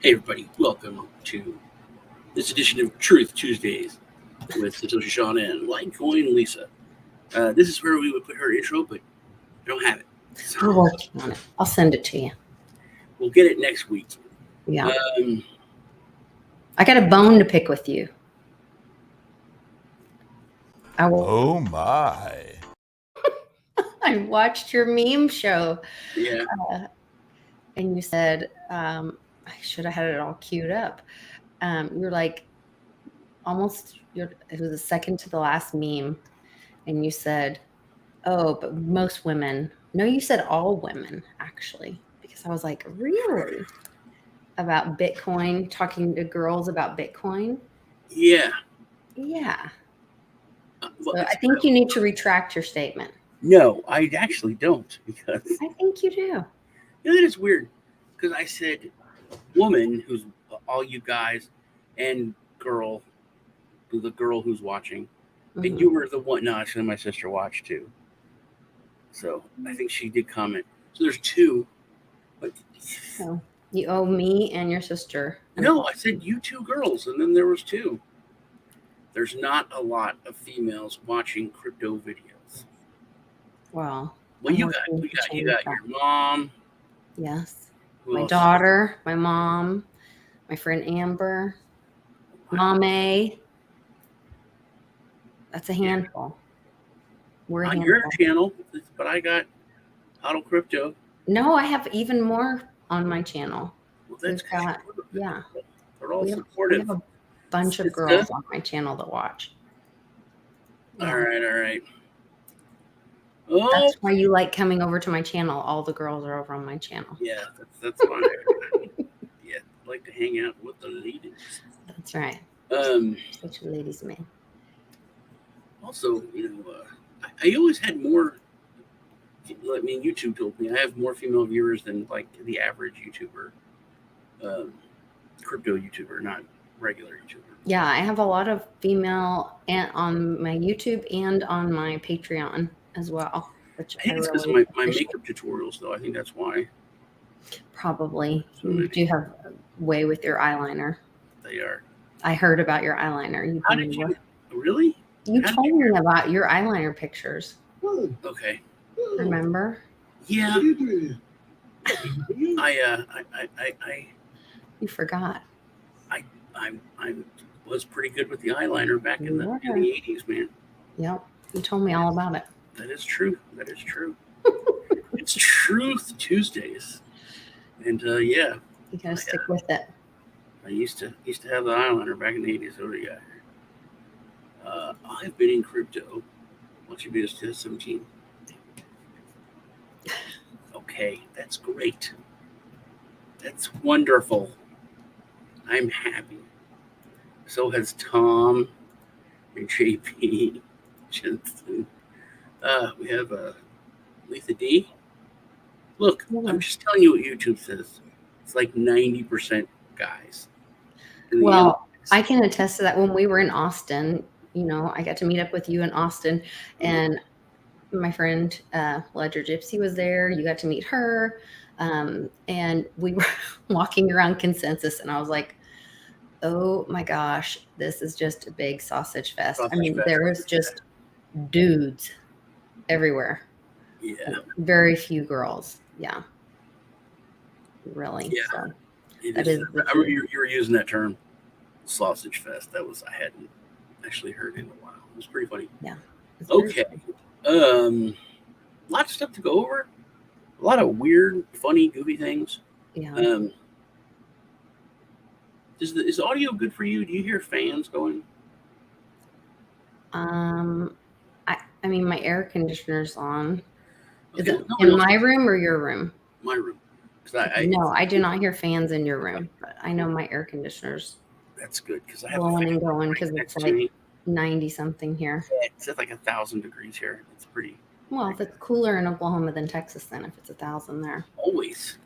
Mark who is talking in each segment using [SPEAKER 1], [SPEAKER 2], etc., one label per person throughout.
[SPEAKER 1] Hey everybody, welcome to this edition of Truth Tuesdays with Satoshisean and Litecoin Lisa. This is where we would put her intro, but I don't have it. So
[SPEAKER 2] We're working on it. I'll send it to you.
[SPEAKER 1] we'll get it next week.
[SPEAKER 2] Yeah. I got a bone to pick with you.
[SPEAKER 3] Oh my.
[SPEAKER 2] I watched your meme show.
[SPEAKER 1] Yeah.
[SPEAKER 2] And you said, I should have had it all queued up. You're like it was the second to the last meme. And you said, oh, but most women. No, you said all women, actually. Because I was like, really? About Bitcoin, talking to girls about Bitcoin?
[SPEAKER 1] Yeah.
[SPEAKER 2] Yeah.
[SPEAKER 1] Well,
[SPEAKER 2] So I think you need to retract your statement.
[SPEAKER 1] No, I actually don't, because
[SPEAKER 2] I think you do.
[SPEAKER 1] you know, that is weird. Because I said woman, who's all you guys, and girl, the girl who's watching. And you were the one. No, actually, my sister watched too. So I think she did comment. So there's two. But
[SPEAKER 2] So you owe me and your sister.
[SPEAKER 1] No, I said you two girls, and then there was two. There's not a lot of females watching crypto videos.
[SPEAKER 2] Well,
[SPEAKER 1] you got your mom.
[SPEAKER 2] Yes.
[SPEAKER 1] Who
[SPEAKER 2] my
[SPEAKER 1] else?
[SPEAKER 2] Daughter, my mom, my friend Amber, Mom A. That's a handful. We're a
[SPEAKER 1] on
[SPEAKER 2] handful.
[SPEAKER 1] your channel, but I got Auto Crypto.
[SPEAKER 2] No, I have even more on my channel.
[SPEAKER 1] Well, that's
[SPEAKER 2] yeah.
[SPEAKER 1] They're all
[SPEAKER 2] we
[SPEAKER 1] supportive.
[SPEAKER 2] have a bunch of girls on my channel that watch.
[SPEAKER 1] Yeah. All right. Oh,
[SPEAKER 2] that's why you like coming over to my channel. All the girls are over on my channel.
[SPEAKER 1] Yeah, that's why. Yeah, I like to hang out with the ladies.
[SPEAKER 2] That's right. Such a ladies' man.
[SPEAKER 1] Also, I always had more. I mean, YouTube told me I have more female viewers than like the average YouTuber, crypto YouTuber, not regular YouTuber.
[SPEAKER 2] Yeah, I have a lot of female on my YouTube and on my Patreon as well. Which
[SPEAKER 1] I think it's because of my makeup tutorials, though. I think that's why.
[SPEAKER 2] Probably. You do have way with your eyeliner.
[SPEAKER 1] They are.
[SPEAKER 2] I heard about your eyeliner.
[SPEAKER 1] How did you? Really?
[SPEAKER 2] You told me about your eyeliner pictures.
[SPEAKER 1] Okay.
[SPEAKER 2] Remember?
[SPEAKER 1] Yeah. You
[SPEAKER 2] forgot.
[SPEAKER 1] I was pretty good with the eyeliner back in the 80s, man.
[SPEAKER 2] Yep. You told me all about it.
[SPEAKER 1] That is true. It's Truth Tuesdays. And yeah.
[SPEAKER 2] You gotta stick with it.
[SPEAKER 1] I used to have the eyeliner back in the 80s. What do you got here? I've been in crypto. What should be this 2017? Okay, that's great. That's wonderful. I'm happy. So has Tom and JP Jensen. We have Letha D. Look, I'm just telling you what YouTube says. It's like 90% guys.
[SPEAKER 2] Well, I can attest to that. When we were in Austin, I got to meet up with you in Austin, and my friend Ledger Gypsy was there. You got to meet her, and we were walking around Consensus, and I was like, oh my gosh, this is just a big sausage fest. There was just dudes everywhere.
[SPEAKER 1] Yeah.
[SPEAKER 2] Very few girls. Yeah. Really.
[SPEAKER 1] Yeah.
[SPEAKER 2] So
[SPEAKER 1] I remember you were using that term, sausage fest. I hadn't actually heard it in a while. It was pretty funny.
[SPEAKER 2] Yeah.
[SPEAKER 1] Okay. Lots of stuff to go over. A lot of weird, funny, goofy things.
[SPEAKER 2] Yeah.
[SPEAKER 1] Is audio good for you? Do you hear fans going?
[SPEAKER 2] I mean, my air conditioner's on. Is it in my room or your room?
[SPEAKER 1] My room.
[SPEAKER 2] No, I do not hear fans in your room, but I know my air conditioner's.
[SPEAKER 1] That's good because I have
[SPEAKER 2] blowing and going because it's like 90 something here.
[SPEAKER 1] Yeah, it's at like 1,000 degrees here. It's pretty.
[SPEAKER 2] Well, if it's cooler in Oklahoma than Texas, then if it's 1,000 there.
[SPEAKER 1] Always.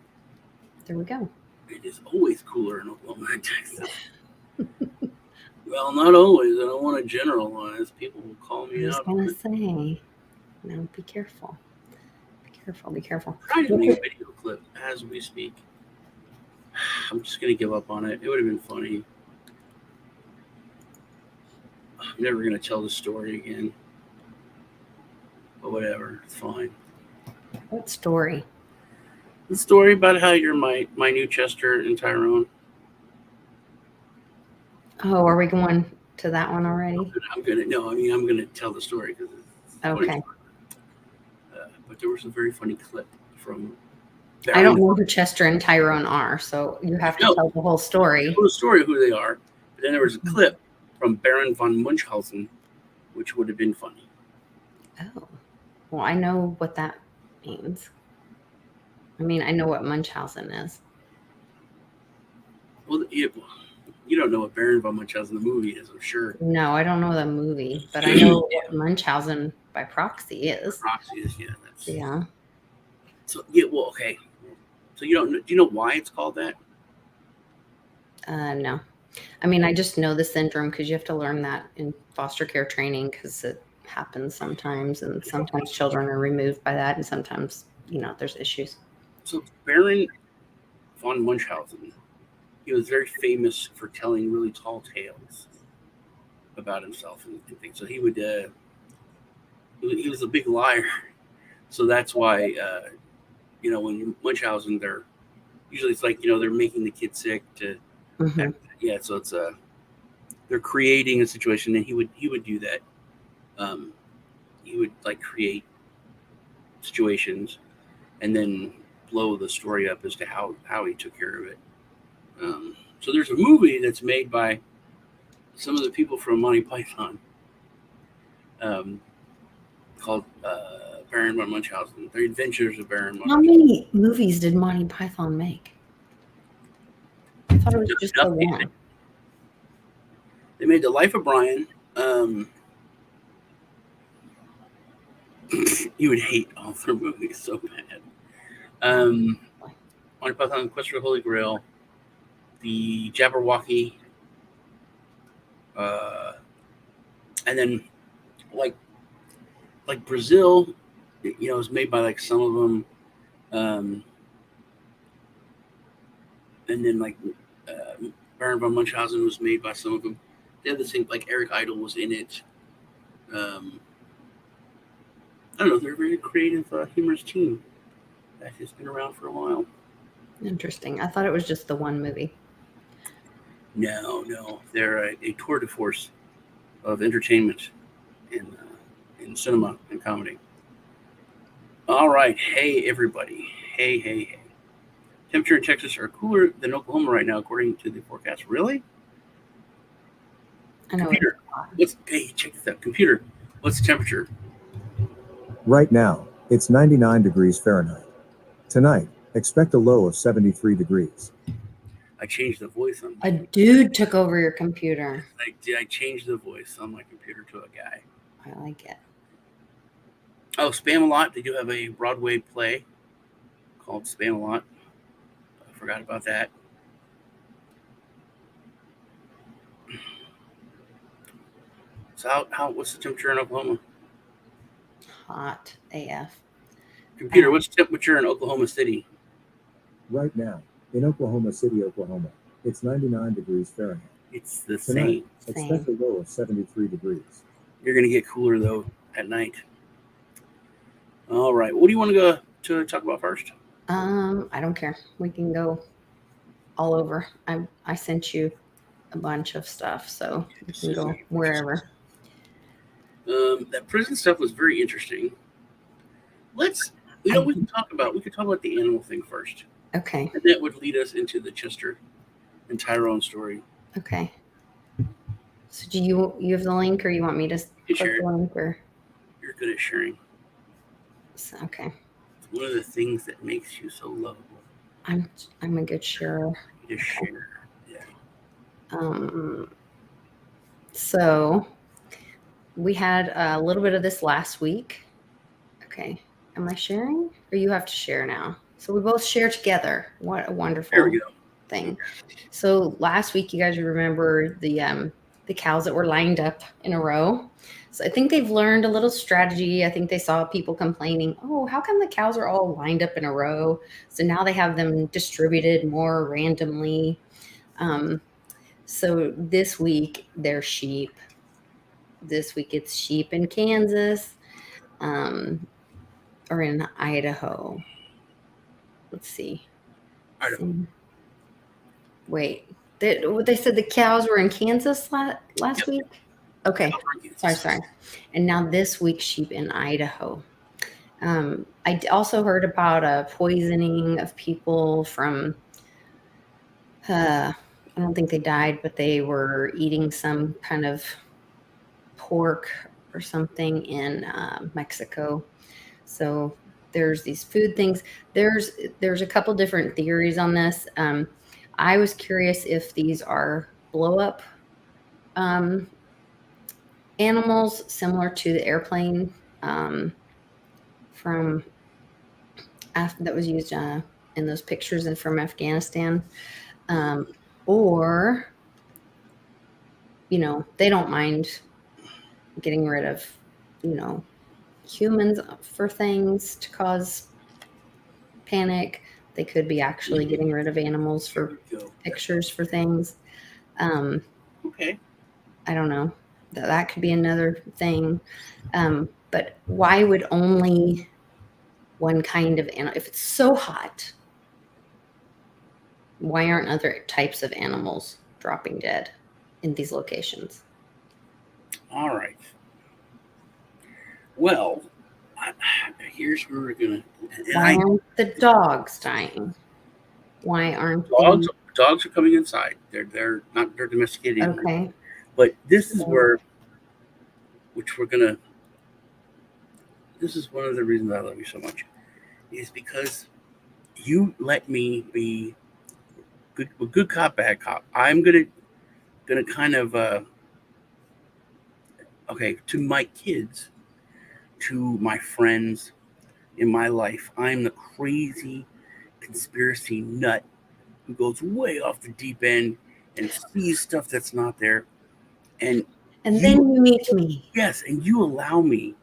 [SPEAKER 2] There we go.
[SPEAKER 1] It is always cooler in Oklahoma than Texas. Well, not always. I don't want to generalize. People will call me out.
[SPEAKER 2] I was going to say, no, be careful. Be careful.
[SPEAKER 1] I'm trying to make a video clip as we speak. I'm just gonna give up on it. It would have been funny. I'm never gonna tell the story again. But whatever, it's fine.
[SPEAKER 2] What story?
[SPEAKER 1] The story about how you're my new Chester and Tyrone.
[SPEAKER 2] Oh, are we going to that one already?
[SPEAKER 1] I'm gonna tell the story because it's
[SPEAKER 2] Okay.
[SPEAKER 1] But there was a very funny clip from.
[SPEAKER 2] I don't know who Chester and Tyrone are, so you have to tell the whole story.
[SPEAKER 1] The whole story of who they are. But then there was a clip from Baron von Munchausen, which would have been funny.
[SPEAKER 2] Oh, well, I know what that means. I mean, I know what Munchausen is.
[SPEAKER 1] Well, you don't know what Baron von Munchausen the movie is, I'm sure.
[SPEAKER 2] No, I don't know the movie, but I know what Munchausen by proxy is.
[SPEAKER 1] Proxy is, yeah.
[SPEAKER 2] Yeah.
[SPEAKER 1] So well, okay. So you don't know? Do you know why it's called that?
[SPEAKER 2] No. I mean, I just know the syndrome because you have to learn that in foster care training because it happens sometimes, and sometimes children are removed by that, and sometimes there's issues.
[SPEAKER 1] So Baron von Munchausen, he was very famous for telling really tall tales about himself and things. So he would, he was a big liar. So that's why, when you're Munchausen, it's like they're making the kid sick to, so it's they're creating a situation, and he would do that. He would like create situations, and then blow the story up as to how he took care of it. So there's a movie that's made by some of the people from Monty Python, called Baron von Munchausen, The Adventures of Baron von Munchausen.
[SPEAKER 2] How many movies did Monty Python make? I thought it was just the one.
[SPEAKER 1] They made The Life of Brian. You would hate all their movies so bad. Monty Python, Quest for the Holy Grail, The Jabberwocky, and then like Brazil, is made by like some of them, and then like Baron von Munchausen was made by some of them. They had the same, like Eric Idle was in it. I don't know. They're a very creative, humorous team that has been around for a while.
[SPEAKER 2] Interesting. I thought it was just the one movie.
[SPEAKER 1] No. They're a tour de force of entertainment in cinema and comedy. All right. Hey, everybody. Hey. Temperature in Texas are cooler than Oklahoma right now, according to the forecast. Really?
[SPEAKER 2] I know.
[SPEAKER 1] Computer, check this out. Computer, what's the temperature?
[SPEAKER 4] Right now, it's 99 degrees Fahrenheit. Tonight, expect a low of 73 degrees.
[SPEAKER 1] I changed the voice on.
[SPEAKER 2] A dude took over your computer.
[SPEAKER 1] I changed the voice on my computer to a guy.
[SPEAKER 2] I like it.
[SPEAKER 1] Oh, Spam-A-Lot. They do have a Broadway play called Spam-A-Lot. I forgot about that. So what's the temperature in Oklahoma?
[SPEAKER 2] Hot AF.
[SPEAKER 1] Computer, what's the temperature in Oklahoma City?
[SPEAKER 4] Right now, in Oklahoma City, Oklahoma, it's 99 degrees Fahrenheit.
[SPEAKER 1] It's the
[SPEAKER 4] Tonight,
[SPEAKER 1] same.
[SPEAKER 4] Expect a low of 73 degrees.
[SPEAKER 1] You're going to get cooler, though, at night. All right. What do you want to go to talk about first?
[SPEAKER 2] I don't care. We can go all over. I sent you a bunch of stuff, so we can go wherever.
[SPEAKER 1] That prison stuff was very interesting. We could talk about the animal thing first.
[SPEAKER 2] Okay.
[SPEAKER 1] And that would lead us into the Chester and Tyrone story.
[SPEAKER 2] Okay. So do you have the link, or you want me to click the link? Or
[SPEAKER 1] you're good at sharing.
[SPEAKER 2] Okay.
[SPEAKER 1] It's one of the things that makes you so lovable.
[SPEAKER 2] I'm a good sharer.
[SPEAKER 1] You just share. Yeah.
[SPEAKER 2] So we had a little bit of this last week. Okay. Am I sharing? Or you have to share now? So we both share together. What a wonderful thing. So last week, you guys remember the the cows that were lined up in a row. So I think they've learned a little strategy. I think they saw people complaining, oh, how come the cows are all lined up in a row? So now they have them distributed more randomly. So this week, they're sheep. This week, it's sheep in Kansas or in Idaho. Let's see.
[SPEAKER 1] Idaho.
[SPEAKER 2] Wait, they said the cows were in Kansas last week? Okay. Sorry. And now this week, sheep in Idaho. I also heard about a poisoning of people from, I don't think they died, but they were eating some kind of pork or something in Mexico. So there's these food things. There's a couple different theories on this. I was curious if these are blow up animals similar to the airplane from that was used in those pictures and from Afghanistan, or they don't mind getting rid of humans for things to cause panic. They could be actually getting rid of animals for pictures for things.
[SPEAKER 1] Okay.
[SPEAKER 2] I don't know. That could be another thing. But why would only one kind of animal, if it's so hot, why aren't other types of animals dropping dead in these locations?
[SPEAKER 1] All right. Well, here's where we're gonna.
[SPEAKER 2] Why aren't the dogs dying? Why aren't
[SPEAKER 1] dogs are coming inside? They're not, they're domesticated.
[SPEAKER 2] Okay.
[SPEAKER 1] But this is where, which we're gonna. This is one of the reasons I love you so much, is because you let me be good cop, bad cop. I'm gonna kind of okay, to my kids, to my friends in my life, I'm the crazy conspiracy nut who goes way off the deep end and sees stuff that's not there. And
[SPEAKER 2] then you meet me.
[SPEAKER 1] Yes, and you allow me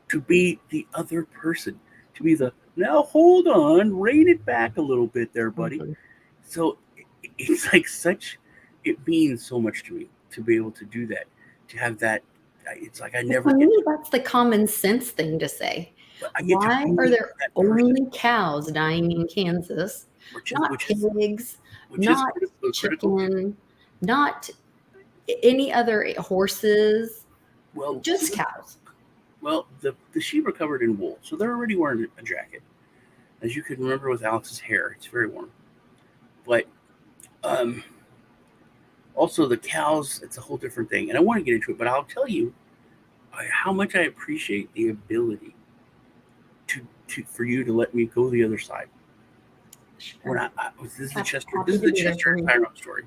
[SPEAKER 1] to be the other person, to be the, now hold on, rein it back a little bit there, buddy. Mm-hmm. So it's like it means so much to me to be able to do that, to have that. It's like I never.
[SPEAKER 2] For me, that's the common sense thing to say. Why are there only cows dying in Kansas? Not pigs, not chicken, not any other horses.
[SPEAKER 1] Well,
[SPEAKER 2] just cows.
[SPEAKER 1] Well, the sheep are covered in wool, so they're already wearing a jacket. As you can remember with Alex's hair, it's very warm. But also the cows, it's a whole different thing. And I want to get into it, but I'll tell you how much I appreciate the ability for you to let me go the other side. Sure. This is the Chester Tyrone story.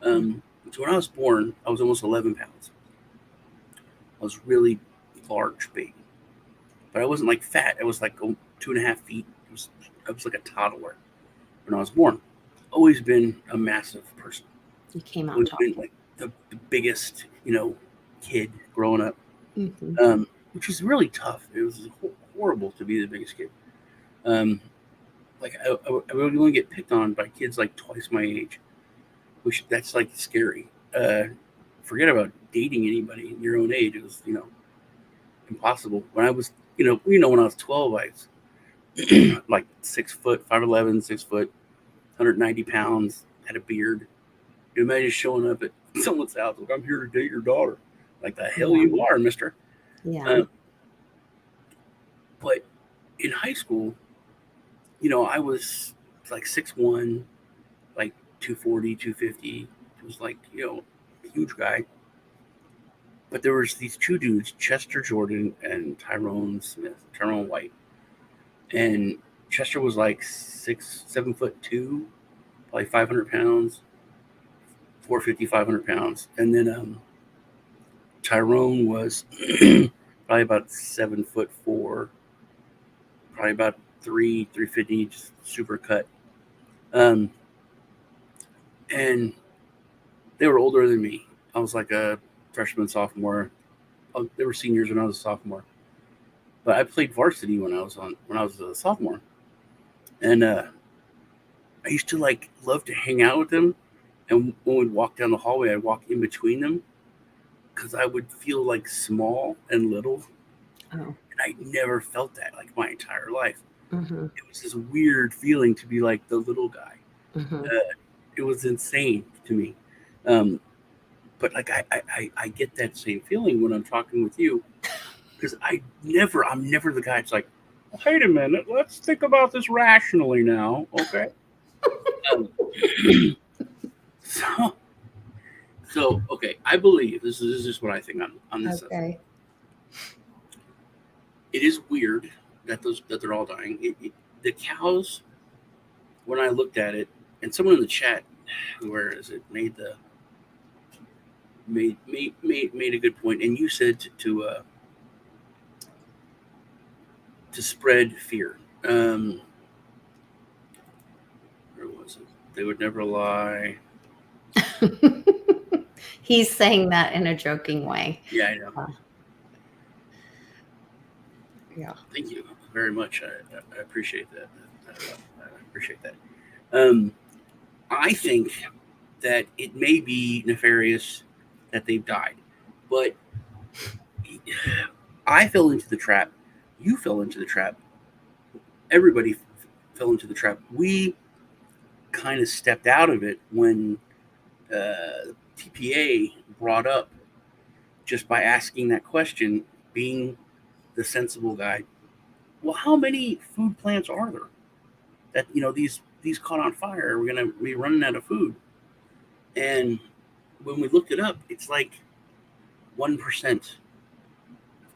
[SPEAKER 1] So when I was born, I was almost 11 pounds. I was really large baby, but I wasn't like fat. I was like 2.5 feet. I was like a toddler when I was born. Always been a massive person.
[SPEAKER 2] You came out tall.
[SPEAKER 1] Been like the biggest, kid growing up, mm-hmm. Which was really tough. It was horrible to be the biggest kid. Like I would only get picked on by kids like twice my age, which that's like scary. Forget about dating anybody your own age. It was, impossible. When I was, when I was 12, I was like 6 foot, 5'11", 6 foot, 190 pounds, had a beard. You imagine showing up at someone's house, like, I'm here to date your daughter. Like, the hell you are, mister.
[SPEAKER 2] Yeah.
[SPEAKER 1] But in high school, I was like 6'1", like 240, 250. It was like, a huge guy. But there was these two dudes, Chester Jordan and Tyrone White. And Chester was like 7'2", probably 500 pounds, 450, 500 pounds. And then Tyrone was probably about 7'4", probably about 350, just super cut. And they were older than me. I was like a freshman, sophomore. Oh, they were seniors when I was a sophomore. But I played varsity when I was a sophomore, and I used to like love to hang out with them. And when we'd walk down the hallway, I'd walk in between them because I would feel like small and little.
[SPEAKER 2] Oh.
[SPEAKER 1] And I never felt that like my entire life.
[SPEAKER 2] Mm-hmm.
[SPEAKER 1] It was this weird feeling to be like the little guy.
[SPEAKER 2] Mm-hmm.
[SPEAKER 1] It was insane to me. But like I get that same feeling when I'm talking with you because I'm never the guy that's like, well, wait a minute, let's think about this rationally now, okay? So okay, I believe this is just what I think on this.
[SPEAKER 2] Okay.
[SPEAKER 1] It is weird that they're all dying. The cows, when I looked at it, and someone in the chat, where is it, made a good point, and you said to spread fear. Where was it? They would never lie.
[SPEAKER 2] He's saying that in a joking way.
[SPEAKER 1] Yeah, I know.
[SPEAKER 2] Yeah.
[SPEAKER 1] Thank you very much. I appreciate that. I appreciate that. I think that it may be nefarious that they've died, but I fell into the trap. You fell into the trap. Everybody fell into the trap. We kind of stepped out of it when TPA brought up, just by asking that question, being the sensible guy. Well, how many food plants are there that these caught on fire? We're gonna be running out of food. And when we looked it up, it's like 1%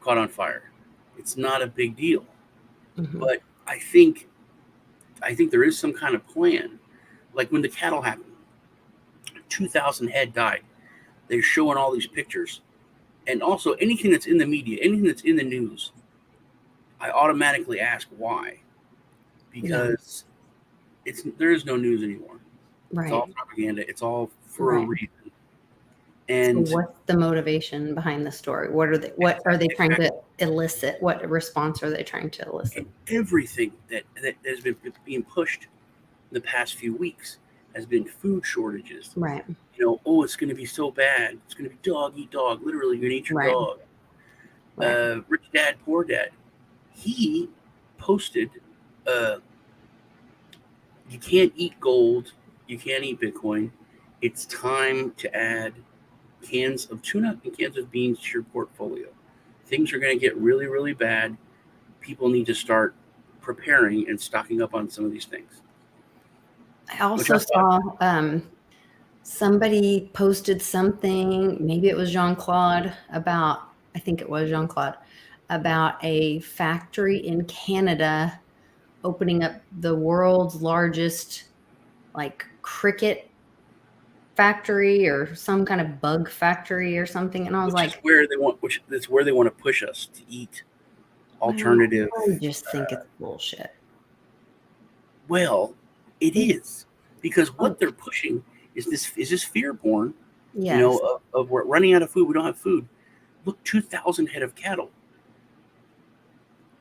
[SPEAKER 1] caught on fire. It's not a big deal.
[SPEAKER 2] Mm-hmm.
[SPEAKER 1] But I think there is some kind of plan. Like when the cattle happened, 2,000 head died. They're showing all these pictures. And also anything that's in the media, anything that's in the news, I automatically ask why. Because there is no news anymore.
[SPEAKER 2] Right.
[SPEAKER 1] It's all propaganda. It's all for a reason.
[SPEAKER 2] And so what's the motivation behind the story? What are they trying to elicit? What response are they trying to elicit?
[SPEAKER 1] Everything that has been being pushed the past few weeks has been food shortages.
[SPEAKER 2] Right.
[SPEAKER 1] It's going to be so bad. It's going to be dog eat dog. Literally, you're going to eat your dog. Right. Rich Dad, Poor Dad. He posted, you can't eat gold. You can't eat Bitcoin. It's time to add cans of tuna and cans of beans to your portfolio. Things are going to get really, really bad. People need to start preparing and stocking up on some of these things.
[SPEAKER 2] I also saw somebody posted something, maybe it was Jean-Claude, about a factory in Canada opening up the world's largest like cricket factory or some kind of bug factory or something. And I was
[SPEAKER 1] that's where they want to push us to eat alternative.
[SPEAKER 2] I just think it's bullshit.
[SPEAKER 1] Well, it is, because what they're pushing is this fear porn.
[SPEAKER 2] Yes.
[SPEAKER 1] Of we're running out of food. We don't have food. Look, 2,000 head of cattle.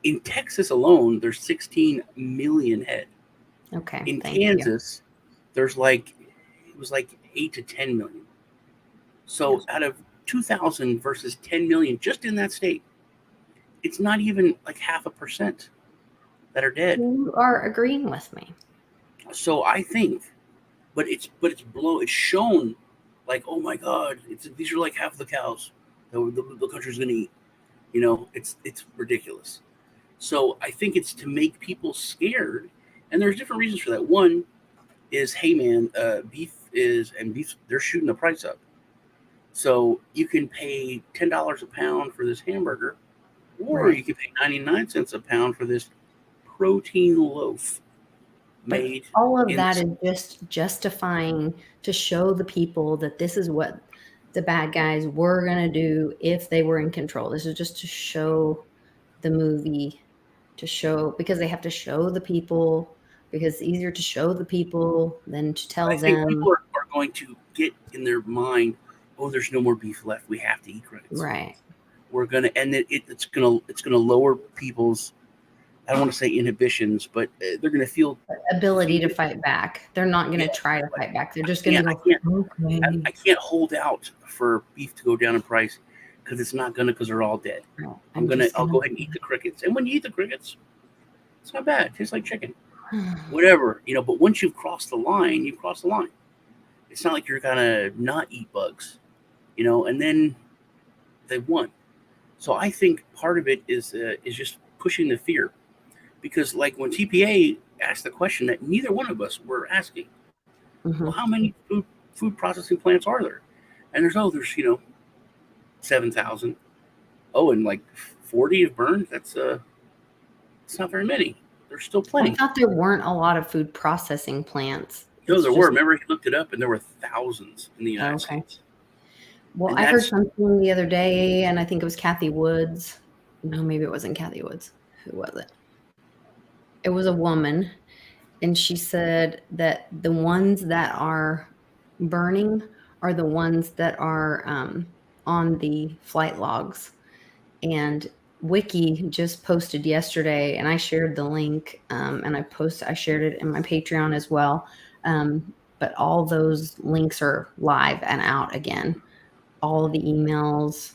[SPEAKER 1] In Texas alone, there's 16 million head.
[SPEAKER 2] Okay.
[SPEAKER 1] In Kansas, there's it was 8 to 10 million. So out of 2,000 versus 10 million just in that state, it's not even like 0.5% that are dead.
[SPEAKER 2] You are agreeing with me. So
[SPEAKER 1] I think, but it's shown like, oh my God, these are like half the cows the country's gonna eat. It's ridiculous. So I think it's to make people scared, and there's different reasons for that. One is, hey man, beef they're shooting the price up. So you can pay $10 a pound for this hamburger, or you can pay 99 cents a pound for this protein loaf. Made
[SPEAKER 2] all of that is just justifying to show the people that this is what the bad guys were going to do if they were in control. This is just to show the movie, because they have to show the people, because it's easier to show the people than to tell them.
[SPEAKER 1] People are going to get in their mind, oh, there's no more beef left. We have to eat crickets.
[SPEAKER 2] Right.
[SPEAKER 1] We're gonna, and it's gonna lower people's, I don't want to say inhibitions, but they're gonna feel
[SPEAKER 2] ability to fight back. They're not going to try to fight back. They're just going to go.
[SPEAKER 1] I can't hold out for beef to go down in price because it's not gonna, because they're all dead.
[SPEAKER 2] No,
[SPEAKER 1] I'll go ahead and eat the crickets. And when you eat the crickets, it's not bad. It tastes like chicken. Whatever, but once you've crossed the line, you've crossed the line. It's not like you're gonna not eat bugs, and then they won. So I think part of it is just pushing the fear, because like when TPA asked the question that neither one of us were asking, well, how many food processing plants are there? And there's 7,000. Oh, and like 40 have burned. It's not very many. There's still plenty.
[SPEAKER 2] I thought there weren't a lot of food processing plants.
[SPEAKER 1] No, there were. Remember, he looked it up, and there were thousands in the United States.
[SPEAKER 2] Well, I heard something the other day, and I think it was Kathy Woods. No, maybe it wasn't Kathy Woods. Who was it? It was a woman, and she said that the ones that are burning are the ones that are on the flight logs. And Wiki just posted yesterday, and I shared the link, and I shared it in my Patreon as well. But all those links are live and out again. All of the emails,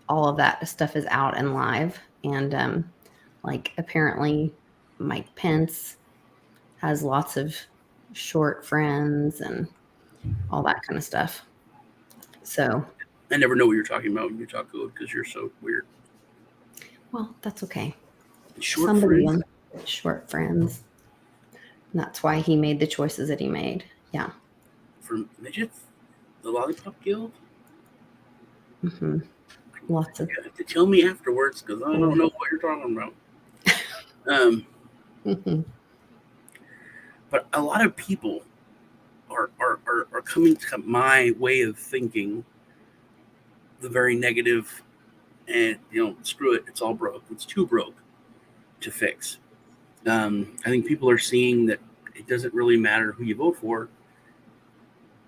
[SPEAKER 2] all of that stuff is out and live. And apparently Mike Pence has lots of short friends and all that kind of stuff. So
[SPEAKER 1] I never know what you're talking about when you talk code, because you're so weird.
[SPEAKER 2] Well, that's okay.
[SPEAKER 1] Short friends.
[SPEAKER 2] Short friends. And that's why he made the choices that he made. Yeah.
[SPEAKER 1] For midgets? The Lollipop Guild?
[SPEAKER 2] Mm-hmm. Lots of.
[SPEAKER 1] You have to tell me afterwards, because I don't know what you're talking about. But a lot of people are coming to my way of thinking, the very negative, and screw it, it's all broke. It's too broke to fix. I think people are seeing that it doesn't really matter who you vote for,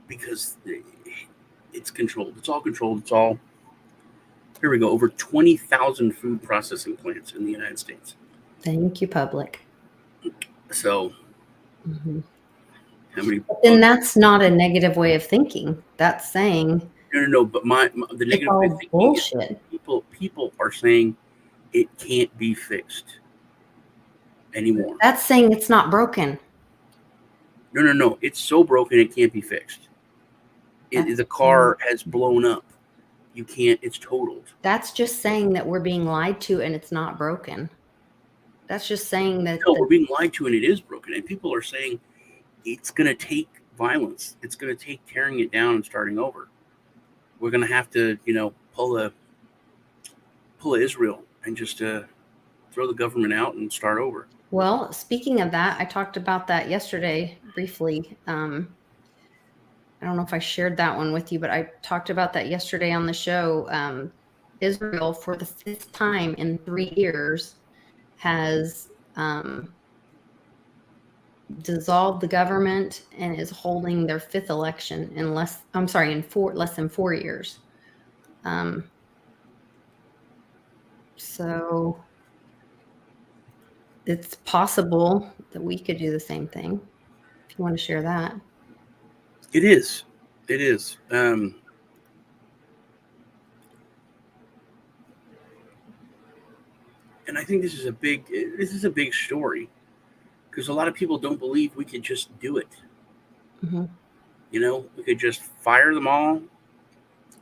[SPEAKER 1] because it's controlled. It's all controlled. It's all. Here we go. Over 20,000 food processing plants in the United States.
[SPEAKER 2] Thank you, public.
[SPEAKER 1] So, how many?
[SPEAKER 2] But then that's not a negative way of thinking. That's saying.
[SPEAKER 1] No. But the negative way of thinking
[SPEAKER 2] bullshit.
[SPEAKER 1] Is people are saying it can't be fixed anymore.
[SPEAKER 2] That's saying it's not broken.
[SPEAKER 1] No. It's so broken it can't be fixed. The car has blown up. You can't. It's totaled.
[SPEAKER 2] That's just saying that we're being lied to and it's not broken. That's just saying that.
[SPEAKER 1] No, we're being lied to and it is broken. And people are saying it's going to take violence. It's going to take tearing it down and starting over. We're going to have to, pull a Israel and just throw the government out and start over.
[SPEAKER 2] Well, speaking of that, I talked about that yesterday briefly. I don't know if I shared that one with you, but I talked about that yesterday on the show. Israel, for the 5th time in 3 years, has dissolved the government and is holding their 5th election in less than 4 years. So it's possible that we could do the same thing. If you want to share that.
[SPEAKER 1] It is. And I think this is a big story, because a lot of people don't believe we could just do it.
[SPEAKER 2] Mm-hmm.
[SPEAKER 1] We could just fire them all.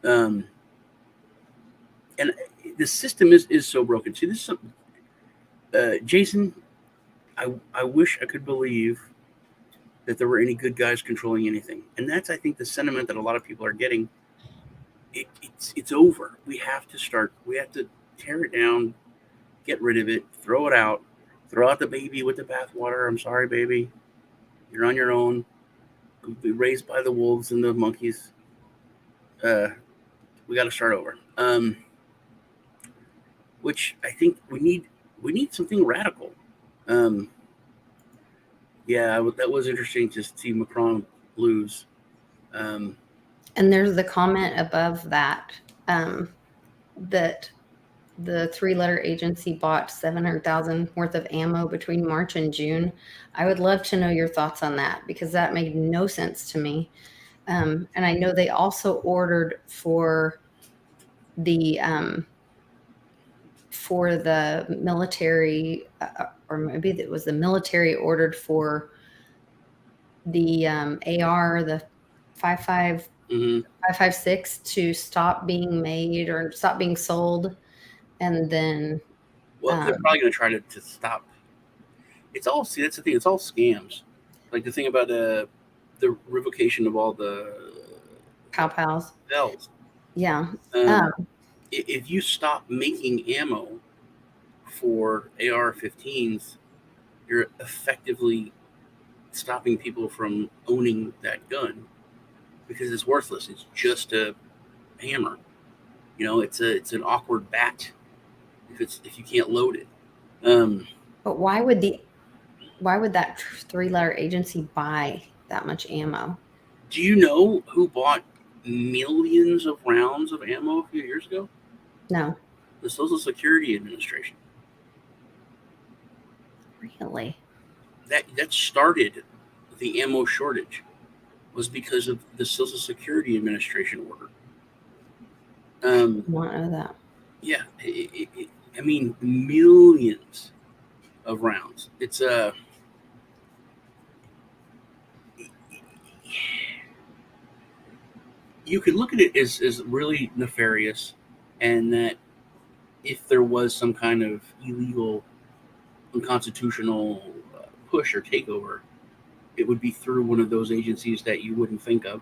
[SPEAKER 1] And the system is so broken. See, this is something, Jason, I wish I could believe that there were any good guys controlling anything. And that's, I think, the sentiment that a lot of people are getting. It's over. We have to tear it down, get rid of it, throw it out, throw out the baby with the bathwater. I'm sorry, baby. You're on your own. Be raised by the wolves and the monkeys. We got to start over. Which I think we need something radical. Yeah, that was interesting to see Macron lose. Um,
[SPEAKER 2] And there's the comment above that, that the 3-letter agency bought 700,000 worth of ammo between March and June. I would love to know your thoughts on that, because that made no sense to me. And I know they also ordered for the military, or maybe it was the military ordered for the AR, the 55
[SPEAKER 1] mhm.
[SPEAKER 2] 556 to stop being made or stop being sold, and then
[SPEAKER 1] Well, they're probably going to try to stop. It's all, see, that's the thing. It's all scams. Like the thing about the revocation of all the
[SPEAKER 2] pow-pows.
[SPEAKER 1] bells.
[SPEAKER 2] Yeah.
[SPEAKER 1] If you stop making ammo for AR-15s, you're effectively stopping people from owning that gun because it's worthless. It's just a hammer. It's an awkward bat if you can't load it.
[SPEAKER 2] But why would that 3-letter agency buy that much ammo?
[SPEAKER 1] Do you know who bought millions of rounds of ammo a few years ago?
[SPEAKER 2] No.
[SPEAKER 1] The Social Security Administration.
[SPEAKER 2] Really?
[SPEAKER 1] That started the ammo shortage, was because of the Social Security Administration order.
[SPEAKER 2] I did not know that.
[SPEAKER 1] Yeah, I mean, millions of rounds. It's you could look at it as really nefarious, and that if there was some kind of illegal, unconstitutional push or takeover, it would be through one of those agencies that you wouldn't think of.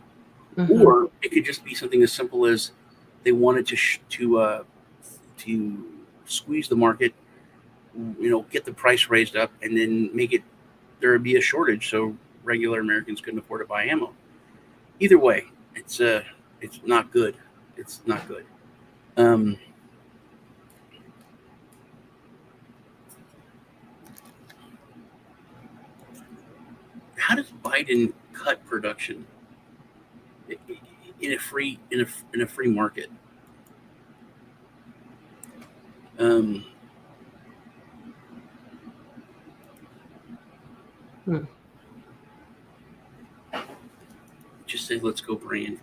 [SPEAKER 2] Mhm.
[SPEAKER 1] Or it could just be something as simple as they wanted to squeeze the market, get the price raised up, and then make it there would be a shortage, so regular Americans couldn't afford to buy ammo. Either way, it's not good. It's not good. How does Biden cut production in a free market? Just say, let's go brand.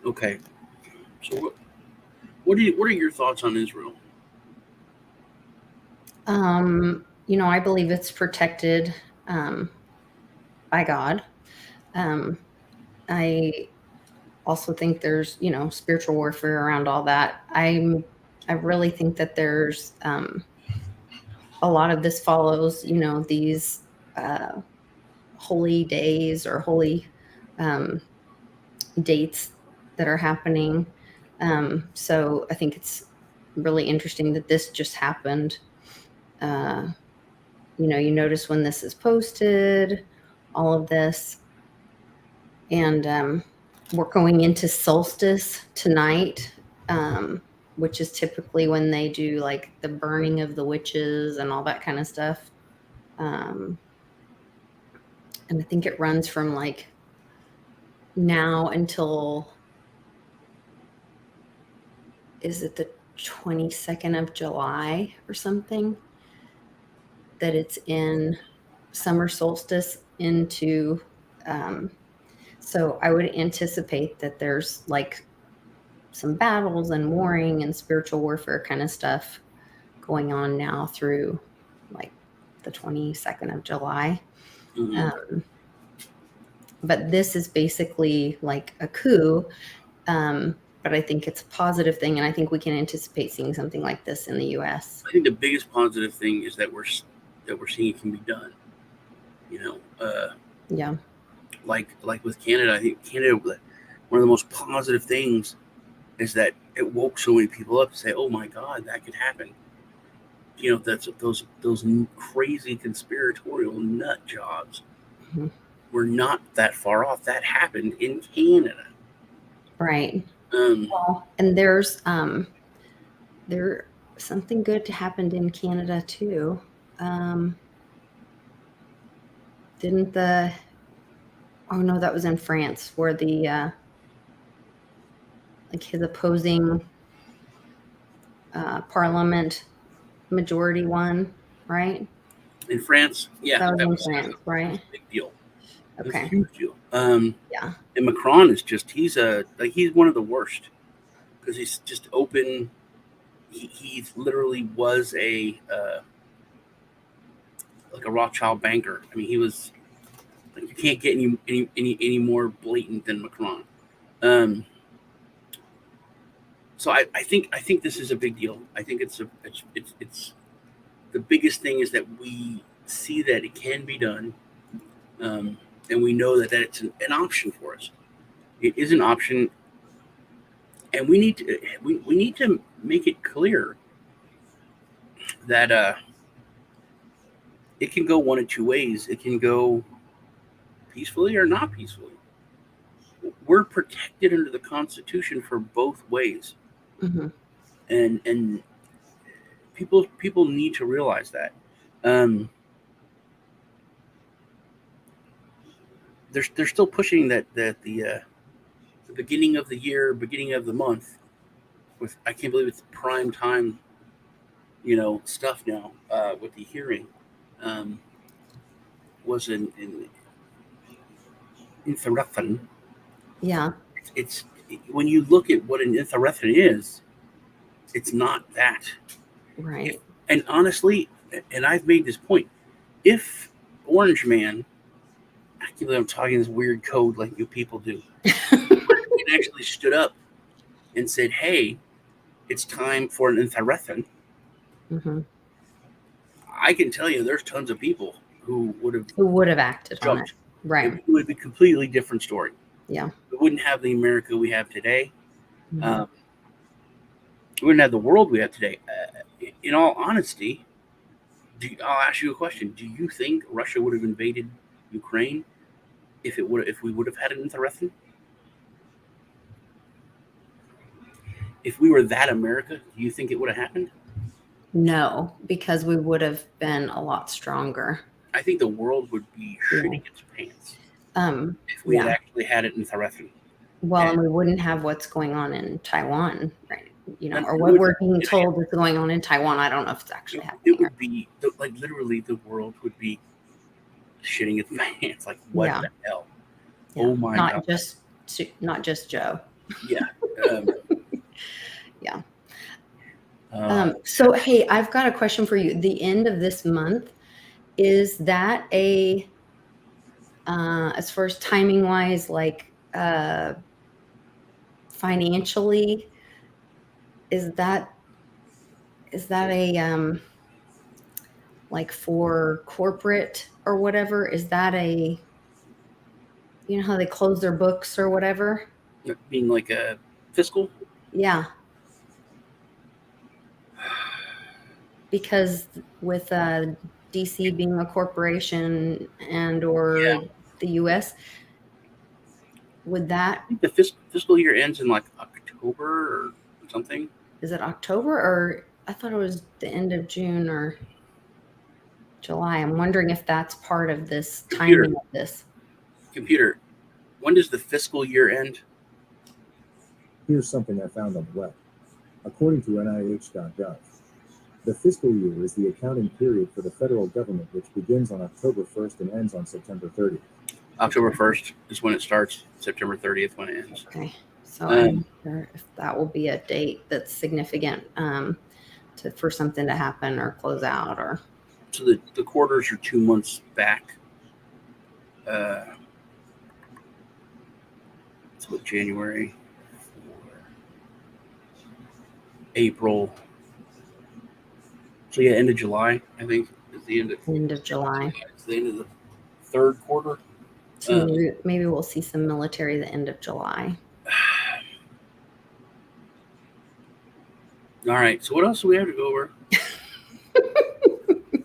[SPEAKER 1] Okay. So what are your thoughts on Israel?
[SPEAKER 2] I believe it's protected by God. I also think there's, spiritual warfare around all that. I really think that there's a lot of this follows, these holy days or holy dates that are happening. So I think it's really interesting that this just happened. You notice when this is posted, all of this. And we're going into solstice tonight, which is typically when they do like the burning of the witches and all that kind of stuff. And I think it runs from like now until, is it the 22nd of July or something, that it's in summer solstice into, so I would anticipate that there's like some battles and warring and spiritual warfare kind of stuff going on now through like the 22nd of July.
[SPEAKER 1] Mm-hmm.
[SPEAKER 2] But this is basically like a coup. But I think it's a positive thing, and I think we can anticipate seeing something like this in the U.S.
[SPEAKER 1] I think the biggest positive thing is that we're seeing it can be done.
[SPEAKER 2] Yeah.
[SPEAKER 1] Like with Canada, I think Canada, one of the most positive things is that it woke so many people up to say, "Oh my God, that could happen." That's those crazy conspiratorial nut jobs were not that far off. That happened in Canada,
[SPEAKER 2] right? Well, and there's something good happened in Canada too. didn't the, oh no, that was in France where the, like his opposing parliament majority won, right?
[SPEAKER 1] In France, yeah,
[SPEAKER 2] That
[SPEAKER 1] that
[SPEAKER 2] was
[SPEAKER 1] was
[SPEAKER 2] in France,
[SPEAKER 1] a
[SPEAKER 2] right?
[SPEAKER 1] big deal. It was a
[SPEAKER 2] Okay.
[SPEAKER 1] huge deal.
[SPEAKER 2] Yeah.
[SPEAKER 1] And Macron is just, he's one of the worst because he's just open. He literally was like a Rothschild banker. I mean, he was like, you can't get any more blatant than Macron. So I think this is a big deal. I think it's the biggest thing is that we see that it can be done, and we know that it's an option for us. It is an option, and we need to make it clear that it can go one of two ways. It can go peacefully or not peacefully. We're protected under the Constitution for both ways,
[SPEAKER 2] Mm-hmm.
[SPEAKER 1] and people need to realize that. They're still pushing that the beginning of the year, beginning of the month, with I can't believe it's prime time, stuff now with the hearing, was an insurrection.
[SPEAKER 2] Yeah.
[SPEAKER 1] It's when you look at what an insurrection is, it's not that.
[SPEAKER 2] Right.
[SPEAKER 1] And honestly, and I've made this point, if Orange Man, I can't believe I'm talking this weird code like you people do, and actually stood up and said, "Hey, it's time for an insurrection."
[SPEAKER 2] Mm-hmm.
[SPEAKER 1] I can tell you, there's tons of people who would have
[SPEAKER 2] acted
[SPEAKER 1] jumped.
[SPEAKER 2] on it. Right.
[SPEAKER 1] It would be a completely different story.
[SPEAKER 2] Yeah.
[SPEAKER 1] We wouldn't have the America we have today.
[SPEAKER 2] Mm-hmm.
[SPEAKER 1] We wouldn't have the world we have today. In all honesty, I'll ask you a question. Do you think Russia would have invaded Ukraine if we would have had an insurrection? If we were that America, do you think it would have happened?
[SPEAKER 2] No, because we would have been a lot stronger.
[SPEAKER 1] I think the world would be shitting its pants if we had actually had it in insurrection.
[SPEAKER 2] Well, and we wouldn't have what's going on in Taiwan, right?
[SPEAKER 1] And
[SPEAKER 2] or what we're being told is going on in Taiwan. I don't know if it's actually happening.
[SPEAKER 1] It would be like literally the world would be shitting its pants. Like what the hell?
[SPEAKER 2] Yeah.
[SPEAKER 1] Oh my god!
[SPEAKER 2] Not just Joe.
[SPEAKER 1] Yeah.
[SPEAKER 2] Yeah. So hey, I've got a question for you. The end of this month, is that as far as timing wise, like financially, is that a like for corporate or whatever? Is that how they close their books or whatever?
[SPEAKER 1] Being like a fiscal?
[SPEAKER 2] Yeah. Because with DC being a corporation or the US, would that...
[SPEAKER 1] I think the fiscal year ends in like October or something.
[SPEAKER 2] Is it October, or I thought it was the end of June or July? I'm wondering if that's part of this timing of this.
[SPEAKER 1] Computer, when does the fiscal year end?
[SPEAKER 4] Here's something I found on the web. According to NIH.gov, the fiscal year is the accounting period for the federal government, which begins on October 1st and ends on September 30th.
[SPEAKER 1] October 1st is when it starts, September 30th when it ends.
[SPEAKER 2] Okay. So I'm sure if that will be a date that's significant for something to happen or close out or...
[SPEAKER 1] So the quarters are 2 months back. So January, April. So end of July, I think, is the end of
[SPEAKER 2] July.
[SPEAKER 1] It's the end of the third quarter.
[SPEAKER 2] So maybe we'll see some military the end of July.
[SPEAKER 1] All right. So what else do we have to go over?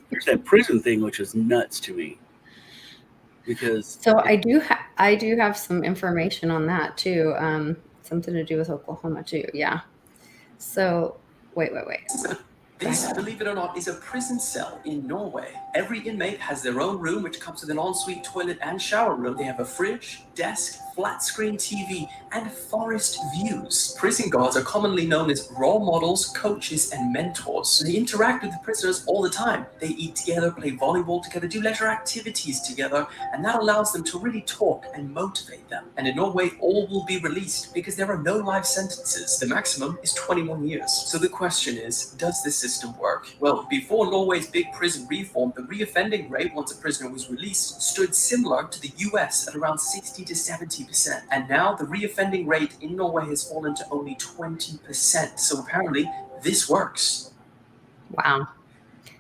[SPEAKER 1] There's that prison thing, which is nuts to me. Because
[SPEAKER 2] I do have some information on that too. Something to do with Oklahoma too. Yeah. So wait.
[SPEAKER 5] This, believe it or not, is a prison cell in Norway. Every inmate has their own room, which comes with an ensuite toilet and shower room. They have a fridge, desk, flat screen TV, and forest views. Prison guards are commonly known as role models, coaches, and mentors. They interact with the prisoners all the time. They eat together, play volleyball together, do leisure activities together, and that allows them to really talk and motivate them. And in Norway, all will be released because there are no life sentences. The maximum is 21 years. So the question is, does this system work? Well, before Norway's big prison reform, the reoffending rate once a prisoner was released stood similar to the US at around 60 to 70%. And now the reoffending rate in Norway has fallen to only 20%. So apparently this works.
[SPEAKER 2] Wow.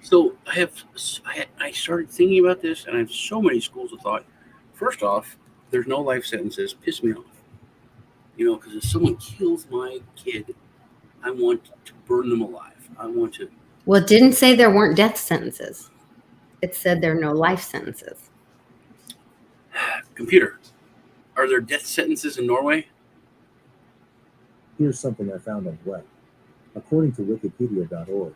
[SPEAKER 1] So I started thinking about this, and I have so many schools of thought. First off, there's no life sentences. Piss me off. Because if someone kills my kid, I want to burn them alive. I want to.
[SPEAKER 2] Well, it didn't say there weren't death sentences. It said there are no life sentences.
[SPEAKER 1] Computer, are there death sentences in Norway?
[SPEAKER 4] Here's something I found on the web. According to Wikipedia.org,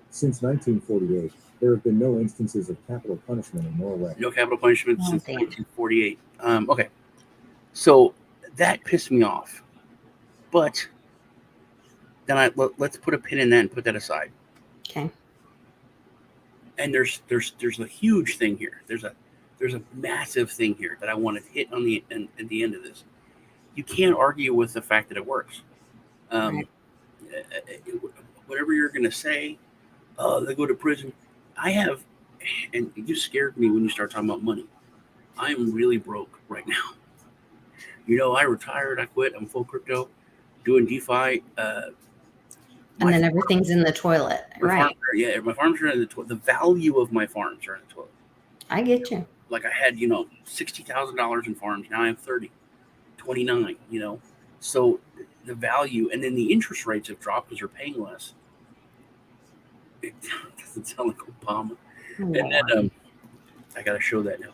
[SPEAKER 4] since 1948, there have been no instances of capital punishment in Norway.
[SPEAKER 1] No capital punishment since 1948. Okay, so that pissed me off. But then let's put a pin in that and put that aside.
[SPEAKER 2] Okay.
[SPEAKER 1] And there's a huge thing here. There's a massive thing here that I want to hit on at the end of this. You can't argue with the fact that it works.
[SPEAKER 2] Right.
[SPEAKER 1] Whatever you're going to say, they go to prison. And you just scared me when you start talking about money. I'm really broke right now. I retired, I quit, I'm full crypto, doing DeFi.
[SPEAKER 2] And then everything's in the toilet, right?
[SPEAKER 1] My farms are in the toilet. The value of my farms are in the toilet.
[SPEAKER 2] I get you.
[SPEAKER 1] Like I had, $60,000 in farms. Now I have 29, So the value, and then the interest rates have dropped because you're paying less. It doesn't sound like Obama.
[SPEAKER 2] Oh,
[SPEAKER 1] and then I got to show that now.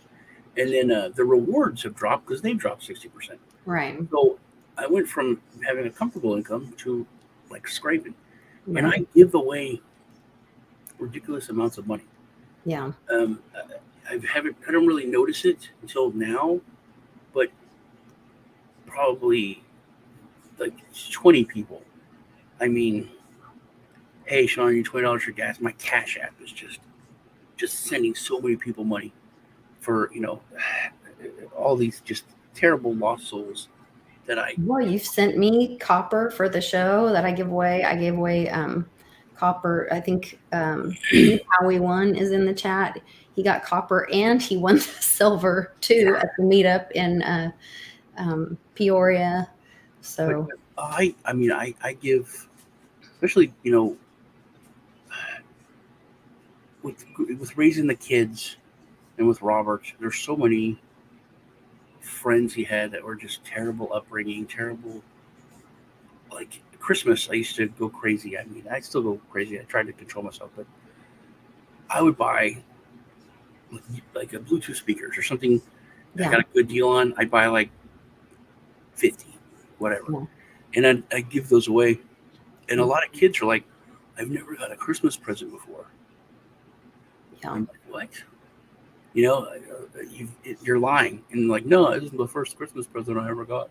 [SPEAKER 1] And then the rewards have dropped because they've dropped 60%.
[SPEAKER 2] right.
[SPEAKER 1] So I went from having a comfortable income to like scraping.
[SPEAKER 2] Right.
[SPEAKER 1] And I give away ridiculous amounts of money.
[SPEAKER 2] Yeah.
[SPEAKER 1] I don't really notice it until now, but probably like 20 people. I mean, hey, Sean, I need $20 for gas. My Cash App is just sending so many people money for, all these just terrible lost souls that
[SPEAKER 2] Well, you've sent me copper for the show that I give away. I gave away copper. I think Howie One is in the chat. He got copper and he won the silver too at the meetup in Peoria. So
[SPEAKER 1] I give, especially with raising the kids and with Robert, there's so many friends he had that were just terrible upbringing, terrible. Like Christmas, I used to go crazy. I mean, I still go crazy. I tried to control myself, but I would buy like a Bluetooth speakers or something that I got a good deal on. I'd buy like 50, whatever.
[SPEAKER 2] Yeah.
[SPEAKER 1] And I'd give those away. And a lot of kids are like, I've never got a Christmas present before.
[SPEAKER 2] Yeah.
[SPEAKER 1] I'm like, what? You're lying. And like, no, this is the first Christmas present I ever got.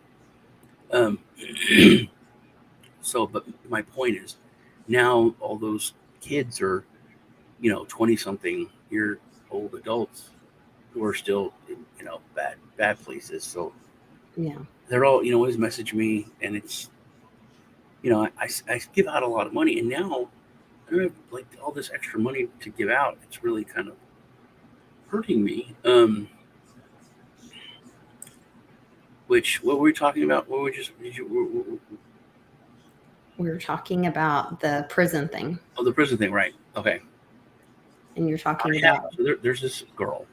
[SPEAKER 1] So, but my point is, now all those kids are, 20-something year old adults who are still in, bad places. So
[SPEAKER 2] yeah,
[SPEAKER 1] they're all, always message me, and it's, I give out a lot of money, and now I don't have like all this extra money to give out. It's really kind of hurting me. What were we talking about? What
[SPEAKER 2] we were talking about the prison thing.
[SPEAKER 1] Oh, the prison thing, right? Okay.
[SPEAKER 2] And you're talking about.
[SPEAKER 1] So there's this girl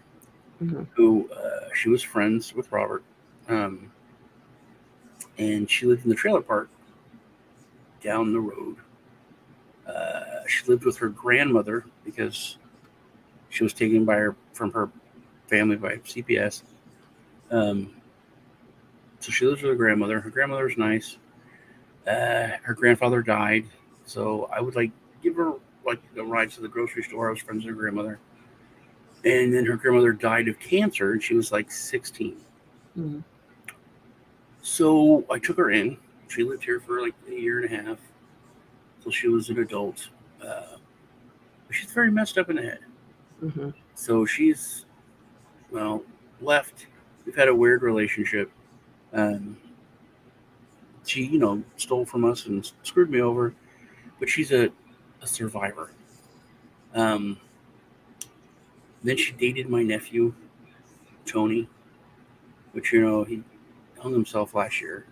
[SPEAKER 1] who she was friends with Robert, and she lived in the trailer park down the road. She lived with her grandmother because she was taken from her family by CPS. So she lives with her grandmother. Her grandmother's nice. Her grandfather died, so I would like give her like a ride to the grocery store. I was friends with her grandmother. And then her grandmother died of cancer, and she was like 16.
[SPEAKER 2] Mm-hmm.
[SPEAKER 1] So I took her in. She lived here for like a year and a half until she was an adult. She's very messed up in the head.
[SPEAKER 2] Mm-hmm.
[SPEAKER 1] So she's, left. We've had a weird relationship. She, stole from us and screwed me over, but she's a survivor. Then she dated my nephew, Tony, which, he hung himself last year.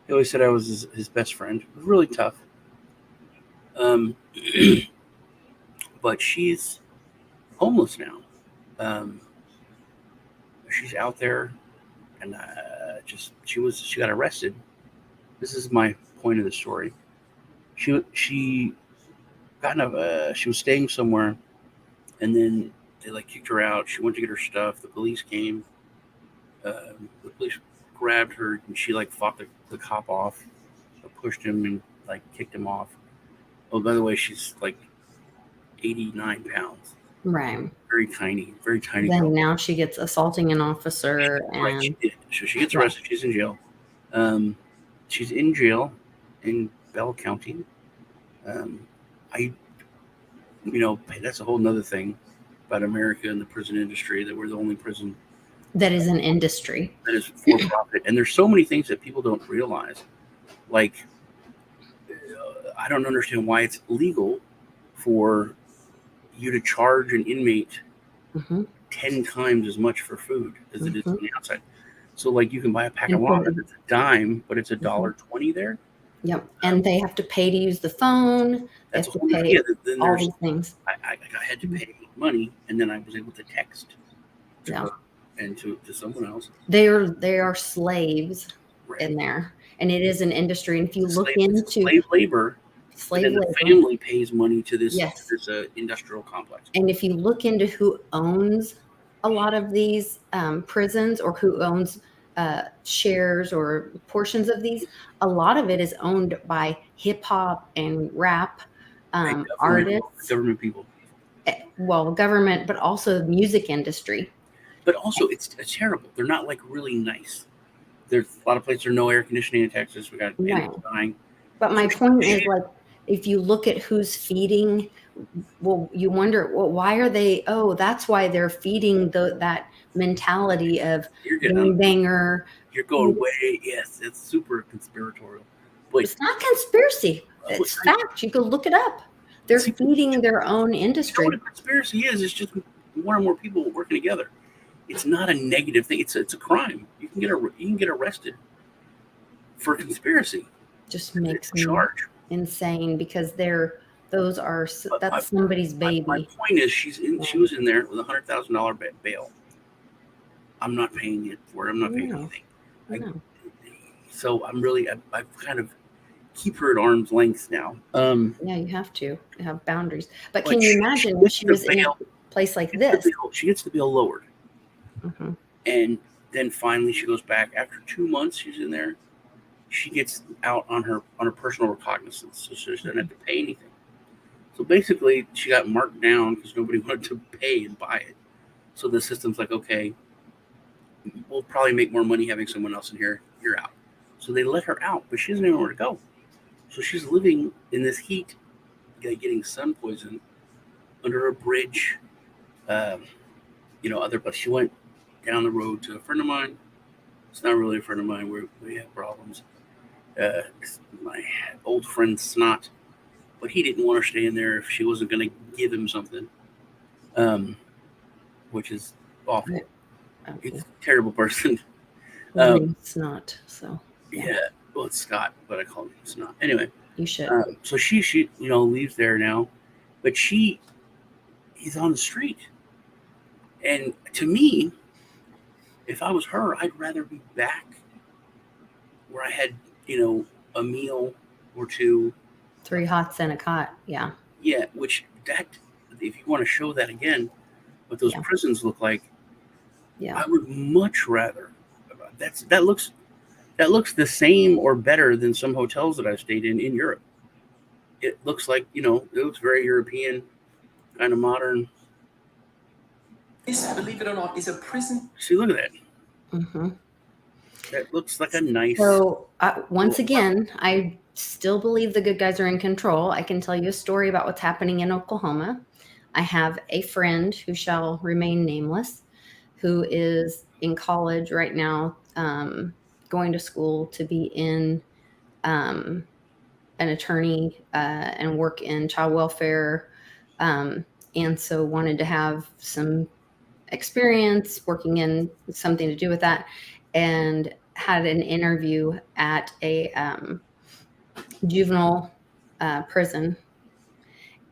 [SPEAKER 1] He always said I was his best friend. It was really tough. But she's homeless now. She's out there, and she got arrested. This is my point of the story. She was staying somewhere, and then they like kicked her out. She went to get her stuff. The police came. The police grabbed her, and she like fought the cop off, pushed him, and like kicked him off. Oh, by the way, she's like 89 pounds.
[SPEAKER 2] Right.
[SPEAKER 1] Very tiny
[SPEAKER 2] Then
[SPEAKER 1] girl.
[SPEAKER 2] now she gets assaulting an officer,
[SPEAKER 1] Right, she
[SPEAKER 2] and
[SPEAKER 1] did. So she gets arrested. She's in jail. She's in jail in Bell County. That's a whole nother thing about America and the prison industry, that we're the only prison
[SPEAKER 2] that is an industry
[SPEAKER 1] that is for profit. And there's so many things that people don't realize. Like, I don't understand why it's legal for you to charge an inmate 10 times as much for food as it is on the outside. So, like, you can buy a pack of water that's a dime, but it's $1.20 there.
[SPEAKER 2] Yep, and they have to pay to use the phone. They have to pay all these things.
[SPEAKER 1] I had to pay money, and then I was able to text to her and to someone else.
[SPEAKER 2] They are slaves in there, and it is an industry. And if you look into
[SPEAKER 1] slave labor, the family pays money to this industrial complex.
[SPEAKER 2] And if you look into who owns a lot of these prisons, or who owns shares or portions of these, a lot of it is owned by hip hop and rap artists,
[SPEAKER 1] government people.
[SPEAKER 2] Well, government, but also the music industry.
[SPEAKER 1] But also, it's terrible. They're not like really nice. There's a lot of places. There's no air conditioning in Texas. We got animals dying.
[SPEAKER 2] But my point is, like, if you look at who's feeding, well, you wonder, well, why are they? Oh, that's why they're feeding that mentality of banger.
[SPEAKER 1] You're going way. Yes, it's super conspiratorial. But
[SPEAKER 2] it's not conspiracy. It's fact. You can look it up. They're feeding their own industry.
[SPEAKER 1] You know what a conspiracy is? It's just more and more people working together. It's not a negative thing. It's a crime. You can get arrested for conspiracy.
[SPEAKER 2] Just makes me insane, because that's somebody's baby.
[SPEAKER 1] My point is, she was in there with $100,000 bail. I'm not paying it for it. I'm not paying anything. So I kind of keep her at arm's length now.
[SPEAKER 2] Yeah, you have to have boundaries. But can you imagine if she was in a place like this?
[SPEAKER 1] She gets the bill lowered. And then finally she goes back. After 2 months she's in there, she gets out on her personal recognizance, so she doesn't have to pay anything. So basically she got marked down because nobody wanted to pay and buy it. So the system's like, okay, we'll probably make more money having someone else in here. You're out. So they let her out, but she doesn't know where to go. So she's living in this heat, getting sun poison under a bridge. But she went down the road to a friend of mine. It's not really a friend of mine. We have problems. My old friend Snot, but he didn't want her staying there if she wasn't going to give him something, which is awful. Okay. He's a terrible person.
[SPEAKER 2] Snot. So
[SPEAKER 1] yeah. Well, it's Scott, but I call him Snot. Anyway,
[SPEAKER 2] you should.
[SPEAKER 1] So she leaves there now, but he's on the street. And to me, if I was her, I'd rather be back where I had, a meal or two.
[SPEAKER 2] 3 hots and a cot. Yeah.
[SPEAKER 1] Yeah. If you want to show that again, what those prisons look like, I would much rather. That looks the same or better than some hotels that I've stayed in Europe. it looks like, it looks very European, kind of modern.
[SPEAKER 5] This, believe it or not, is a prison.
[SPEAKER 1] See, look at that.
[SPEAKER 2] Mm-hmm.
[SPEAKER 1] That looks like a nice.
[SPEAKER 2] So once again, I still believe the good guys are in control. I can tell you a story about what's happening in Oklahoma. I have a friend who shall remain nameless, who is in college right now, going to school to be in an attorney and work in child welfare. And so wanted to have some experience working in something to do with that, and had an interview at a juvenile prison.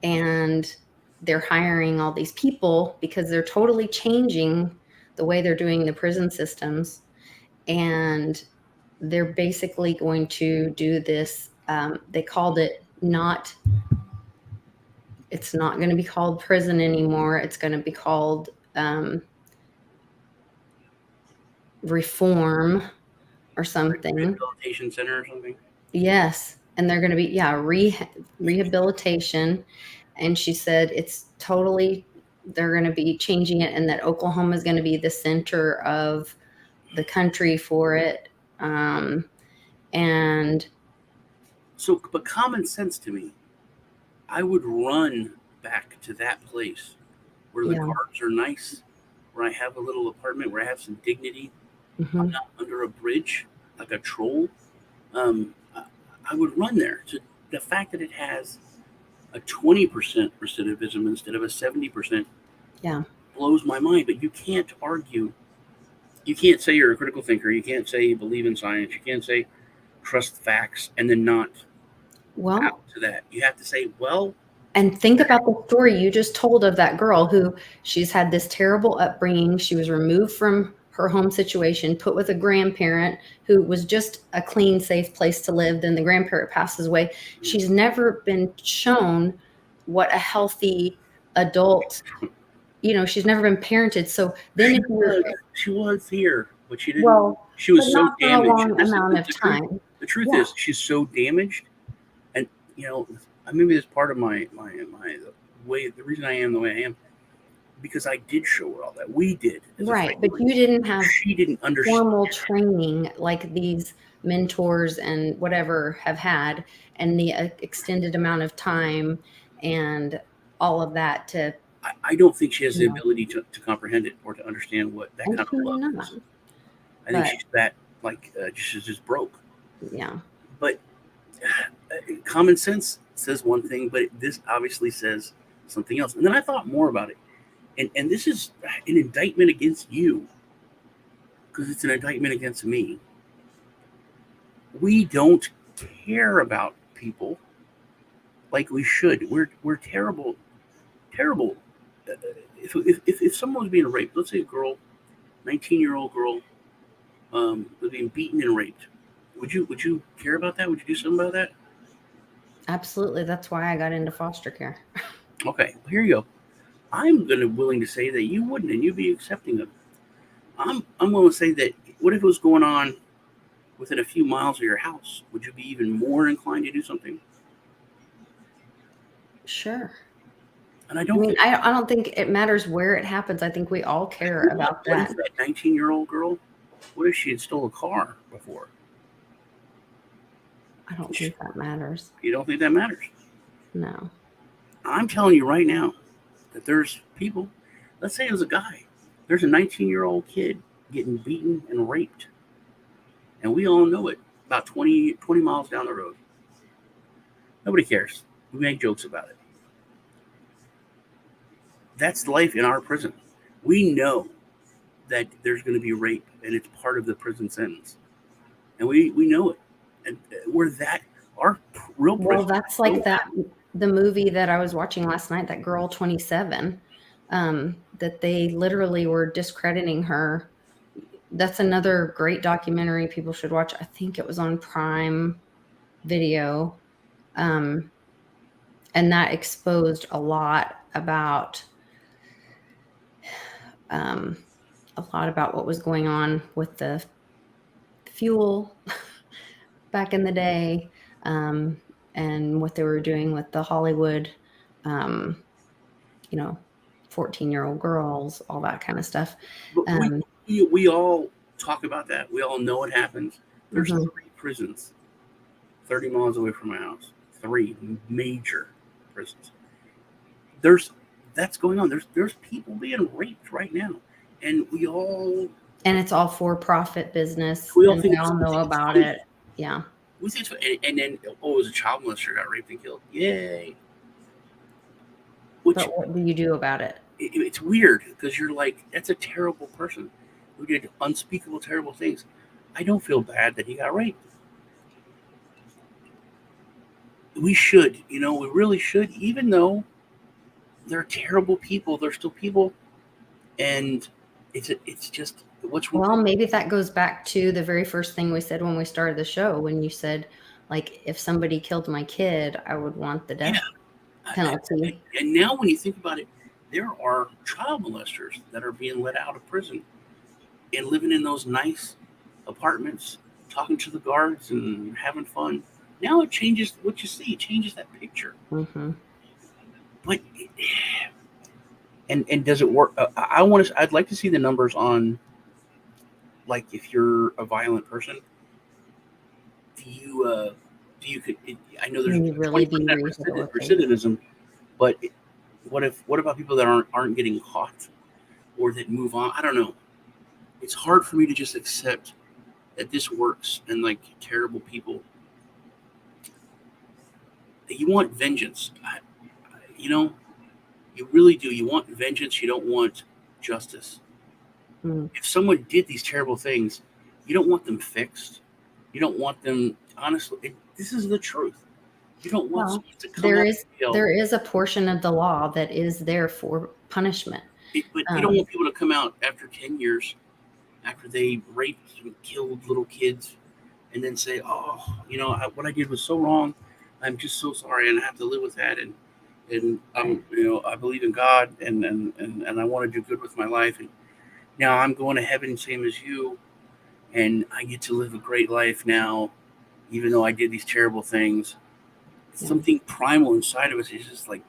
[SPEAKER 2] And they're hiring all these people because they're totally changing the way they're doing the prison systems. And they're basically going to do this. They called it it's not going to be called prison anymore. It's going to be called reform or something.
[SPEAKER 1] Rehabilitation center or something.
[SPEAKER 2] Yes. And they're going to be, rehabilitation. And she said it's totally, they're going to be changing it, and that Oklahoma is going to be the center of the country for it. And
[SPEAKER 1] so, but common sense to me, I would run back to that place where the guards are nice, where I have a little apartment, where I have some dignity.
[SPEAKER 2] Mm-hmm.
[SPEAKER 1] I'm not under a bridge like a troll. I would run there. So the fact that it has a 20% recidivism instead of a 70% blows my mind. But you can't argue. You can't say you're a critical thinker. You can't say you believe in science. You can't say trust facts and then not out to that. You have to say,
[SPEAKER 2] and think about the story you just told of that girl who she's had this terrible upbringing. She was removed from her home situation, put with a grandparent who was just a clean, safe place to live. Then the grandparent passes away. She's never been shown what a healthy adult, she's never been parented. So then
[SPEAKER 1] she was here, but she didn't.
[SPEAKER 2] Well,
[SPEAKER 1] she was so damaged.
[SPEAKER 2] A long amount of time.
[SPEAKER 1] The truth is, she's so damaged, and maybe it's part of my way. The reason I am the way I am, because I did show her all that. We did,
[SPEAKER 2] right? But you didn't have.
[SPEAKER 1] She didn't understand
[SPEAKER 2] formal training like these mentors and whatever have had, and the extended amount of time and all of that to.
[SPEAKER 1] I don't think she has the ability to comprehend it or to understand what that kind of love is. I think she's that she's just broke.
[SPEAKER 2] Yeah.
[SPEAKER 1] But common sense says one thing, but this obviously says something else. And then I thought more about it. And this is an indictment against you, because it's an indictment against me. We don't care about people like we should. We're terrible. If someone was being raped, let's say a girl, 19-year-old girl, was being beaten and raped, would you care about that? Would you do something about that?
[SPEAKER 2] Absolutely. That's why I got into foster care.
[SPEAKER 1] Okay, well, here you go. I'm willing to say that you wouldn't, and you'd be accepting of it. I'm willing to say that. What if it was going on within a few miles of your house? Would you be even more inclined to do something?
[SPEAKER 2] Sure.
[SPEAKER 1] And I don't
[SPEAKER 2] think it matters where it happens. I think we all care about that.
[SPEAKER 1] What if that 19-year-old girl? What if she had stole a car before?
[SPEAKER 2] I don't think that matters.
[SPEAKER 1] You don't think that matters?
[SPEAKER 2] No.
[SPEAKER 1] I'm telling you right now that there's people. Let's say there's a guy. There's a 19-year-old kid getting beaten and raped, and we all know it. About 20 miles down the road. Nobody cares. We make jokes about it. That's life in our prison. We know that there's going to be rape, and it's part of the prison sentence, and we know it, and we're that our real.
[SPEAKER 2] Well, that's like that the movie that I was watching last night, that girl 27, that they literally were discrediting her. That's another great documentary people should watch. I think it was on Prime Video, and that exposed a lot about. What was going on with the fuel back in the day, and and what they were doing with the Hollywood, 14-year-old girls, all that kind of stuff.
[SPEAKER 1] But we all talk about that. We all know it happens. There's 3 prisons 30 miles away from my house. 3 major prisons. That's going on. There's people being raped right now, and
[SPEAKER 2] and it's all for-profit business.
[SPEAKER 1] We all
[SPEAKER 2] and
[SPEAKER 1] think
[SPEAKER 2] we all know about it. Yeah.
[SPEAKER 1] We think and then it was a child molester got raped and killed. Yay!
[SPEAKER 2] But what do you do about it?
[SPEAKER 1] It's weird because you're like, that's a terrible person who did unspeakable, terrible things. I don't feel bad that he got raped. We should, we really should, even though they're terrible people. They're still people, and it's just what's wrong.
[SPEAKER 2] Well, maybe that goes back to the very first thing we said when we started the show, when you said, like, if somebody killed my kid, I would want the death penalty.
[SPEAKER 1] And now when you think about it, there are child molesters that are being let out of prison and living in those nice apartments, talking to the guards and having fun. Now it changes what you see. It changes that picture.
[SPEAKER 2] Mm-hmm.
[SPEAKER 1] But and does it work? I'd like to see the numbers on, like, if you're a violent person, I know there's
[SPEAKER 2] really
[SPEAKER 1] 20% recidivism, but what about people that aren't getting caught or that move on? I don't know. It's hard for me to just accept that this works and, like, terrible people. You want vengeance. You really do. You want vengeance. You don't want justice. If someone did these terrible things, you don't want them fixed. You don't want them, honestly, this is the truth. You don't want someone to come out of jail.
[SPEAKER 2] There is a portion of the law that is there for punishment.
[SPEAKER 1] But you don't want people to come out after 10 years, after they raped and killed little kids, and then say, oh, what I did was so wrong. I'm just so sorry, and I have to live with that. And I believe in God, and I want to do good with my life. And now I'm going to heaven, same as you, and I get to live a great life now, even though I did these terrible things. Yeah. Something primal inside of us is just like,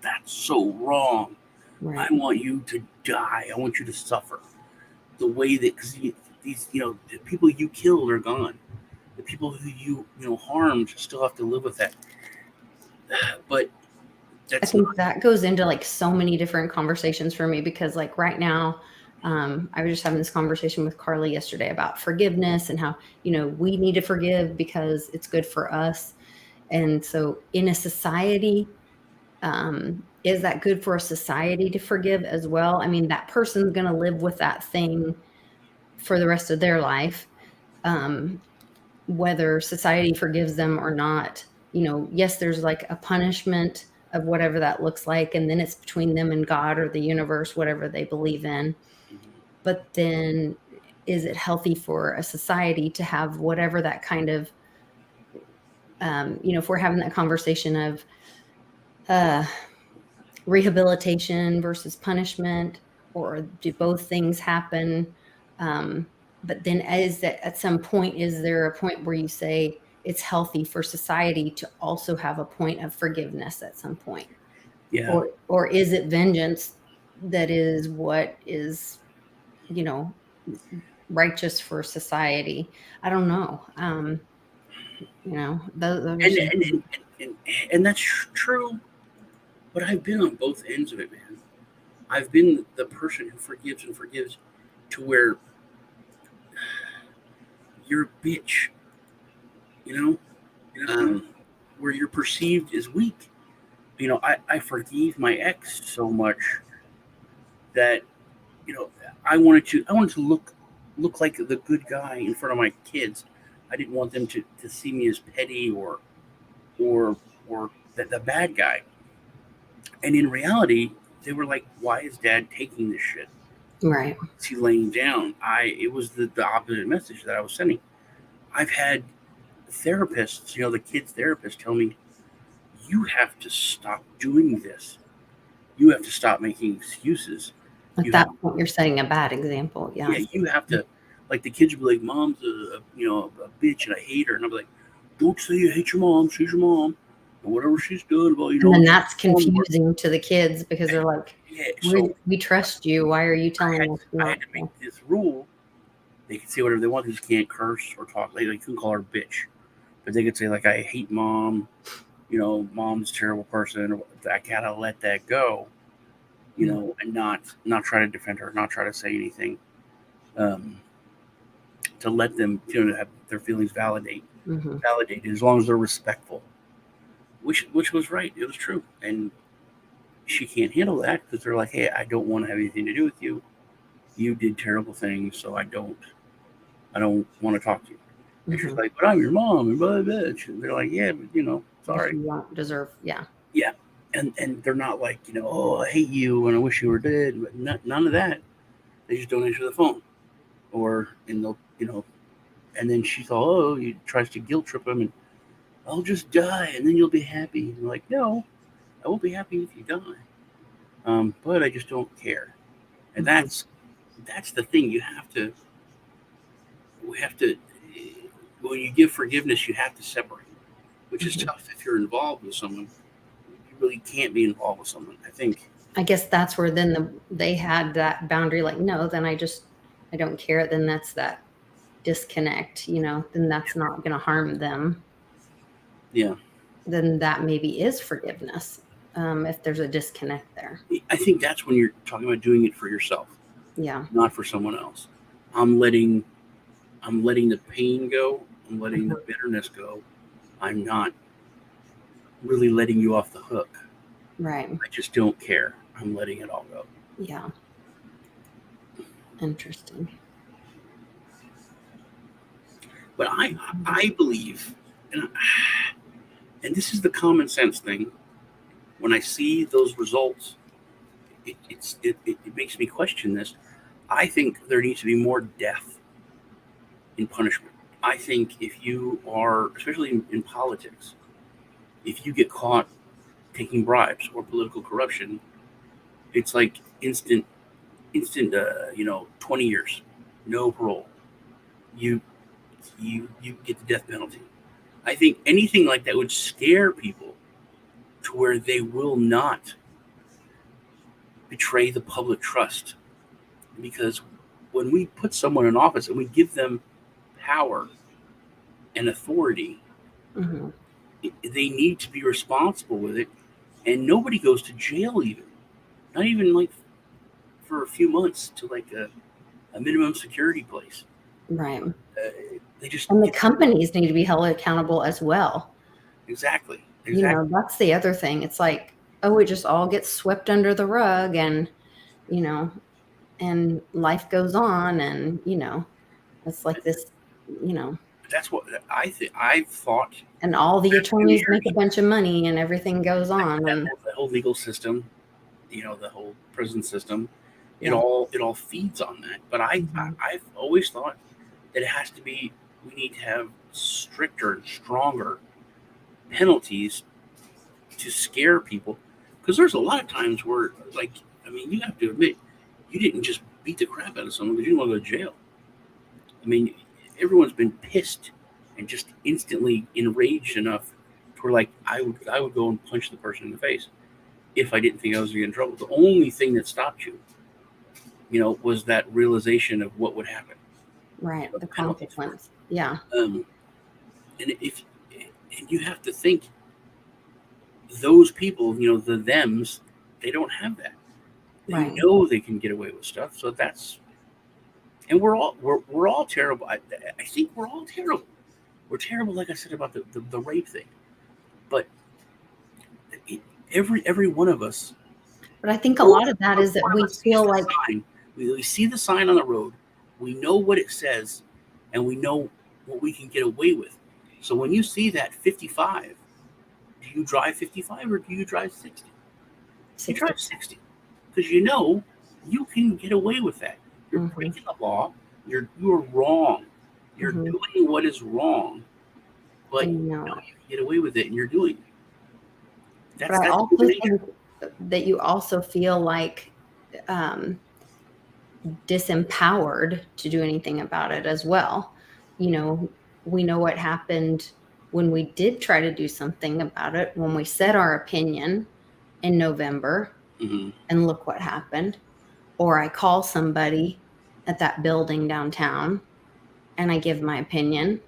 [SPEAKER 1] that's so wrong. Right. I want you to die. I want you to suffer. The way that, because these, the people you killed are gone. The people who you harmed still have to live with that. But
[SPEAKER 2] I think that goes into, like, so many different conversations for me, because, like, right now, I was just having this conversation with Carly yesterday about forgiveness and how, we need to forgive because it's good for us. And so in a society, is that good for a society to forgive as well? I mean, that person's going to live with that thing for the rest of their life. Whether society forgives them or not, yes, there's, like, a punishment of whatever that looks like. And then it's between them and God or the universe, whatever they believe in. But then is it healthy for a society to have whatever that kind of, if we're having that conversation of rehabilitation versus punishment, or do both things happen? But then is that at some point, is there a point where you say it's healthy for society to also have a point of forgiveness at some point?
[SPEAKER 1] Yeah.
[SPEAKER 2] Or is it vengeance that is what is, righteous for society? I don't know.
[SPEAKER 1] And that's true. But I've been on both ends of it, man. I've been the person who forgives and forgives to where you're a bitch, where you're perceived as weak. I forgave my ex so much that, I wanted to look like the good guy in front of my kids. I didn't want them to see me as petty or the bad guy. And in reality, they were like, why is Dad taking this shit?
[SPEAKER 2] Right.
[SPEAKER 1] Is he laying down? It was the opposite message that I was sending. I've had therapists, the kids' therapists tell me, you have to stop doing this. You have to stop making excuses.
[SPEAKER 2] At that point, you're setting a bad example. Yeah.
[SPEAKER 1] Yeah, you have to, like, the kids will be like, Mom's a bitch and I hate her. And I'll be like, don't say you hate your mom. She's your mom. whatever she's doing, well,
[SPEAKER 2] and then that's confusing to the kids because they're like,
[SPEAKER 1] yeah, so
[SPEAKER 2] we trust you. Why are you telling us
[SPEAKER 1] I
[SPEAKER 2] not
[SPEAKER 1] had to
[SPEAKER 2] to?
[SPEAKER 1] make this rule. They can say whatever they want. They just can't curse or talk. They couldn't call her a bitch, but they could say like, "I hate mom." Mom's a terrible person. I gotta let that go. And not try to defend her, not try to say anything, to let them have their feelings validated as long as they're respectful. Which was right. It was true, and she can't handle that because they're like, "Hey, I don't want to have anything to do with you. You did terrible things, so I don't want to talk to you." And she's like, "But I'm your mom," and blah, blah, blah. And they're like, "Yeah, but sorry,
[SPEAKER 2] you don't deserve." Yeah.
[SPEAKER 1] And they're not like, "Oh, I hate you and I wish you were dead." But none of that. They just don't answer the phone, and they'll and then she thought, "Oh," he tries to guilt trip him, and I'll just die and then you'll be happy. And like, no, I won't be happy if you die. But I just don't care. And that's the thing. We have to, when you give forgiveness, you have to separate, which is tough if you're involved with someone. You really can't be involved with someone, I think.
[SPEAKER 2] I guess that's where then they had that boundary, like, no, then I don't care. Then that's that disconnect, then that's not going to harm them.
[SPEAKER 1] Yeah.
[SPEAKER 2] Then that maybe is forgiveness. If there's a disconnect there.
[SPEAKER 1] I think that's when you're talking about doing it for yourself.
[SPEAKER 2] Yeah.
[SPEAKER 1] Not for someone else. I'm letting the pain go. I'm letting the bitterness go. I'm not really letting you off the hook.
[SPEAKER 2] Right.
[SPEAKER 1] I just don't care. I'm letting it all go.
[SPEAKER 2] Yeah. Interesting.
[SPEAKER 1] But I believe, and this is the common sense thing. When I see those results, it makes me question this. I think there needs to be more death in punishment. I think if you are, especially in politics, if you get caught taking bribes or political corruption, it's like instant 20 years, no parole. You get the death penalty. I think anything like that would scare people to where they will not betray the public trust. Because when we put someone in office and we give them power and authority, they need to be responsible with it, and nobody goes to jail, even not even like for a few months, to like a minimum security place.
[SPEAKER 2] Right.
[SPEAKER 1] And
[SPEAKER 2] the companies need to be held accountable as well.
[SPEAKER 1] Exactly.
[SPEAKER 2] That's the other thing. It's like, it just all gets swept under the rug, and and life goes on, and it's like this,
[SPEAKER 1] That's what I think. I've thought.
[SPEAKER 2] And all the attorneys make a bunch of money, and everything goes on. And
[SPEAKER 1] the whole legal system, the whole prison system, it all feeds on that. But I've always thought that it has to be. We need to have stricter and stronger penalties to scare people, because there's a lot of times where, like, you have to admit, you didn't just beat the crap out of someone because you didn't want to go to jail. Everyone's been pissed and just instantly enraged enough to where, like, I would go and punch the person in the face if I didn't think I was going to get in trouble. The only thing that stopped you, was that realization of what would happen.
[SPEAKER 2] Right, the consequence. Yeah.
[SPEAKER 1] And you have to think, those people, the thems, they don't have that. They know they can get away with stuff. So that's, and we're all terrible. I think we're all terrible. We're terrible, like I said, about the rape thing. But every one of us.
[SPEAKER 2] But I think a lot of that is that we feel like
[SPEAKER 1] we see the sign on the road, we know what it says, and we know what we can get away with. So when you see that 55, do you drive 55 or do you drive 60? You drive 60 because you can get away with that. You're breaking the law. You're wrong. You're doing what is wrong, but you can get away with it, and you're doing it.
[SPEAKER 2] But I also think that you also feel like disempowered to do anything about it as well. We know what happened when we did try to do something about it, when we said our opinion in November, and look what happened. Or I call somebody at that building downtown and I give my opinion.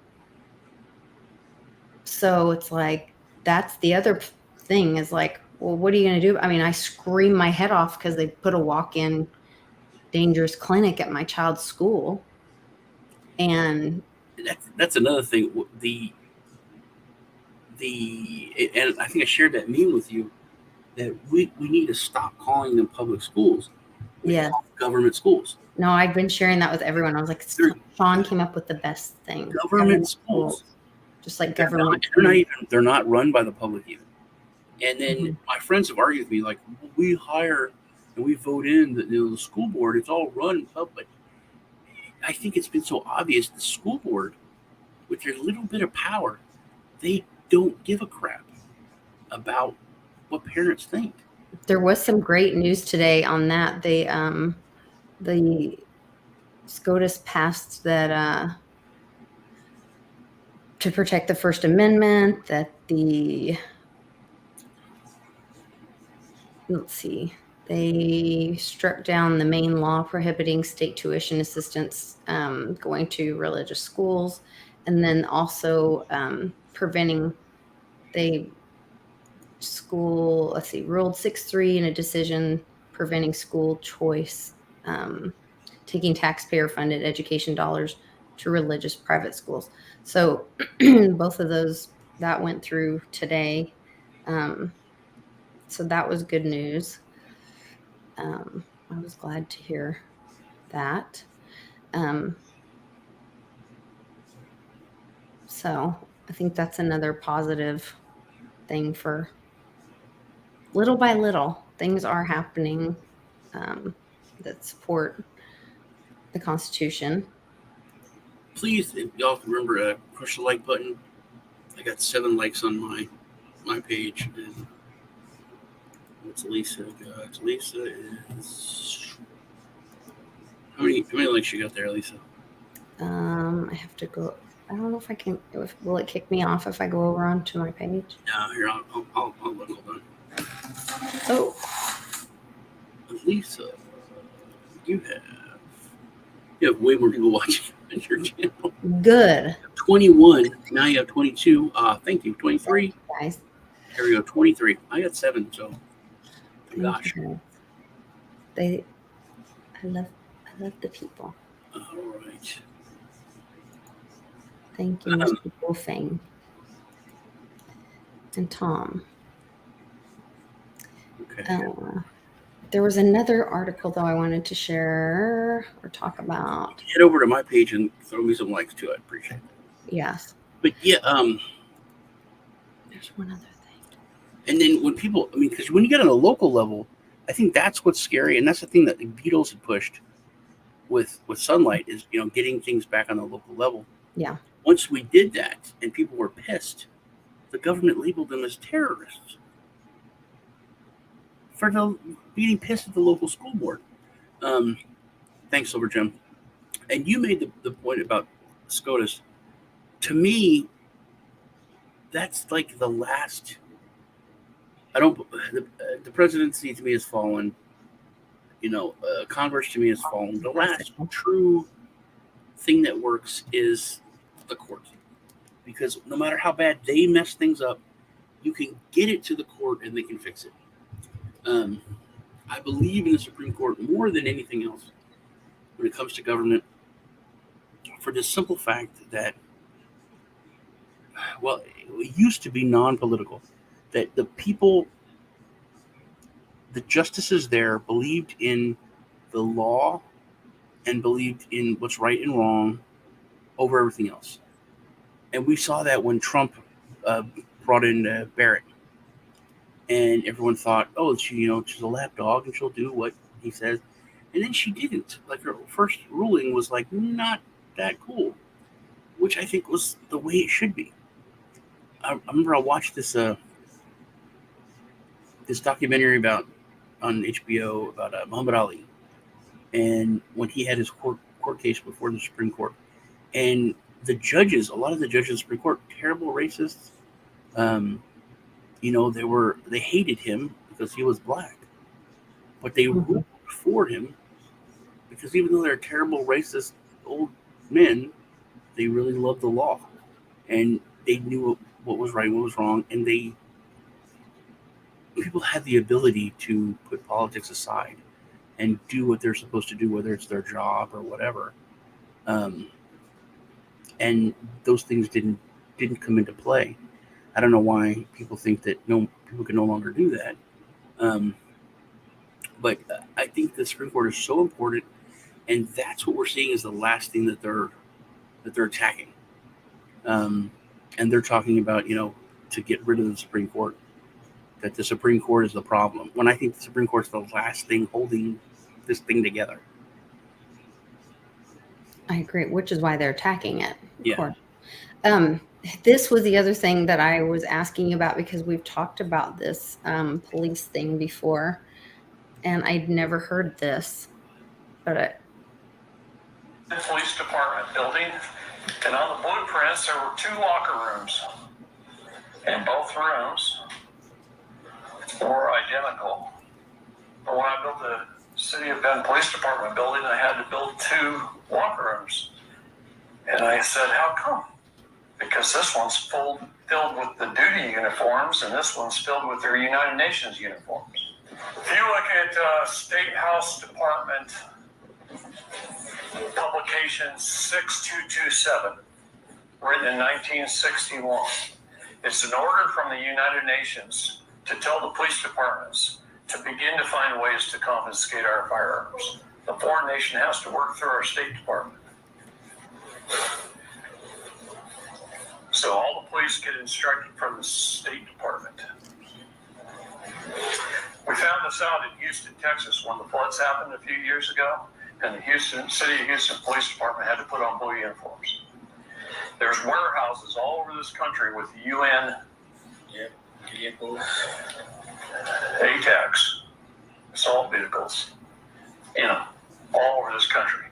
[SPEAKER 2] So it's like, that's the other thing is like, well, what are you going to do? I mean, I scream my head off because they put a walk-in dangerous clinic at my child's school. And
[SPEAKER 1] that's another thing. And I think I shared that meme with you, that we need to stop calling them public schools. We call them government schools.
[SPEAKER 2] No, I've been sharing that with everyone. I was like, Sean came up with the best thing.
[SPEAKER 1] Government schools.
[SPEAKER 2] Just like government.
[SPEAKER 1] They're not run by the public either. And then my friends have argued with me, like, we hire and we vote in the school board. It's all run public. I think it's been so obvious the school board, with their little bit of power, they don't give a crap about what parents think.
[SPEAKER 2] There was some great news today on that. The SCOTUS passed that to protect the First Amendment, that they struck down the main law prohibiting state tuition assistance going to religious schools, and then also preventing ruled 6-3 in a decision preventing school choice, taking taxpayer-funded education dollars to religious private schools. So both of those, that went through today. So that was good news. I was glad to hear that. So I think that's another positive thing for little by little. Things are happening that support the Constitution.
[SPEAKER 1] Please, if y'all remember, push the like button. I got 7 likes on my page. And what's Lisa got? Lisa is how many likes you got there, Lisa?
[SPEAKER 2] I have to go. I don't know if I can. Will it kick me off if I go over onto my page?
[SPEAKER 1] No, here I'll look. Hold on.
[SPEAKER 2] Oh,
[SPEAKER 1] Lisa, you have way more people watching on your channel.
[SPEAKER 2] good.
[SPEAKER 1] 21. Now you have 22. Thank you. 23.
[SPEAKER 2] Guys.
[SPEAKER 1] There we go. 23. I got 7. So, gosh.
[SPEAKER 2] I love the people.
[SPEAKER 1] All right.
[SPEAKER 2] Thank you, Mr. Wolfing and Tom.
[SPEAKER 1] Okay.
[SPEAKER 2] There was another article though I wanted to share or talk about.
[SPEAKER 1] Head over to my page and throw me some likes too. I appreciate it.
[SPEAKER 2] Yes.
[SPEAKER 1] But yeah,
[SPEAKER 2] there's one other thing.
[SPEAKER 1] And then when people, I mean, because when you get on a local level, I think that's what's scary, and that's the thing that the Beatles had pushed with Sunlight is, getting things back on the local level.
[SPEAKER 2] Yeah.
[SPEAKER 1] Once we did that and people were pissed, the government labeled them as terrorists for being pissed at the local school board. Thanks, Silver Jim. And you made the point about SCOTUS. To me, that's like the last. The presidency to me has fallen. Congress to me has fallen. The last true thing that works is the court, because no matter how bad they mess things up, you can get it to the court and they can fix it. I believe in the Supreme Court more than anything else when it comes to government, for the simple fact that, well, it used to be non-political, that the people, the justices there believed in the law and believed in what's right and wrong over everything else. And we saw that when Trump brought in Barrett. And everyone thought, oh, she's a lapdog and she'll do what he says. And then she didn't. Like, her first ruling was like not that cool, which I think was the way it should be. I remember I watched this documentary on HBO about Muhammad Ali, and when he had his court case before the Supreme Court, and the judges, a lot of the judges of the Supreme Court, terrible racists. They hated him because he was black, but they ruled for him because even though they're terrible racist old men, they really loved the law and they knew what was right, what was wrong, and people had the ability to put politics aside and do what they're supposed to do, whether it's their job or whatever. And those things didn't come into play. I don't know why people think that people can no longer do that. But I think the Supreme Court is so important, and that's what we're seeing is the last thing that they're attacking. And they're talking about, to get rid of the Supreme Court, that the Supreme Court is the problem, when I think the Supreme Court is the last thing holding this thing together.
[SPEAKER 2] I agree, which is why they're attacking it.
[SPEAKER 1] Yeah.
[SPEAKER 2] This was the other thing that I was asking about, because we've talked about this police thing before, and I'd never heard this, but
[SPEAKER 6] the police department building, and on the blueprints there were 2 locker rooms, and both rooms were identical. But when I built the City of Bend Police Department building, I had to build 2 locker rooms. And I said, how come? Because this one's filled with the duty uniforms, and this one's filled with their United Nations uniforms. If you look at State House Department publication 6227, written in 1961, it's an order from the United Nations to tell the police departments to begin to find ways to confiscate our firearms. The foreign nation has to work through our State Department. So all the police get instructed from the State Department. We found this out in Houston, Texas, when the floods happened a few years ago, and the City of Houston Police Department had to put on blue uniforms. There's warehouses all over this country with UN ATACs, assault vehicles, all over this country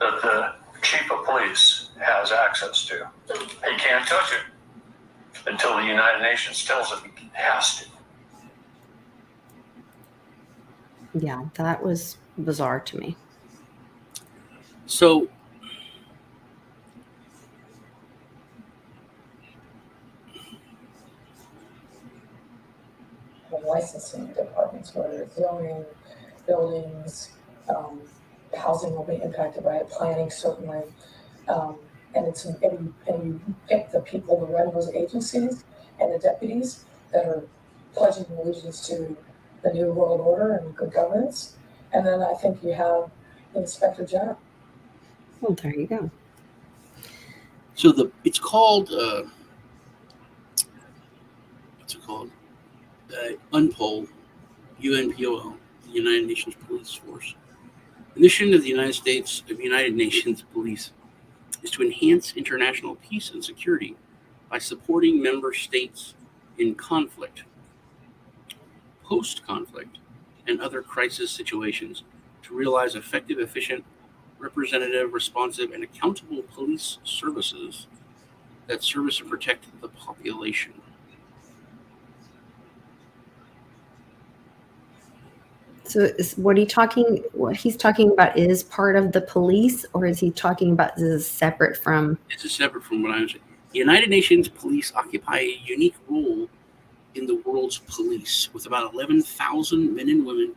[SPEAKER 6] that the chief of police has access to. He can't touch it until the United Nations tells him he has to.
[SPEAKER 2] yeah, that was bizarre to me.
[SPEAKER 1] So
[SPEAKER 7] licensing departments, whether it's zoning, buildings, housing will be impacted by it, planning certainly, and you pick the people to run those agencies and the deputies that are pledging allegiance to the new world order and good governance, and then I think you have the Inspector General.
[SPEAKER 2] Well, there you go.
[SPEAKER 1] So it's called UNPOL, UNPOL, the United Nations Police Force. The mission of the United Nations Police is to enhance international peace and security by supporting member states in conflict, post-conflict, and other crisis situations to realize effective, efficient, representative, responsive, and accountable police services that service and protect the population.
[SPEAKER 2] So what he's talking about is part of the police, or is he talking about this is separate from?
[SPEAKER 1] This is separate from what I'm saying. The United Nations police occupy a unique role in the world's police, with about 11,000 men and women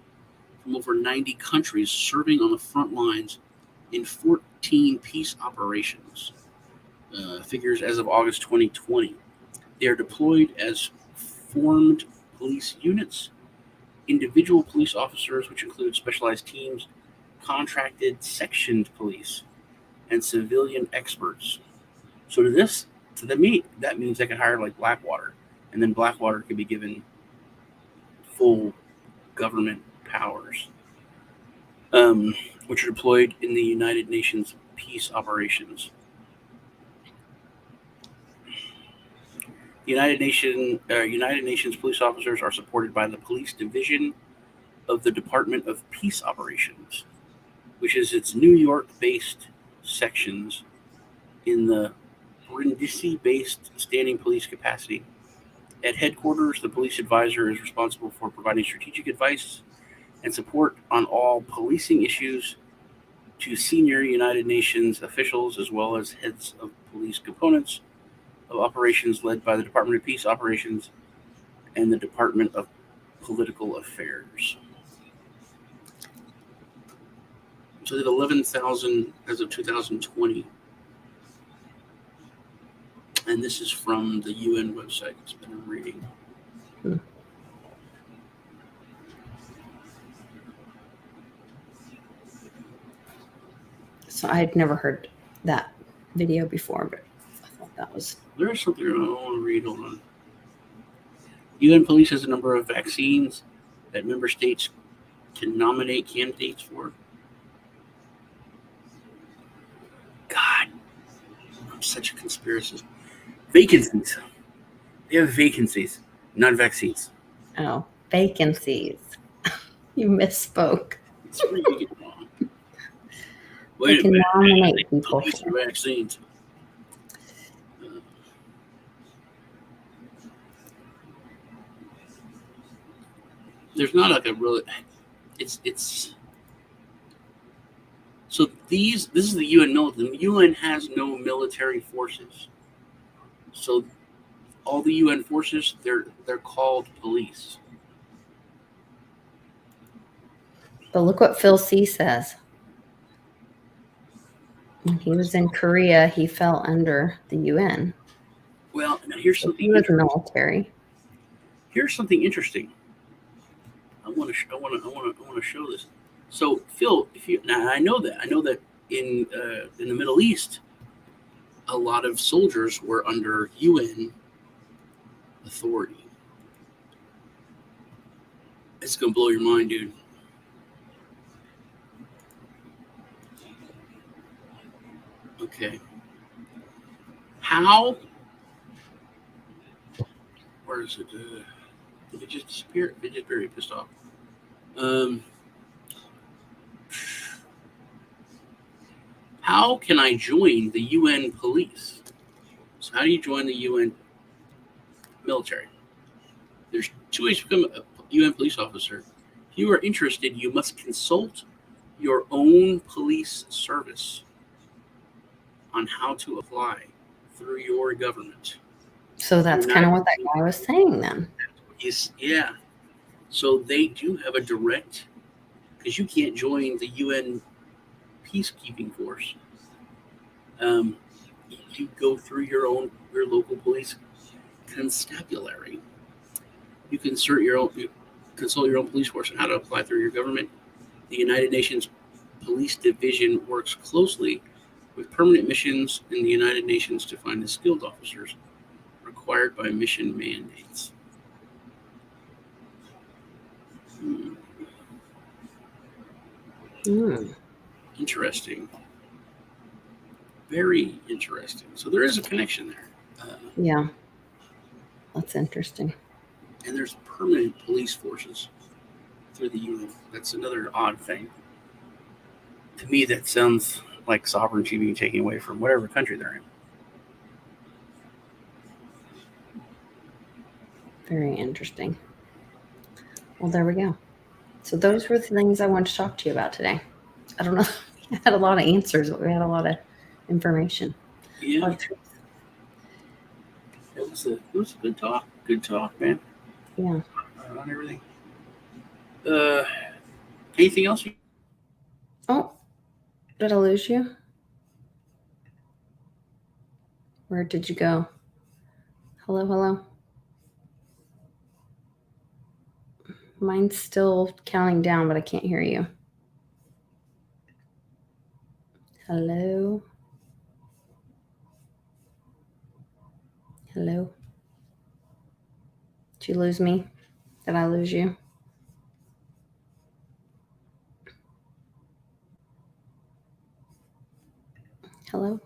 [SPEAKER 1] from over 90 countries serving on the front lines in 14 peace operations. Figures as of August 2020. They are deployed as formed police units, individual police officers, which include specialized teams, contracted sectioned police, and civilian experts. So that means they can hire like Blackwater, and then Blackwater can be given full government powers, which are deployed in the United Nations peace operations. United Nations police officers are supported by the Police Division of the Department of Peace Operations, which is its New York-based sections in the Brindisi-based standing police capacity. At headquarters, the police advisor is responsible for providing strategic advice and support on all policing issues to senior United Nations officials, as well as heads of police components of operations led by the Department of Peace Operations and the Department of Political Affairs. So they have 11,000 as of 2020. And this is from the UN website. It's been a reading.
[SPEAKER 2] So I had never heard that video before, but I thought that was...
[SPEAKER 1] There's something I want to read. Hold on. UN police has a number of vaccines that member states can nominate candidates for. God, I'm such a conspiracist. Vacancies. They have vacancies, not vaccines.
[SPEAKER 2] Oh, vacancies. You misspoke.
[SPEAKER 1] It's reading it wrong.
[SPEAKER 2] They can nominate people
[SPEAKER 1] Police
[SPEAKER 2] for
[SPEAKER 1] for vaccines. There's not like a really. It's. So this is the UN military. The UN has no military forces. So all the UN forces, they're called police.
[SPEAKER 2] But look what Phil C says. When he was in Korea, he fell under the UN.
[SPEAKER 1] Well, now here's something.
[SPEAKER 2] He was military.
[SPEAKER 1] Here's something interesting. I want to show this. So Phil, I know that in the Middle East, a lot of soldiers were under UN authority. It's gonna blow your mind, dude. Okay. How? Where is it? Did it just disappear? It just very pissed off. How can I join the UN police? So how do you join the UN military? There's two ways to become a UN police officer. If you are interested, you must consult your own police service on how to apply through your government.
[SPEAKER 2] So that's kind of what that guy was saying then.
[SPEAKER 1] Yeah. So they do have a direct, because you can't join the UN peacekeeping force. You go through your local police constabulary. You consult your own police force on how to apply through your government. The United Nations Police Division works closely with permanent missions in the United Nations to find the skilled officers required by mission mandates. Interesting. Very interesting. So there is a connection there.
[SPEAKER 2] Yeah. That's interesting.
[SPEAKER 1] And there's permanent police forces through the UN. That's another odd thing. To me, that sounds like sovereignty being taken away from whatever country they're in.
[SPEAKER 2] Very interesting. Well, there we go. So those were the things I wanted to talk to you about today. I don't know. We had a lot of answers, but we had a lot of information.
[SPEAKER 1] Yeah. It was a good talk. Good talk, man.
[SPEAKER 2] Yeah.
[SPEAKER 1] On everything. Anything else?
[SPEAKER 2] Oh, did I lose you? Where did you go? Hello, hello. Mine's still counting down, but I can't hear you. Hello? Hello? Did you lose me? Did I lose you? Hello?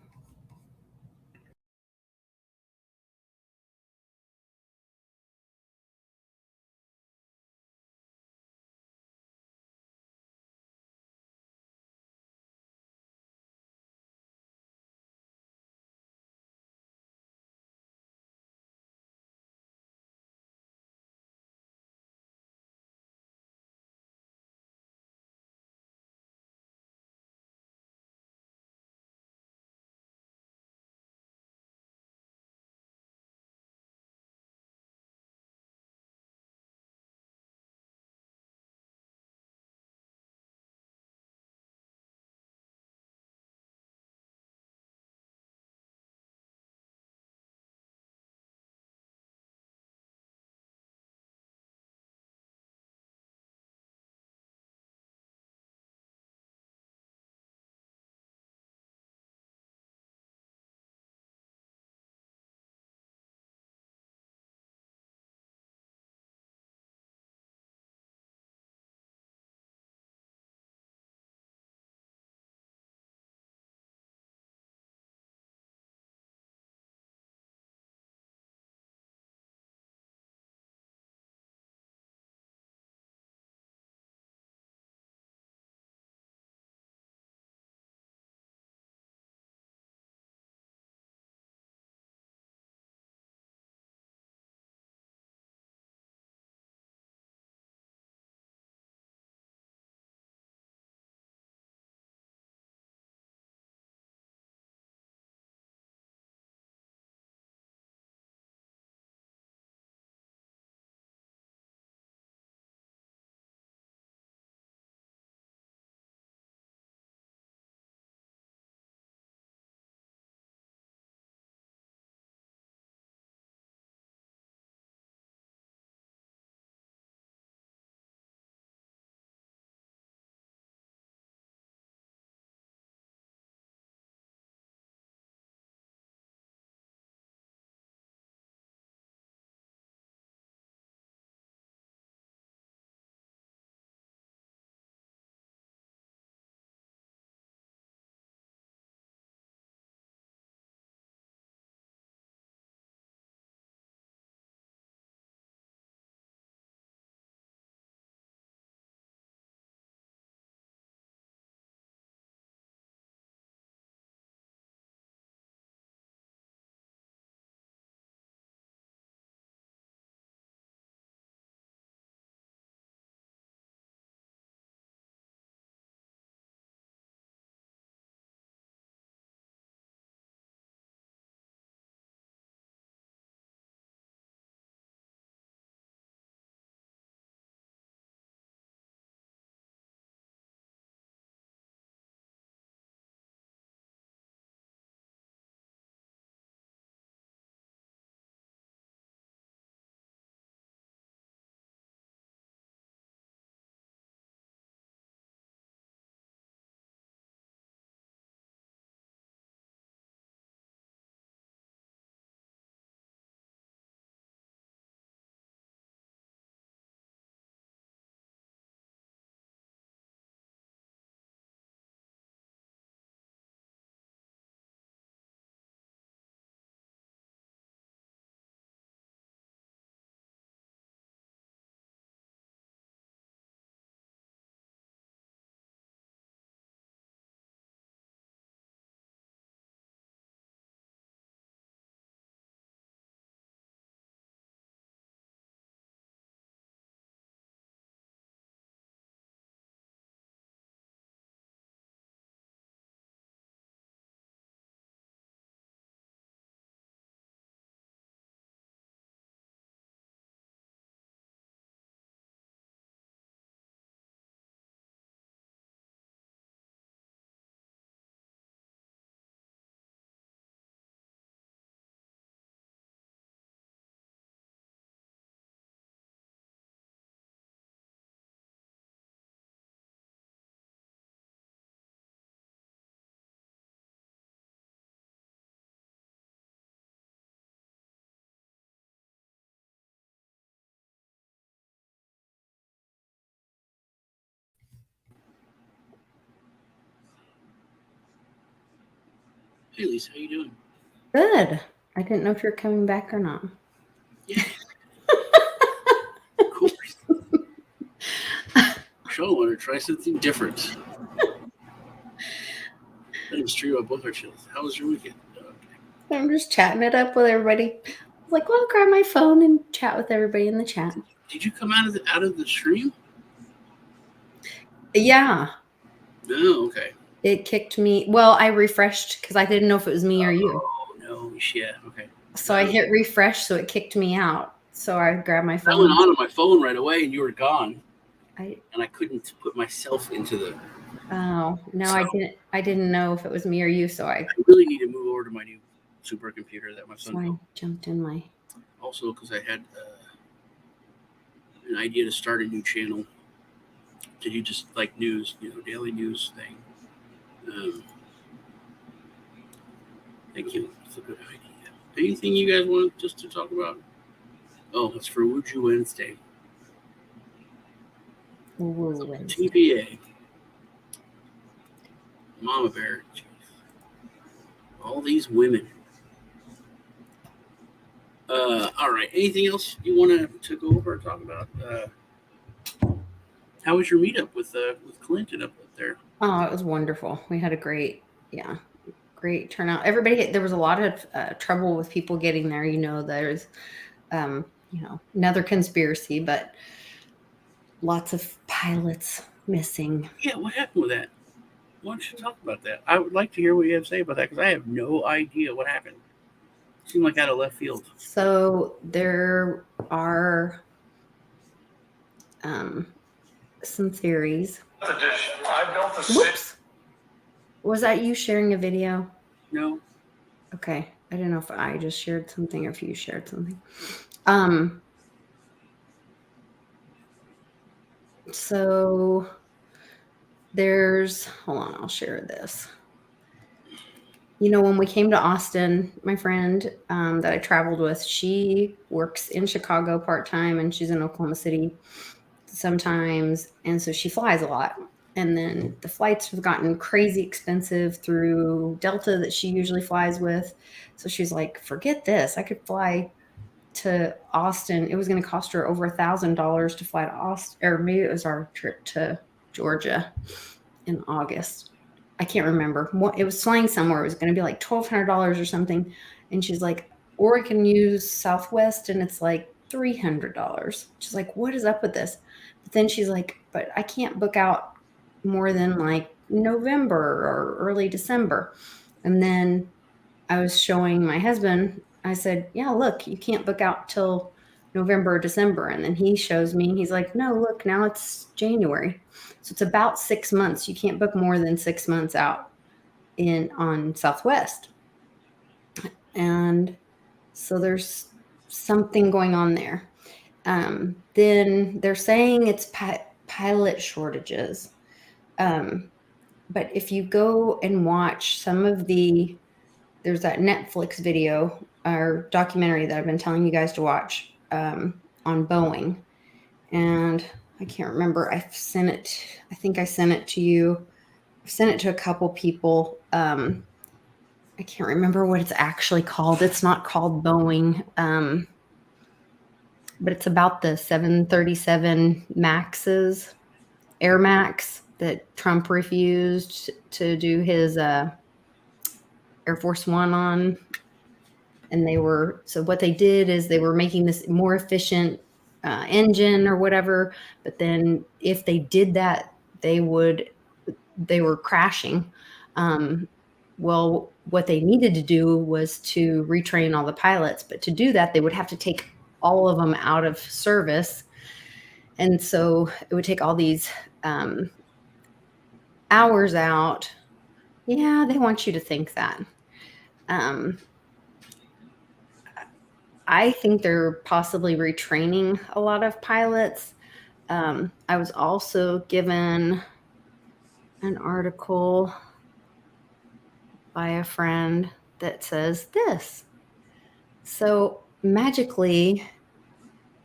[SPEAKER 1] Hey, Lisa, how you doing?
[SPEAKER 2] Good. I didn't know if you're coming back or not.
[SPEAKER 1] Yeah. Of course. Sean wanted to try something different. Let him stream on both our channels. How was your weekend? Okay.
[SPEAKER 2] I'm just chatting it up with everybody. I was like, well, I'll grab my phone and chat with everybody in the chat.
[SPEAKER 1] Did you come out of the stream?
[SPEAKER 2] Yeah.
[SPEAKER 1] Oh, okay.
[SPEAKER 2] It kicked me. Well, I refreshed because I didn't know if it was me or you.
[SPEAKER 1] Oh, no. Yeah, okay.
[SPEAKER 2] So I hit refresh, so it kicked me out. So I grabbed my phone.
[SPEAKER 1] I went on my phone right away, and you were gone.
[SPEAKER 2] And
[SPEAKER 1] I couldn't put myself into the...
[SPEAKER 2] Oh, no, so, I didn't know if it was me or you, so I
[SPEAKER 1] really need to move over to my new supercomputer that my son
[SPEAKER 2] built. I jumped in my...
[SPEAKER 1] Also, because I had an idea to start a new channel to do just like news, daily news thing. Thank you. It's a good idea. Anything you guys want just to talk about? Oh, it's for Would You Wednesday.
[SPEAKER 2] Wednesday.
[SPEAKER 1] TBA. Mama Bear. Jeez. All these women. All right. Anything else you want to go over and talk about? How was your meetup with Clinton up there?
[SPEAKER 2] Oh, it was wonderful. We had a great turnout. There was a lot of trouble with people getting there. There's, another conspiracy, but lots of pilots missing.
[SPEAKER 1] Yeah, what happened with that? Why don't you talk about that? I would like to hear what you have to say about that because I have no idea what happened. It seemed like out of left field.
[SPEAKER 2] So there are some theories. Whoops. Was that you sharing a video?
[SPEAKER 1] No.
[SPEAKER 2] Okay. I don't know if I just shared something or if you shared something. So hold on, I'll share this. When we came to Austin, my friend that I traveled with, she works in Chicago part-time and she's in Oklahoma City sometimes. And so she flies a lot. And then the flights have gotten crazy expensive through Delta that she usually flies with. So she's like, forget this. I could fly to Austin. It was going to cost her over $1,000 to fly to Austin, or maybe it was our trip to Georgia in August. I can't remember. It was flying somewhere. It was going to be like $1,200 or something. And she's like, or I can use Southwest and it's like $300. She's like, what is up with this? But then she's like, but I can't book out more than like November or early December. And then I was showing my husband, I said, yeah, look, you can't book out till November or December. And then he shows me, he's like, no, look, now it's January. So it's about 6 months. You can't book more than 6 months out on Southwest. And so there's something going on there. Then they're saying it's pilot shortages. But if you go and watch there's that Netflix video or documentary that I've been telling you guys to watch on Boeing. And I can't remember. I think I sent it to you. I've sent it to a couple people. I can't remember what it's actually called. It's not called Boeing. But it's about the 737 Maxes, Air Max, that Trump refused to do his Air Force One on. And so what they did is they were making this more efficient engine or whatever. But then if they did that, they were crashing. Well, what they needed to do was to retrain all the pilots. But to do that, they would have to take all of them out of service. And so it would take all these hours out. Yeah, they want you to think that. I think they're possibly retraining a lot of pilots. I was also given an article by a friend that says this. So magically,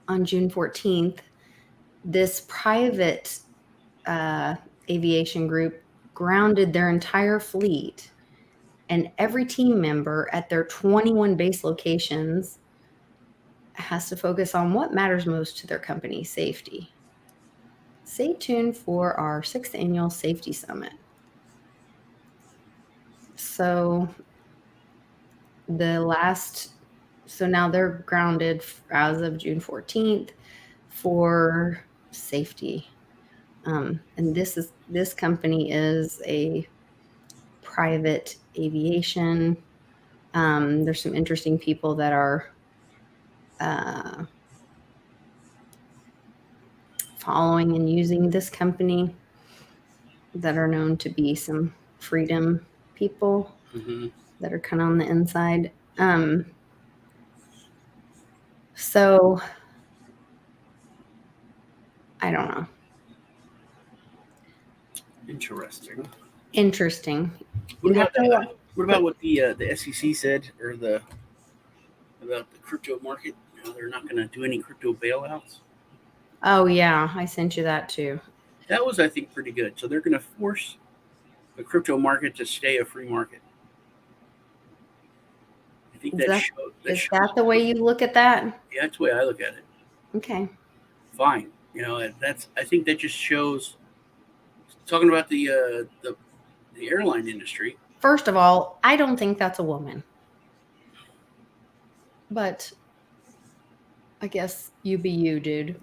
[SPEAKER 2] on June 14th, this private aviation group grounded their entire fleet And every team member at their 21 base locations has to focus on what matters most to their company: safety. Stay tuned for our 6th annual safety summit. So now they're grounded as of June 14th for safety. And this company is a private aviation. There's some interesting people that are following and using this company that are known to be some freedom people that are kind of on the inside. So I don't know. Interesting.
[SPEAKER 1] What about what the SEC said, or about the crypto market? They're not going to do any crypto bailouts.
[SPEAKER 2] Oh yeah, I sent you that too.
[SPEAKER 1] That was, I think, pretty good. So they're going to force the crypto market to stay a free market. I think
[SPEAKER 2] is that the way you look at that?
[SPEAKER 1] Yeah, that's the way I look at it.
[SPEAKER 2] Okay.
[SPEAKER 1] Fine. I think that just shows. Talking about the airline industry.
[SPEAKER 2] First of all, I don't think that's a woman. But I guess you be you, dude.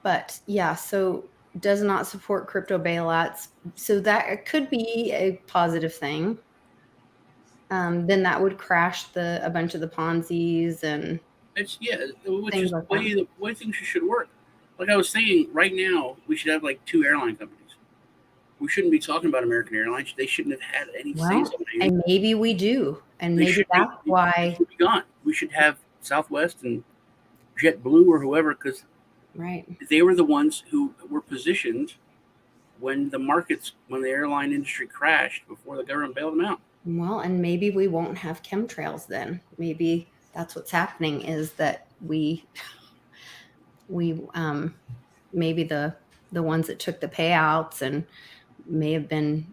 [SPEAKER 2] But yeah, so does not support crypto bailouts. So that could be a positive thing. Then that would crash a bunch of the Ponzi's and
[SPEAKER 1] which is the way things should work. Like I was saying, right now we should have like 2 airline companies. We shouldn't be talking about American Airlines. They shouldn't have had any say.
[SPEAKER 2] And maybe we do, and maybe that's why
[SPEAKER 1] it should be gone. We should have Southwest and JetBlue or whoever, because they were the ones who were positioned when the airline industry crashed before the government bailed them out.
[SPEAKER 2] Well, and maybe we won't have chemtrails then. Maybe that's what's happening, is that we maybe the ones that took the payouts and may have been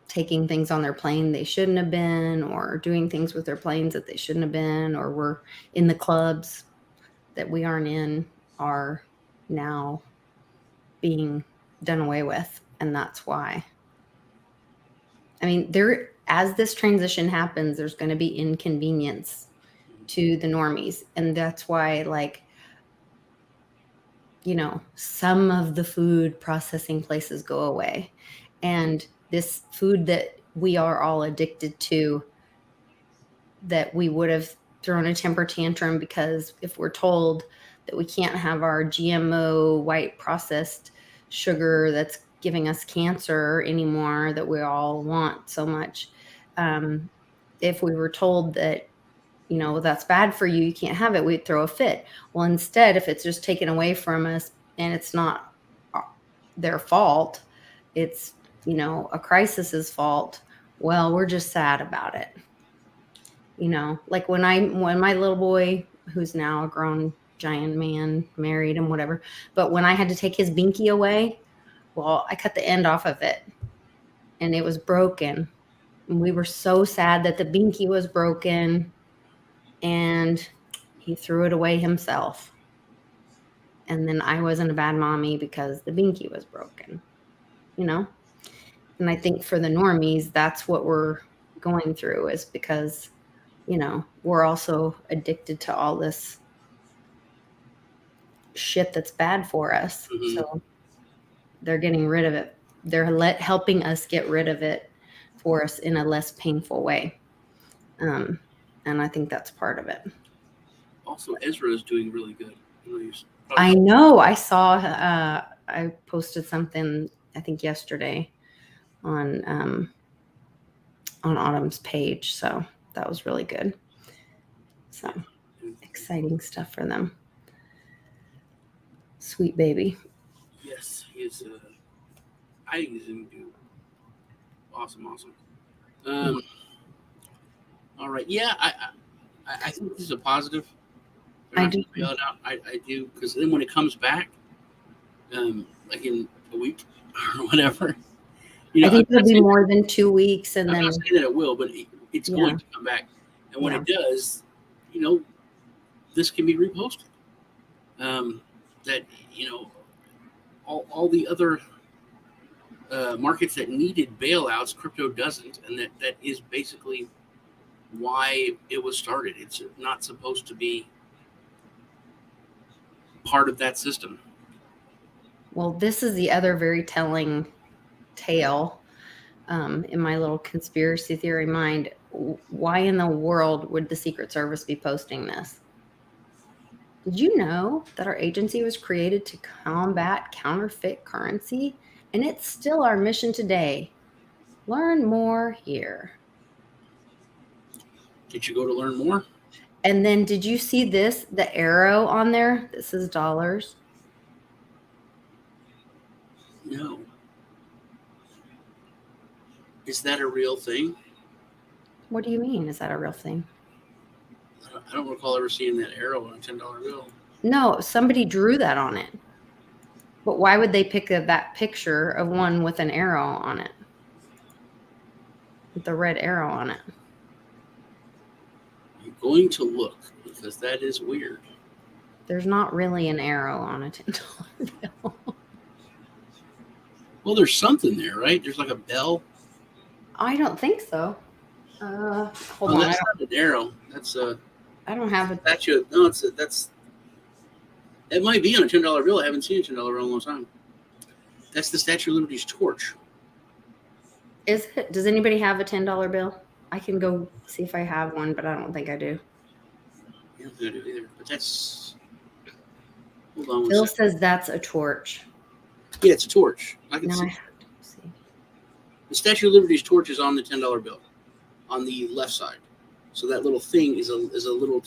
[SPEAKER 2] taking things on their plane they shouldn't have been, or doing things with their planes that they shouldn't have been, or were in the clubs that we aren't in, are now being done away with. And that's why. I mean, as this transition happens, there's going to be inconvenience to the normies. And that's why, some of the food processing places go away. And this food that we are all addicted to, that we would have thrown a temper tantrum because if we're told that we can't have our GMO white processed sugar that's giving us cancer anymore, that we all want so much. If we were told that, that's bad for you, you can't have it, we'd throw a fit. Well, instead, if it's just taken away from us and it's not their fault, it's, a crisis's fault, well, we're just sad about it. Like when my little boy, who's now a grown giant man, married and whatever, but when I had to take his binky away, well, I cut the end off of it and it was broken. And we were so sad that the binky was broken, and he threw it away himself. And then I wasn't a bad mommy because the binky was broken, And I think for the normies, that's what we're going through, is because, we're also addicted to all this shit that's bad for us. Mm-hmm. So they're getting rid of it. They're helping us get rid of it for us in a less painful way. And I think that's part of it.
[SPEAKER 1] Also, Ezra is doing really good.
[SPEAKER 2] I know. I saw, I posted something, I think yesterday, on Autumn's page. So that was really good. So exciting stuff for them. Sweet baby.
[SPEAKER 1] Yes, he's. I think he's going to do awesome. All right. Yeah, I think this is a positive.
[SPEAKER 2] I do.
[SPEAKER 1] I do, because then when it comes back, like in a week or whatever,
[SPEAKER 2] I think
[SPEAKER 1] I'm
[SPEAKER 2] it'll
[SPEAKER 1] not
[SPEAKER 2] be
[SPEAKER 1] saying
[SPEAKER 2] more than 2 weeks, and
[SPEAKER 1] I'm
[SPEAKER 2] then
[SPEAKER 1] not saying that it will, but it's
[SPEAKER 2] Yeah.
[SPEAKER 1] going to come back. And when it does, this can be reposted. That all the other markets that needed bailouts, crypto doesn't, and that is basically why it was started. It's not supposed to be part of that system.
[SPEAKER 2] well, this is the other very telling tale in my little conspiracy theory mind. Why in the world would the Secret Service be posting this? Did you know that our agency was created to combat counterfeit currency? And it's still our mission today. Learn more here.
[SPEAKER 1] Did you go to learn more?
[SPEAKER 2] And then did you see this, the arrow on there? This is dollars.
[SPEAKER 1] No. Is that a real thing?
[SPEAKER 2] What do you mean? Is that a real thing?
[SPEAKER 1] I don't recall ever seeing that arrow on a $10 bill.
[SPEAKER 2] No, somebody drew that on it. But why would they pick that picture of one with an arrow on it? With the red arrow on it.
[SPEAKER 1] I'm going to look because that is weird.
[SPEAKER 2] There's not really an arrow on a $10 bill.
[SPEAKER 1] Well, there's something there, right? There's like a bell.
[SPEAKER 2] I don't think so. Hold on.
[SPEAKER 1] That's not an arrow. That's
[SPEAKER 2] I don't have a
[SPEAKER 1] statue. No, it might be on a $10 bill. I haven't seen a $10 bill in a long time. That's the Statue of Liberty's torch.
[SPEAKER 2] Is it? Does anybody have a $10 bill? I can go see if I have one, but I don't think I do.
[SPEAKER 1] I don't think I do either. But that's. Hold on.
[SPEAKER 2] Bill says that's a torch.
[SPEAKER 1] Yeah, it's a torch. I can
[SPEAKER 2] Now
[SPEAKER 1] see.
[SPEAKER 2] I have to see.
[SPEAKER 1] The Statue of Liberty's torch is on the $10 bill, on the left side. So that little thing is a little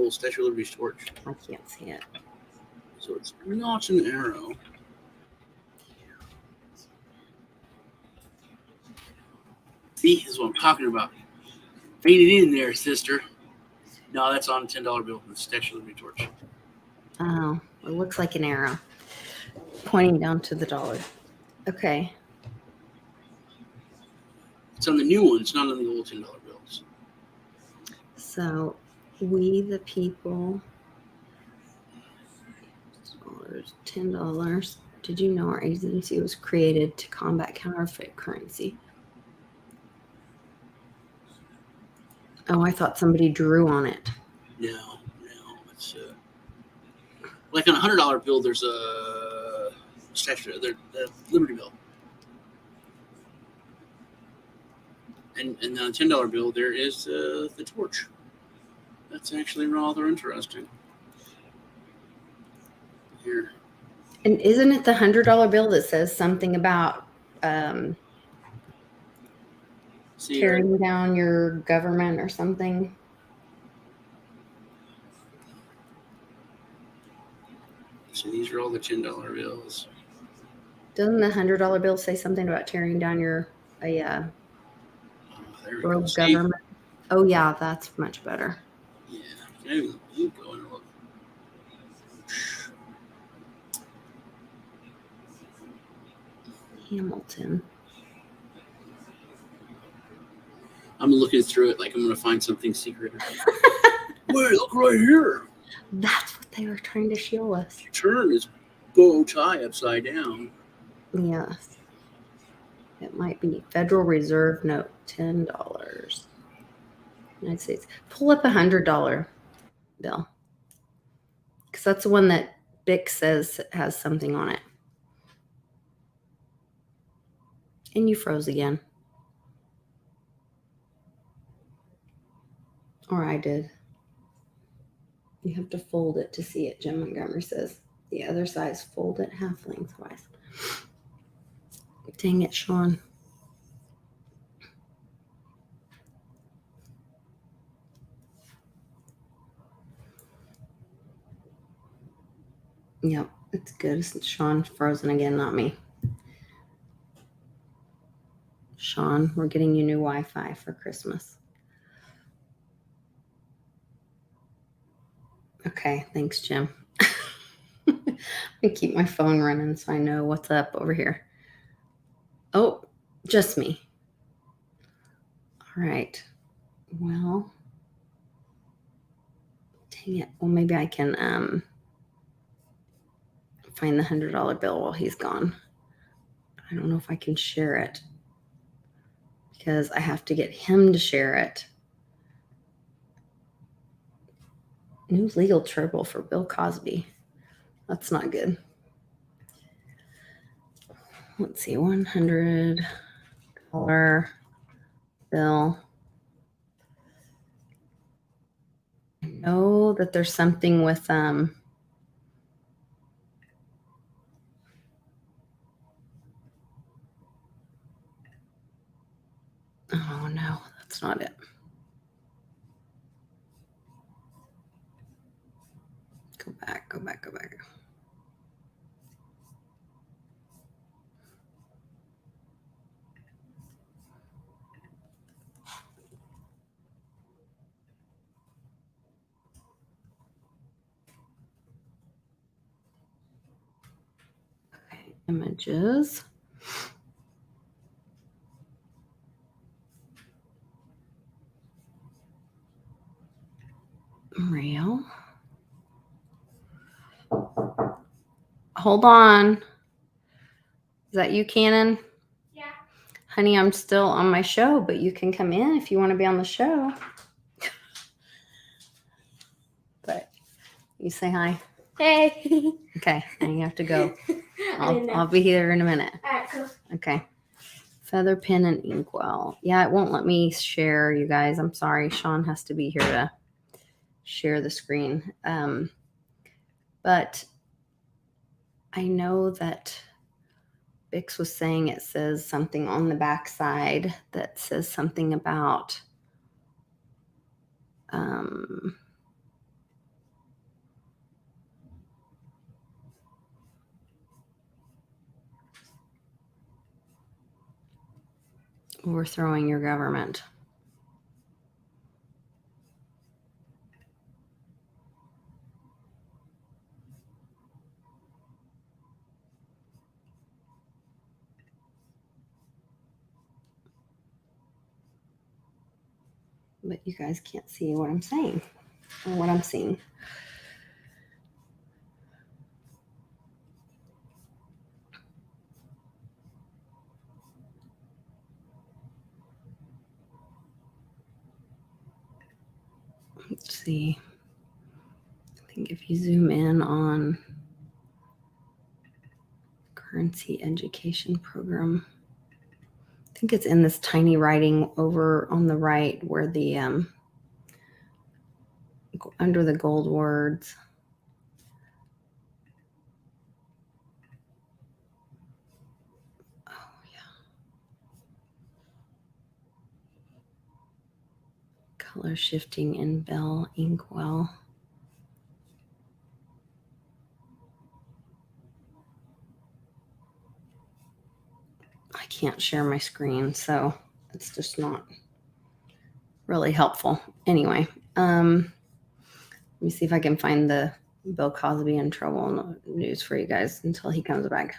[SPEAKER 1] Statue of Liberty's torch.
[SPEAKER 2] I can't see it.
[SPEAKER 1] So it's not an arrow. See, this is what I'm talking about. Fade it in there, sister. No, that's on a $10 bill. The Statue of Liberty torch.
[SPEAKER 2] Oh, it looks like an arrow pointing down to the dollar. Okay.
[SPEAKER 1] It's on the new one. It's not on the old $10 bills.
[SPEAKER 2] So, we the people. $10. Did you know our agency was created to combat counterfeit currency? Oh, I thought somebody drew on it.
[SPEAKER 1] No. It's like on a $100 bill. There's a statue, the Liberty bill, and on a $10 bill there is the torch. That's actually rather interesting. Here.
[SPEAKER 2] And isn't it the $100 bill that says something about tearing down your government or something?
[SPEAKER 1] So these are all the $10 bills.
[SPEAKER 2] Doesn't the $100 bill say something about tearing down your world government? Oh yeah, that's much better.
[SPEAKER 1] Yeah, you go and look.
[SPEAKER 2] Hamilton.
[SPEAKER 1] I'm looking through it like I'm going to find something secret. Wait, look right here.
[SPEAKER 2] That's what they were trying to show us.
[SPEAKER 1] Turn his bow tie upside down.
[SPEAKER 2] Yes. It might be Federal Reserve note, $10. United States. Pull up $100 bill. Because that's the one that Bic says has something on it. And you froze again. Or I did. You have to fold it to see it, Jim Montgomery says. The other side's fold it half lengthwise. Dang it, Sean. Yep, it's good. Sean frozen again, not me. Sean, we're getting you new Wi-Fi for Christmas. Okay, thanks, Jim. I keep my phone running so I know what's up over here. Oh, Just me. All right. Well, dang it. Well, maybe I can find the $100 bill while he's gone. I don't know if I can share it because I have to get him to share it. New legal trouble for Bill Cosby. That's not good. Let's see, $100 bill. I know that there's something with oh no, that's not it. Go back. Okay, images. Real. Hold on. Is that you, Cannon?
[SPEAKER 8] Yeah.
[SPEAKER 2] Honey, I'm still on my show, but you can come in if you want to be on the show. But you say hi.
[SPEAKER 8] Hey.
[SPEAKER 2] Okay, and you have to go. I'll be here in a minute.
[SPEAKER 8] All right, cool.
[SPEAKER 2] Okay. Feather pen and inkwell. Yeah, it won't let me share, you guys. I'm sorry. Sean has to be here to share the screen. But I know that Bix was saying it says something on the backside that says something about overthrowing your government. But you guys can't see what I'm saying or what I'm seeing. Let's see. I think if you zoom in on currency education program, I think it's in this tiny writing over on the right where the under the gold words. Oh yeah. Color shifting in Bell Inkwell. I can't share my screen, so it's just not really helpful. Anyway, let me see if I can find the Bill Cosby in trouble news for you guys until he comes back.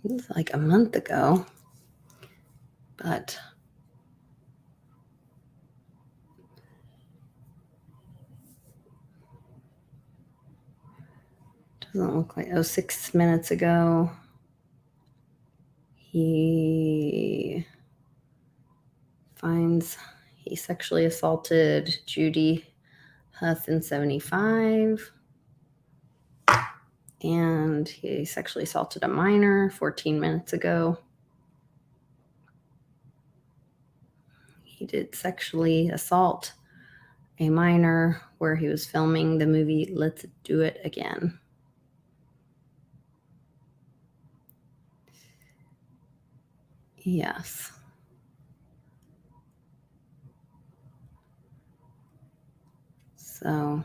[SPEAKER 2] It was like a month ago, but doesn't look like 6 minutes ago. He finds he sexually assaulted Judy Huthin, 75, and he sexually assaulted a minor 14 minutes ago. He did sexually assault a minor where he was filming the movie Let's Do It Again. Yes. So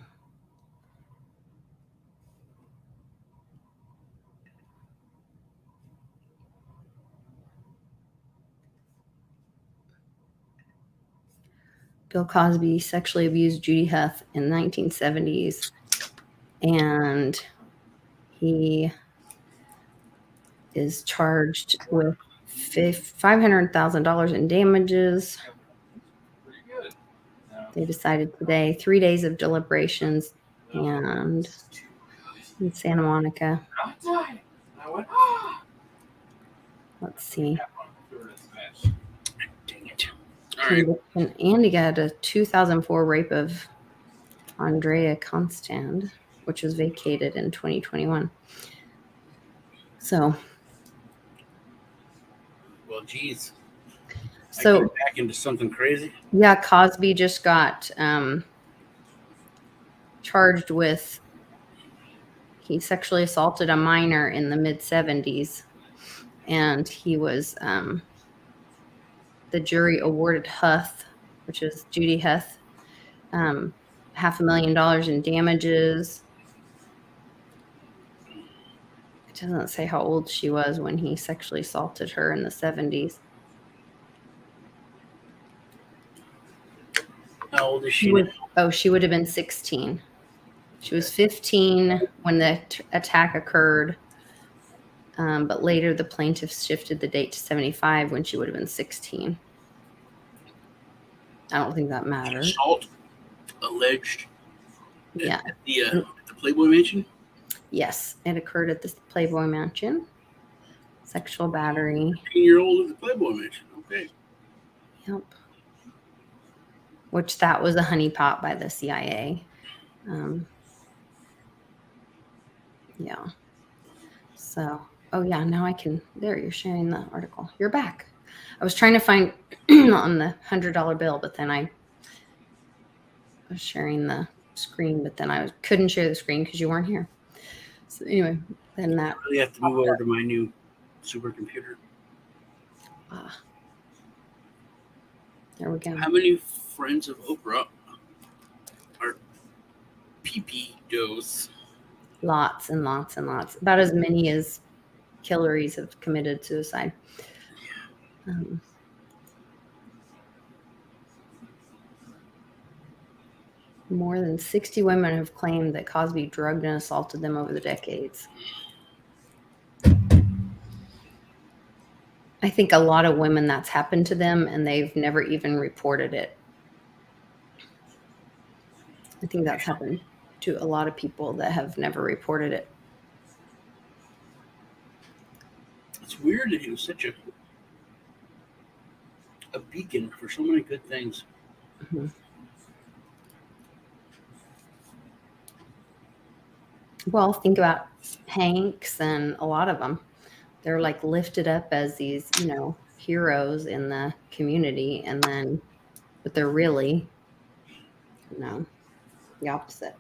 [SPEAKER 2] Bill Cosby sexually abused Judy Huth in the 1970s, and he is charged with $500,000 in damages. They decided today, 3 days of deliberations, and in Santa Monica. Let's see.
[SPEAKER 1] Dang it. All right.
[SPEAKER 2] And he got a 2004 rape of Andrea Constand, which was vacated in 2021. So,
[SPEAKER 1] Well, geez.
[SPEAKER 2] so
[SPEAKER 1] I get back into something crazy.
[SPEAKER 2] yeah, Cosby just got charged with he sexually assaulted a minor in the mid 70s, and he was the jury awarded Huth, which is Judy Huth, $500,000 in damages. It doesn't say how old she was when he sexually assaulted her in the 70s.
[SPEAKER 1] How old is she now?
[SPEAKER 2] She would have been 16. She was 15 when the attack occurred, but later the plaintiffs shifted the date to 75 when she would have been 16. I don't think that matters.
[SPEAKER 1] Assault alleged
[SPEAKER 2] Yeah.
[SPEAKER 1] at the Playboy Mansion?
[SPEAKER 2] Yes, it occurred at the Playboy Mansion. Sexual battery.
[SPEAKER 1] 15-year-old at the Playboy Mansion. Okay.
[SPEAKER 2] Yep. Which that was a honeypot by the CIA. Yeah. So, oh yeah, now I can. There, you're sharing the article. You're back. I was trying to find on the $100 bill, but then I was sharing the screen, but then I couldn't share the screen because you weren't here. So anyway, then that.
[SPEAKER 1] I really have to move over to my new supercomputer.
[SPEAKER 2] There we go.
[SPEAKER 1] How many friends of Oprah are PP-dos?
[SPEAKER 2] Lots and lots and lots. About as many as Hillary's have committed suicide. More than 60 women have claimed that Cosby drugged and assaulted them over the decades. I think a lot of women that's happened to them and they've never even reported it. I think that's happened to a lot of people that have never reported it.
[SPEAKER 1] It's weird that he was such a beacon for so many good things.
[SPEAKER 2] Mm-hmm. Well, think about Hanks and a lot of them. They're like lifted up as these, heroes in the community, and then, but they're really, the opposite.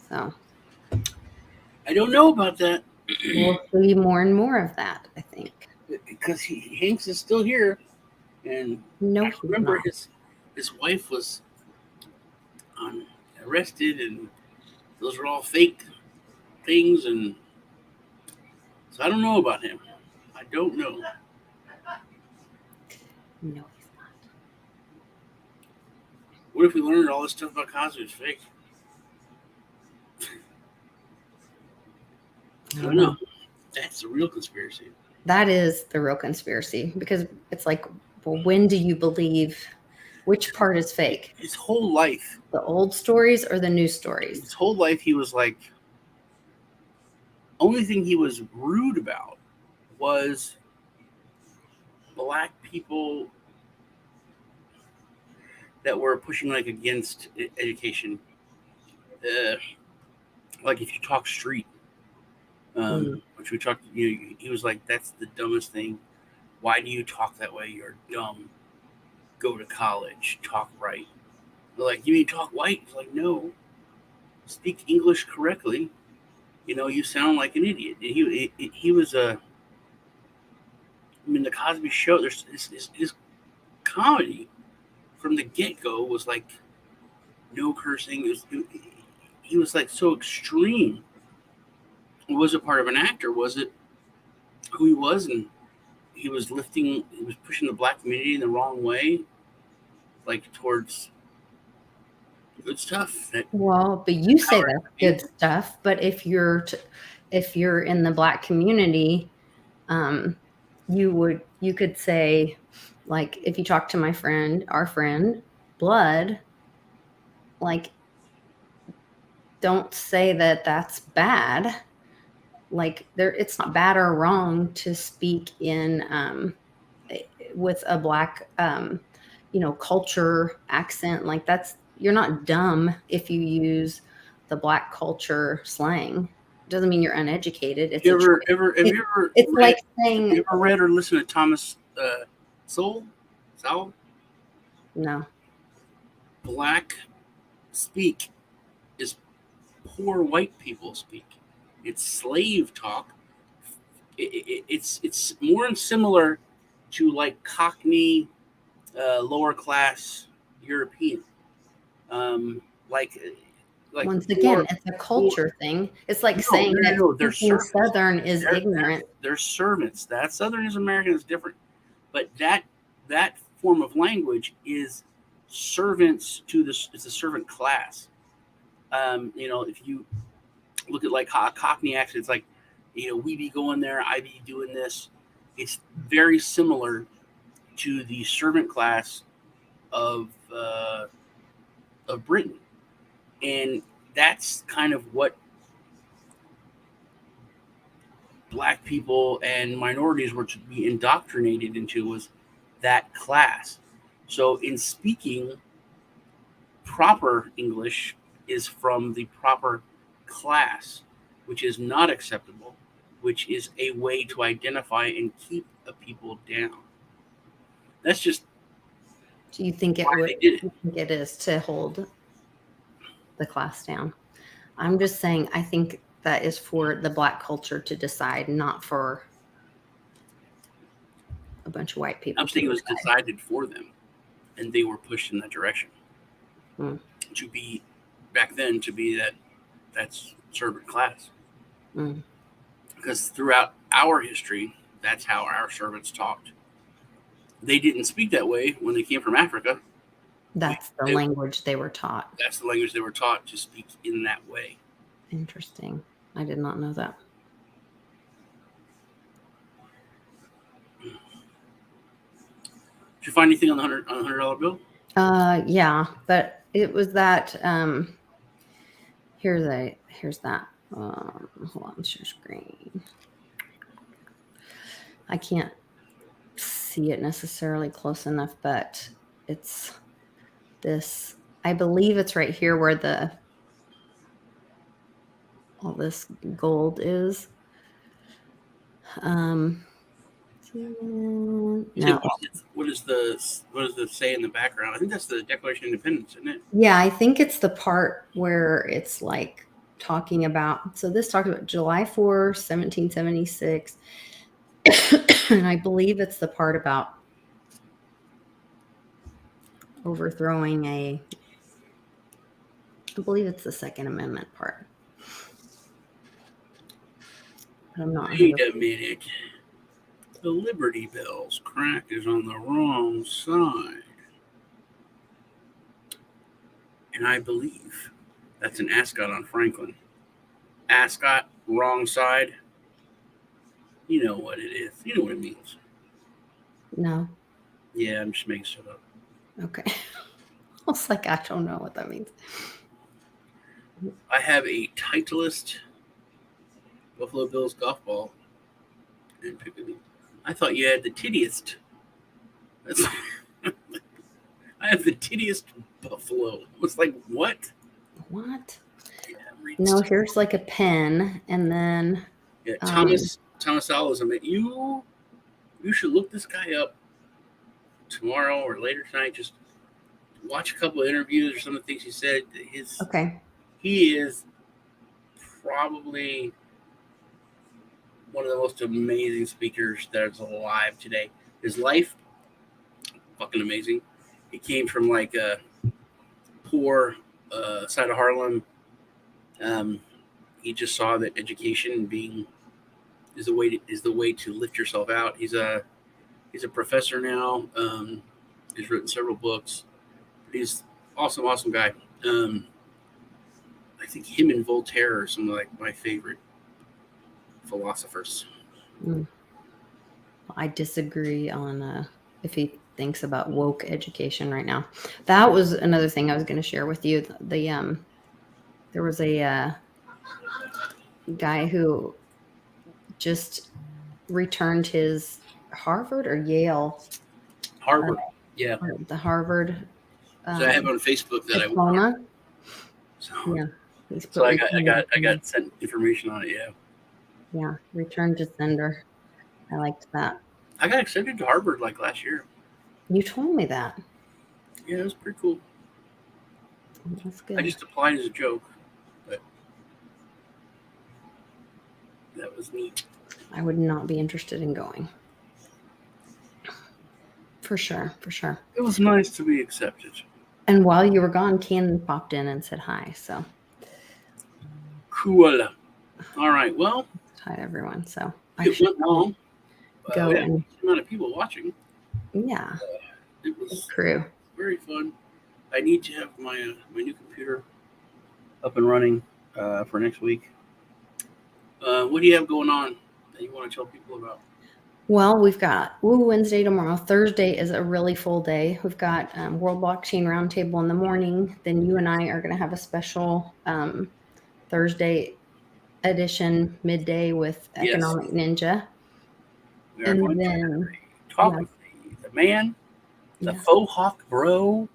[SPEAKER 2] So
[SPEAKER 1] I don't know about that.
[SPEAKER 2] We'll see more and more of that, I think.
[SPEAKER 1] Because Hanks is still here, and
[SPEAKER 2] No,
[SPEAKER 1] I remember his wife was arrested, and those were all fake things, and so I don't know about him. I don't know.
[SPEAKER 2] No, he's not.
[SPEAKER 1] What if we learned all this stuff about Cosby is fake? I don't know. That's the real conspiracy.
[SPEAKER 2] That is the real conspiracy, because it's like, well, when do you believe which part is fake?
[SPEAKER 1] His whole life.
[SPEAKER 2] The old stories or the new stories?
[SPEAKER 1] His whole life he was like, only thing he was rude about was black people that were pushing like against education. Like if you talk street, which we talked, he was like, that's the dumbest thing. Why do you talk that way? You're dumb. Go to college. Talk right. They're like, you mean talk white? It's like, no. Speak English correctly. You sound like an idiot. He was the Cosby Show. There's his comedy from the get-go was like no cursing. He was like so extreme. Was it part of an actor? Was it who he was? And he was pushing the black community in the wrong way, like towards good stuff.
[SPEAKER 2] Well, but you say that's good stuff. But if you're in the black community, you could say, like, if you talk to our friend Blood, like, don't say that that's bad. Like, it's not bad or wrong to speak in with a black culture accent. Like, you're not dumb if you use the black culture slang. Doesn't mean you're uneducated. It's
[SPEAKER 1] Have you ever read or listened to Thomas Sowell?
[SPEAKER 2] No.
[SPEAKER 1] Black speak is poor white people speak. It's slave talk. It's more similar to like Cockney, lower class European.
[SPEAKER 2] Once again, it's a culture thing. It's like saying that speaking Southern is ignorant.
[SPEAKER 1] They're servants. That Southern is American is different, but that form of language is servants to this. It's a servant class. If you look at like Cockney accent, it's like, we be going there, I be doing this. It's very similar to the servant class of Britain. And that's kind of what black people and minorities were to be indoctrinated into, was that class. So in speaking proper English is from the proper class, which is not acceptable, which is a way to identify and keep a people down. That's just.
[SPEAKER 2] Do you think it is to hold the class down? I'm just saying, I think that is for the black culture to decide, not for a bunch of white people.
[SPEAKER 1] I'm saying it was decided for them, and they were pushed in that direction. To be back then, that's servant class. Because throughout our history, that's how our servants talked. They didn't speak that way when they came from Africa.
[SPEAKER 2] That's the language they were taught.
[SPEAKER 1] That's the language they were taught, to speak in that way.
[SPEAKER 2] Interesting. I did not know that.
[SPEAKER 1] Did you find anything on the $100 bill?
[SPEAKER 2] Yeah, but it was that. Here's that. Hold on, share screen. I can't see it necessarily close enough, but it's this. I believe it's right here where all this gold is. No.
[SPEAKER 1] What does the say in the background? I think that's the Declaration of Independence, isn't it?
[SPEAKER 2] Yeah, I think it's the part where it's like talking about. So this talks about July 4, 1776, and I believe it's the part about overthrowing I believe it's the Second Amendment part. But I'm not.
[SPEAKER 1] Wait a minute. The Liberty Bell's crack is on the wrong side. And I believe that's an ascot on Franklin. Ascot, wrong side. You know what it is. You know what it means.
[SPEAKER 2] No.
[SPEAKER 1] Yeah, I'm just making stuff up.
[SPEAKER 2] Okay. I was like, I don't know what that means.
[SPEAKER 1] I have a Titleist Buffalo Bills golf ball and Piccadilly. I thought you had the tittiest. I have the tittiest buffalo. It's like, what?
[SPEAKER 2] What? Yeah, no, here's like a pen, and then
[SPEAKER 1] Thomas Sowell is you should look this guy up tomorrow or later tonight. Just watch a couple of interviews or some of the things he said. He is probably one of the most amazing speakers that is alive today. His life, fucking amazing. He came from like a poor side of Harlem. He just saw that education is the way to lift yourself out. He's a professor now. He's written several books. He's awesome guy. I think him and Voltaire are some of like my favorite philosophers.
[SPEAKER 2] I disagree on if he thinks about woke education right now. That was another thing I was going to share with you. There was a guy who just returned his Harvard or Yale.
[SPEAKER 1] Harvard, yeah.
[SPEAKER 2] The Harvard.
[SPEAKER 1] So I have on Facebook that
[SPEAKER 2] diploma.
[SPEAKER 1] So,
[SPEAKER 2] yeah.
[SPEAKER 1] So I got sent information on it. Yeah.
[SPEAKER 2] Yeah. Return to sender. I liked that.
[SPEAKER 1] I got accepted to Harvard like last year.
[SPEAKER 2] You told me that.
[SPEAKER 1] Yeah, it was pretty cool.
[SPEAKER 2] That's good.
[SPEAKER 1] I just applied as a joke, but that was neat.
[SPEAKER 2] I would not be interested in going. For sure.
[SPEAKER 1] It was nice to be accepted.
[SPEAKER 2] And while you were gone, Ken popped in and said hi. So
[SPEAKER 1] cool. All right. Well,
[SPEAKER 2] hi to everyone. So
[SPEAKER 1] it went long.
[SPEAKER 2] Go
[SPEAKER 1] we had
[SPEAKER 2] and
[SPEAKER 1] a amount of people watching.
[SPEAKER 2] Yeah.
[SPEAKER 1] It was
[SPEAKER 2] crew.
[SPEAKER 1] Very fun. I need to have my my new computer up and running for next week. What do you have going on that you want to tell people about?
[SPEAKER 2] Well, we've got Woo Wednesday tomorrow. Thursday is a really full day. We've got World Blockchain Roundtable in the morning. Then you and I are going to have a special Thursday edition midday with Economic Ninja.
[SPEAKER 1] We are going to talk with the man, the faux hawk bro.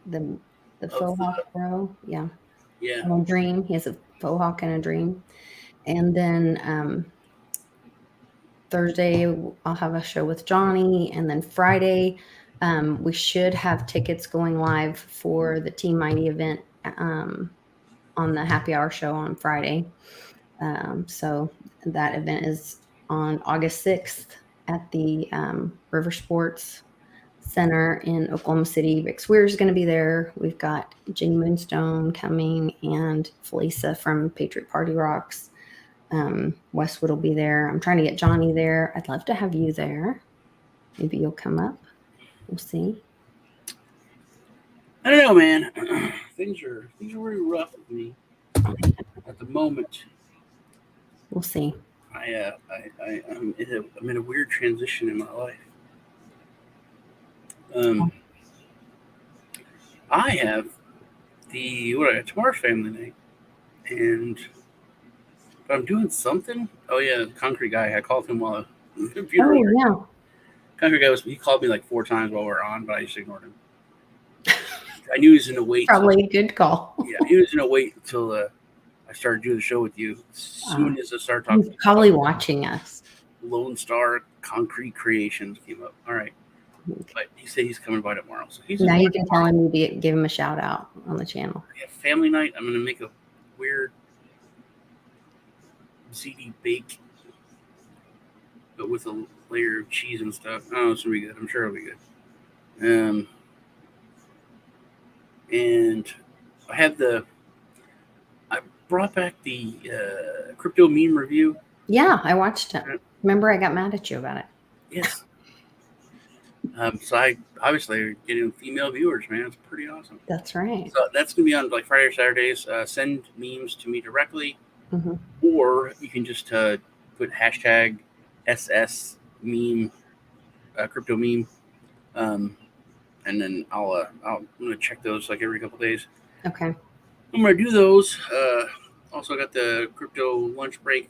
[SPEAKER 2] The faux hawk bro. Yeah.
[SPEAKER 1] Yeah.
[SPEAKER 2] And a dream. He has a faux hawk and a dream. And then Thursday, I'll have a show with Johnny. And then Friday, we should have tickets going live for the Team Mighty event on the happy hour show on Friday. So that event is on August 6th at the River Sports Center in Oklahoma City. Rick Swear is going to be there. We've got Jenny Moonstone coming and Felisa from Patriot Party Rocks. Westwood will be there. I'm trying to get Johnny there. I'd love to have you there. Maybe you'll come up. We'll see.
[SPEAKER 1] I don't know, man. Things are really rough with me at the moment.
[SPEAKER 2] We'll see.
[SPEAKER 1] I'm in a weird transition in my life. I have tomorrow's family night, and I'm doing something. Oh yeah, concrete guy. I called him while the computer.
[SPEAKER 2] Oh yeah.
[SPEAKER 1] Concrete guy he called me like 4 times while we were on, but I just ignored him. I knew he was gonna wait.
[SPEAKER 2] Probably a good call.
[SPEAKER 1] Yeah, he was gonna wait until I started doing the show with you. As soon as I started talking,
[SPEAKER 2] he's probably watching us.
[SPEAKER 1] Lone Star Concrete Creations came up. All right, but he said he's coming by tomorrow. So
[SPEAKER 2] now you can tell him you give him a shout out on the channel.
[SPEAKER 1] Yeah, family night. I'm gonna make a weird ziti bake, but with a layer of cheese and stuff. Oh, it's gonna be good. I'm sure it'll be good. And I brought back the crypto meme review.
[SPEAKER 2] Yeah, I watched it. Remember, I got mad at you about it.
[SPEAKER 1] Yes. So I obviously getting female viewers, man. It's pretty awesome.
[SPEAKER 2] That's right.
[SPEAKER 1] So that's gonna be on like Friday or Saturdays. Send memes to me directly, or you can just put hashtag SS meme, crypto meme, and then I'm gonna check those like every couple days.
[SPEAKER 2] Okay.
[SPEAKER 1] I'm gonna do those. Also got the crypto lunch break.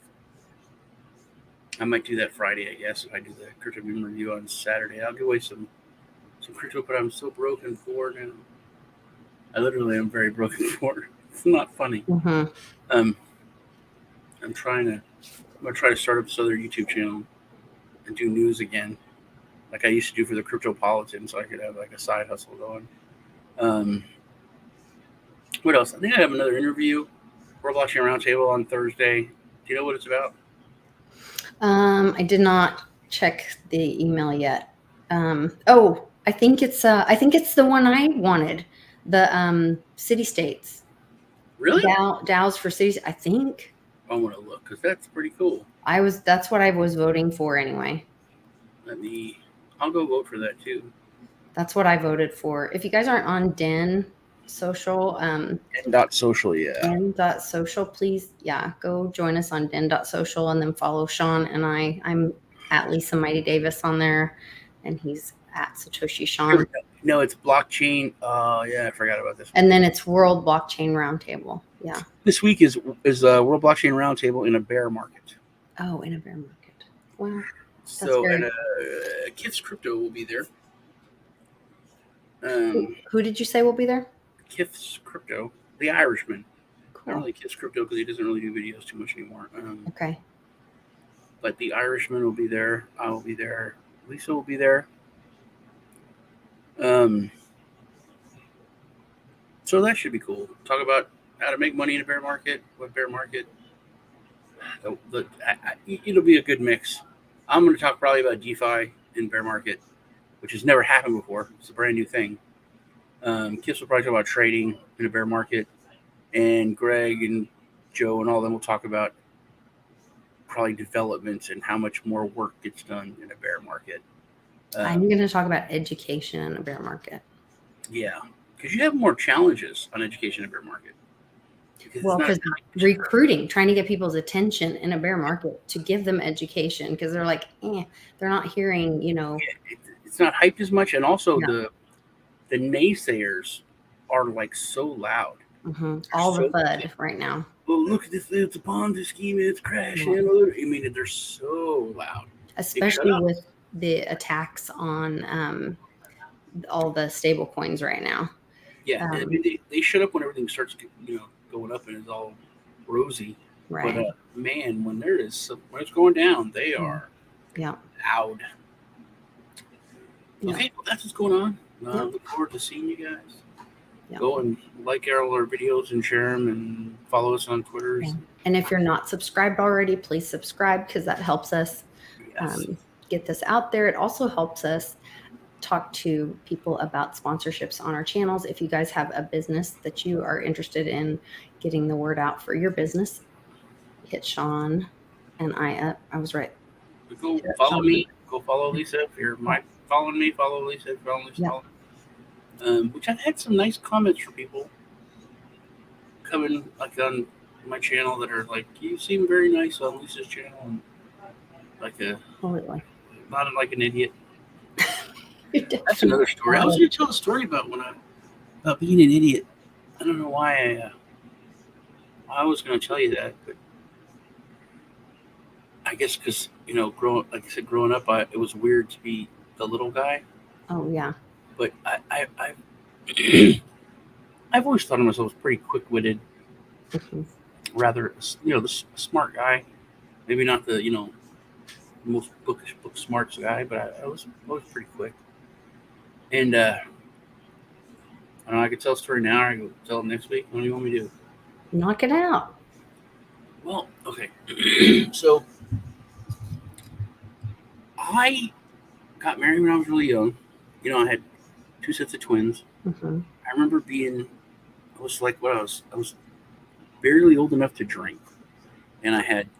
[SPEAKER 1] I might do that Friday, I guess. If I do the crypto meme review on Saturday, I'll give away some crypto, but I'm so broken for now. I literally am very broken for it. It's not funny. I'm gonna try to start up this other YouTube channel and do news again, like I used to do for the Cryptopolitan, so I could have like a side hustle going. What else? I think I have another interview. We're watching a roundtable on Thursday. Do you know what it's about?
[SPEAKER 2] I did not check the email yet. I think it's the one I wanted. The city states.
[SPEAKER 1] Really?
[SPEAKER 2] DAOs for cities. I think.
[SPEAKER 1] I want to look because that's pretty cool.
[SPEAKER 2] That's what I was voting for anyway.
[SPEAKER 1] I'll go vote for that too.
[SPEAKER 2] That's what I voted for. If you guys aren't on Den Social,
[SPEAKER 1] Den.social, yeah.
[SPEAKER 2] Den.social, please, go join us on Den.social and then follow Sean and I. I'm at Lisa Mighty Davis on there, and he's at Satoshisean.
[SPEAKER 1] No, it's blockchain. Yeah, I forgot about this.
[SPEAKER 2] And then it's World Blockchain Roundtable. Yeah.
[SPEAKER 1] This week is World Blockchain Roundtable in a bear market.
[SPEAKER 2] Oh, in a bear market. Wow.
[SPEAKER 1] So, and Kif's Crypto will be there.
[SPEAKER 2] Who did you say will be there?
[SPEAKER 1] Kif's Crypto, the Irishman.
[SPEAKER 2] Cool.
[SPEAKER 1] I don't really Kif's Crypto because he doesn't really do videos too much anymore.
[SPEAKER 2] Okay.
[SPEAKER 1] But the Irishman will be there. I will be there. Lisa will be there. So that should be cool. Talk about how to make money in a bear market. What bear market? It'll be a good mix. I'm going to talk probably about DeFi in bear market, which has never happened before. It's a brand new thing. Kiss will probably talk about trading in a bear market, and Greg and Joe and all of them will talk about probably developments and how much more work gets done in a bear market.
[SPEAKER 2] I'm going to talk about education in a bear market.
[SPEAKER 1] Yeah, because you have more challenges on education in a bear market.
[SPEAKER 2] Because recruiting, trying to get people's attention in a bear market to give them education, because they're like, they're not hearing,
[SPEAKER 1] it's not hyped as much, and also the naysayers are like so loud.
[SPEAKER 2] Mm-hmm. All the FUD right now.
[SPEAKER 1] Well, look at this! It's a Ponzi scheme. It's crashing. I mean, they're so loud,
[SPEAKER 2] especially with the attacks on all the stable coins right now.
[SPEAKER 1] Yeah, I mean, they shut up when everything starts, going up and it's all rosy.
[SPEAKER 2] Right.
[SPEAKER 1] But man, when it's going down, they are loud. Okay, well, that's what's going on. Look forward to seeing you guys. Go and like all our videos and share them and follow us on Twitter.
[SPEAKER 2] Yeah. And if you're not subscribed already, please subscribe, because that helps us get this out there. It also helps us talk to people about sponsorships on our channels. If you guys have a business that you are interested in getting the word out for your business, hit Sean and I up. I was right.
[SPEAKER 1] Go follow me. Go follow Lisa. If you're following me, follow Lisa. Follow Lisa. Which I've had some nice comments from people coming like on my channel that are like, you seem very nice on Lisa's channel, and like not like an idiot. That's another story. I was going to tell a story about about being an idiot. I don't know why I was going to tell you that, but I guess because growing up, it was weird to be the little guy.
[SPEAKER 2] Oh yeah.
[SPEAKER 1] But I've always thought of myself as pretty quick-witted, rather the smart guy. Maybe not the most book smarts guy, but I was always pretty quick. And I don't know, I could tell a story now, or I could tell it next week. What do you want me to do?
[SPEAKER 2] Knock it out.
[SPEAKER 1] Well, okay. So I got married when I was really young. I had 2 sets of twins.
[SPEAKER 2] Mm-hmm.
[SPEAKER 1] I remember I was barely old enough to drink, and I had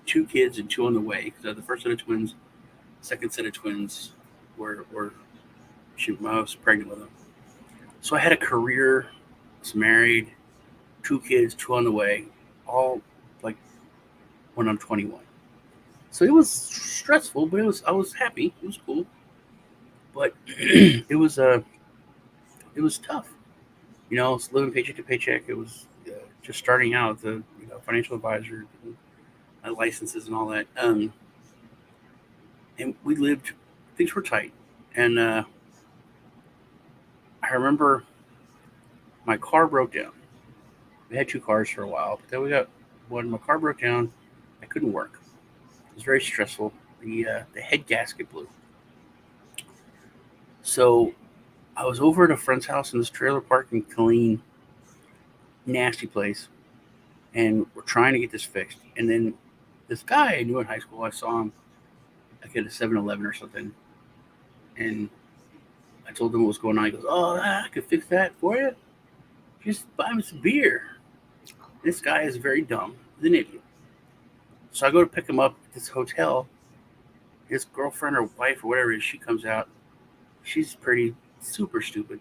[SPEAKER 1] 2 kids and 2 on the way. Because the first set of twins, second set of twins were I was pregnant with them. So I had a career, was married, 2 kids, 2 on the way, all like when I'm 21. So it was stressful, but I was happy. It was cool, but it was tough. I was living paycheck to paycheck. It was just starting out as a financial advisor, and licenses and all that. And things were tight. And I remember my car broke down. We had 2 cars for a while, but then we got one. My car broke down. I couldn't work. It was very stressful. The head gasket blew. So I was over at a friend's house in this trailer park in Killeen, nasty place, and we're trying to get this fixed. And then this guy I knew in high school, I saw him like at a 7-Eleven or something, and I told him what was going on. He goes, "Oh, I could fix that for you. Just buy me some beer." This guy is very dumb. He's an idiot. So I go to pick him up at this hotel, his girlfriend or wife or whatever it is, she comes out. She's pretty, super stupid.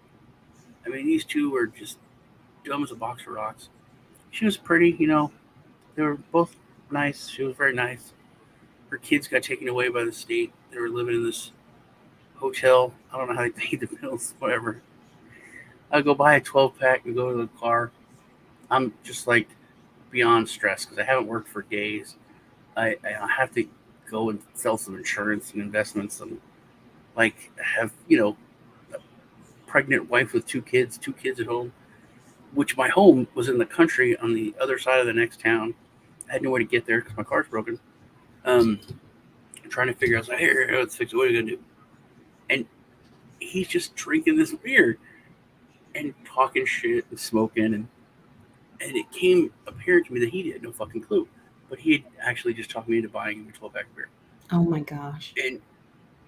[SPEAKER 1] I mean, these two were just dumb as a box of rocks. She was pretty, they were both nice. She was very nice. Her kids got taken away by the state. They were living in this hotel. I don't know how they paid the bills, whatever. I go buy a 12-pack and go to the car. I'm just like beyond stressed because I haven't worked for days. I have to go and sell some insurance and investments and like have, a pregnant wife with two kids at home, which my home was in the country on the other side of the next town. I had no way to get there because my car's broken. I'm trying to figure out, like, here, let's fix it. What are you going to do? And he's just drinking this beer and talking shit and smoking. And it came apparent to me that he had no fucking clue. But he had actually just talked me into buying him a 12-pack of beer.
[SPEAKER 2] Oh, my gosh.
[SPEAKER 1] And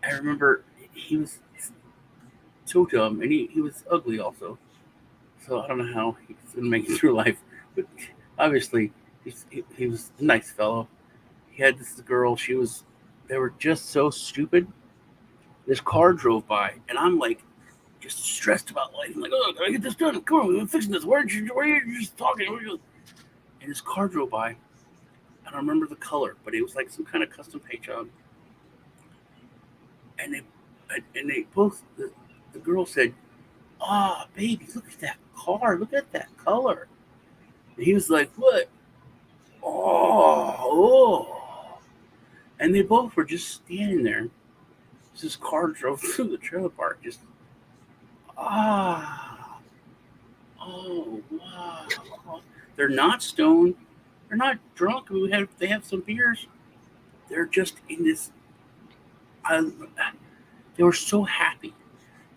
[SPEAKER 1] I remember he was so dumb. And he was ugly also. So I don't know how he's going to make it through life. But obviously, he was a nice fellow. He had this girl. They were just so stupid. This car drove by, and I'm like, just stressed about life. I'm like, oh, can I get this done? Come on, we're fixing this. Where are you just talking? And this car drove by. I don't remember the color, but it was like some kind of custom paint job. And they both, the girl said, "Ah, baby, look at that car. Look at that color." And he was like, "What? Oh. And they both were just standing there. This car drove through the trailer park. Just, oh, wow. They're not stoned. They're not drunk. I mean, they have some beers. They're just in this. They were so happy.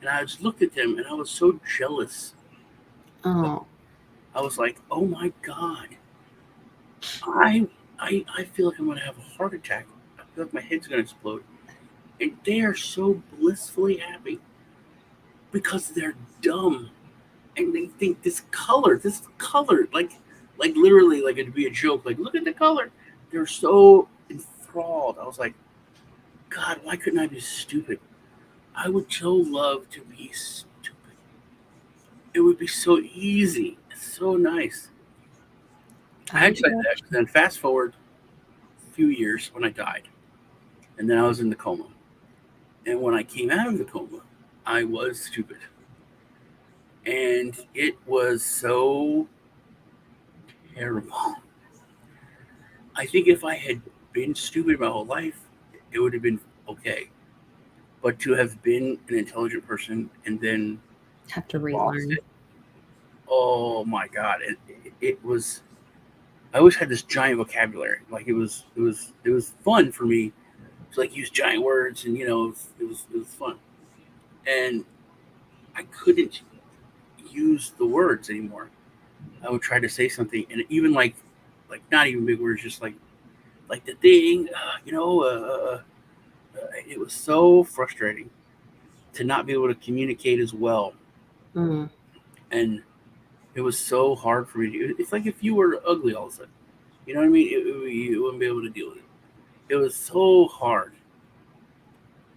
[SPEAKER 1] And I just looked at them and I was so jealous.
[SPEAKER 2] Oh.
[SPEAKER 1] I was like, oh my God. I feel like I'm going to have a heart attack. I feel like my head's going to explode. And they are so blissfully happy because they're dumb. And they think this color, like literally, like it'd be a joke. Like, look at the color. They're so enthralled. I was like, God, why couldn't I be stupid? I would so love to be stupid. It would be so easy. It's so nice. I actually then fast forward a few years when I died. And then I was in the coma. And when I came out of the coma, I was stupid. And it was so terrible. I think if I had been stupid my whole life, it would have been okay. But to have been an intelligent person and then
[SPEAKER 2] have to relearn.
[SPEAKER 1] Oh my God. It was, I always had this giant vocabulary. Like it was fun for me to like use giant words and, it was fun. And I couldn't use the words anymore. I would try to say something and even like not even big words, just like the thing, it was so frustrating to not be able to communicate as well.
[SPEAKER 2] Mm-hmm.
[SPEAKER 1] And it was so hard for me to. It's like if you were ugly all of a sudden, you know what I mean? You wouldn't be able to deal with it. It was so hard.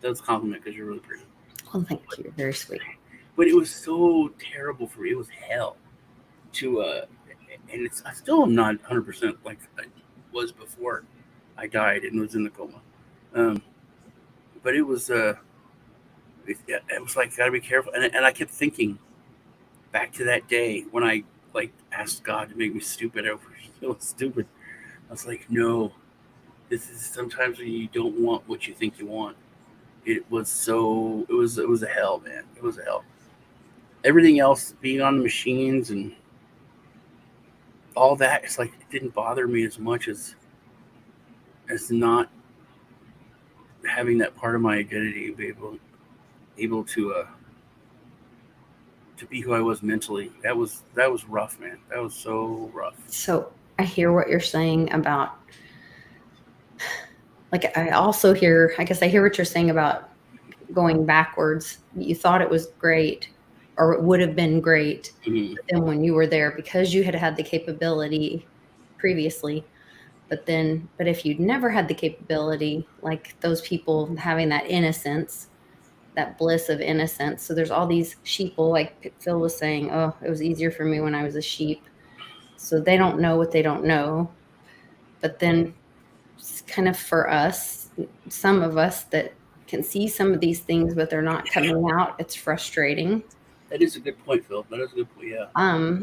[SPEAKER 1] That's a compliment because you're really pretty.
[SPEAKER 2] Well, thank you. You're very sweet.
[SPEAKER 1] But it was so terrible for me. It was hell to, and I still am not 100% like I was before I died and was in the coma. But it was, it was like, gotta be careful. And I kept thinking back to that day when I like asked God to make me stupid. I was so stupid. I was like, no, this is sometimes when you don't want what you think you want. It was a hell, man. It was a hell. Everything else, being on the machines and all that, it's like it didn't bother me as much as not having that part of my identity and be able to be who I was mentally. That was rough, man. That was so rough.
[SPEAKER 2] So I hear what you're saying about, like, I also hear, I guess I hear what you're saying about going backwards. You thought it was great, or it would have been great.
[SPEAKER 1] Mm-hmm.
[SPEAKER 2] But then when you were there, because you had the capability previously, But if you'd never had the capability, like those people having that innocence, that bliss of innocence. So there's all these sheeple, like Phil was saying, oh, it was easier for me when I was a sheep. So they don't know what they don't know. But then it's kind of for us, some of us that can see some of these things, but they're not coming out. It's frustrating.
[SPEAKER 1] That is a good point, Phil. That is a good point, yeah.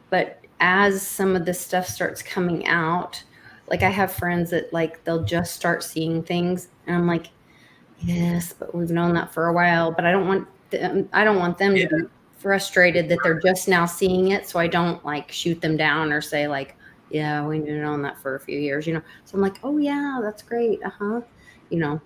[SPEAKER 2] But as some of this stuff starts coming out, like I have friends that like they'll just start seeing things, and I'm like, yes, but we've known that for a while. But I don't want them to be frustrated that they're just now seeing it. So I don't like shoot them down or say like, yeah, we've known that for a few years, you know. So I'm like, oh yeah, that's great. You know.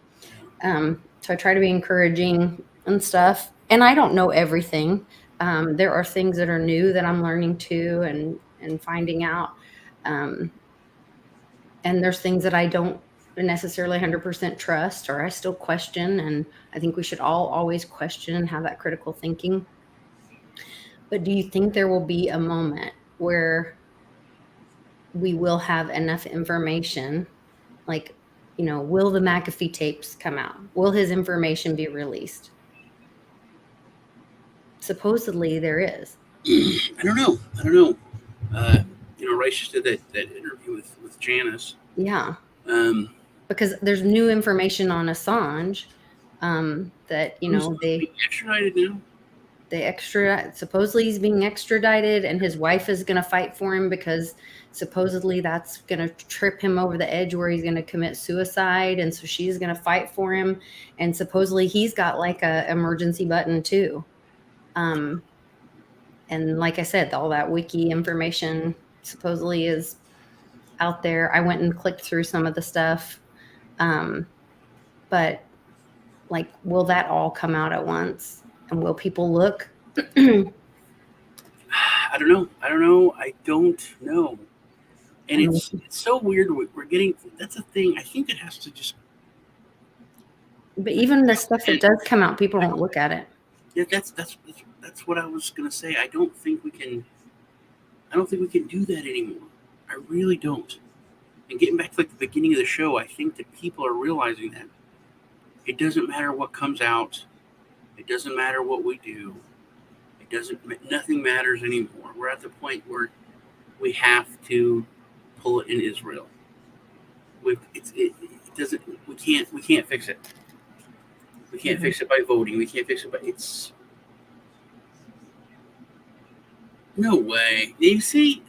[SPEAKER 2] So I try to be encouraging and stuff. And I don't know everything. There are things that are new that I'm learning too and finding out. And there's things that I don't necessarily 100% trust, or I still question. And I think we should all always question and have that critical thinking. But do you think there will be a moment where we will have enough information, like, you know, will the McAfee tapes come out? Will his information be released? Supposedly there is.
[SPEAKER 1] I don't know. You know, Rice just did that interview with Janice.
[SPEAKER 2] Yeah. Because there's new information on Assange that, you know,
[SPEAKER 1] they extradited now.
[SPEAKER 2] Supposedly he's being extradited, and his wife is going to fight for him because supposedly that's going to trip him over the edge where he's going to commit suicide. And so she's going to fight for him. And supposedly he's got like a emergency button too. And like I said, all that wiki information supposedly is out there. I went and clicked through some of the stuff. But like, will that all come out at once? And will people look?
[SPEAKER 1] I don't know. I don't know. And it's so weird. We're getting, that's a thing. I think it has to just.
[SPEAKER 2] But even the stuff that does come out, people don't look at it.
[SPEAKER 1] Yeah, that's what I was gonna say. I don't think we can do that anymore. I really don't. And getting back to like the beginning of the show, I think that people are realizing that it doesn't matter what comes out. It doesn't matter what we do. Nothing matters anymore. We're at the point where we have to pull it in Israel. We can't fix it. We can't fix it by voting. We can't fix it by it's no way. You see,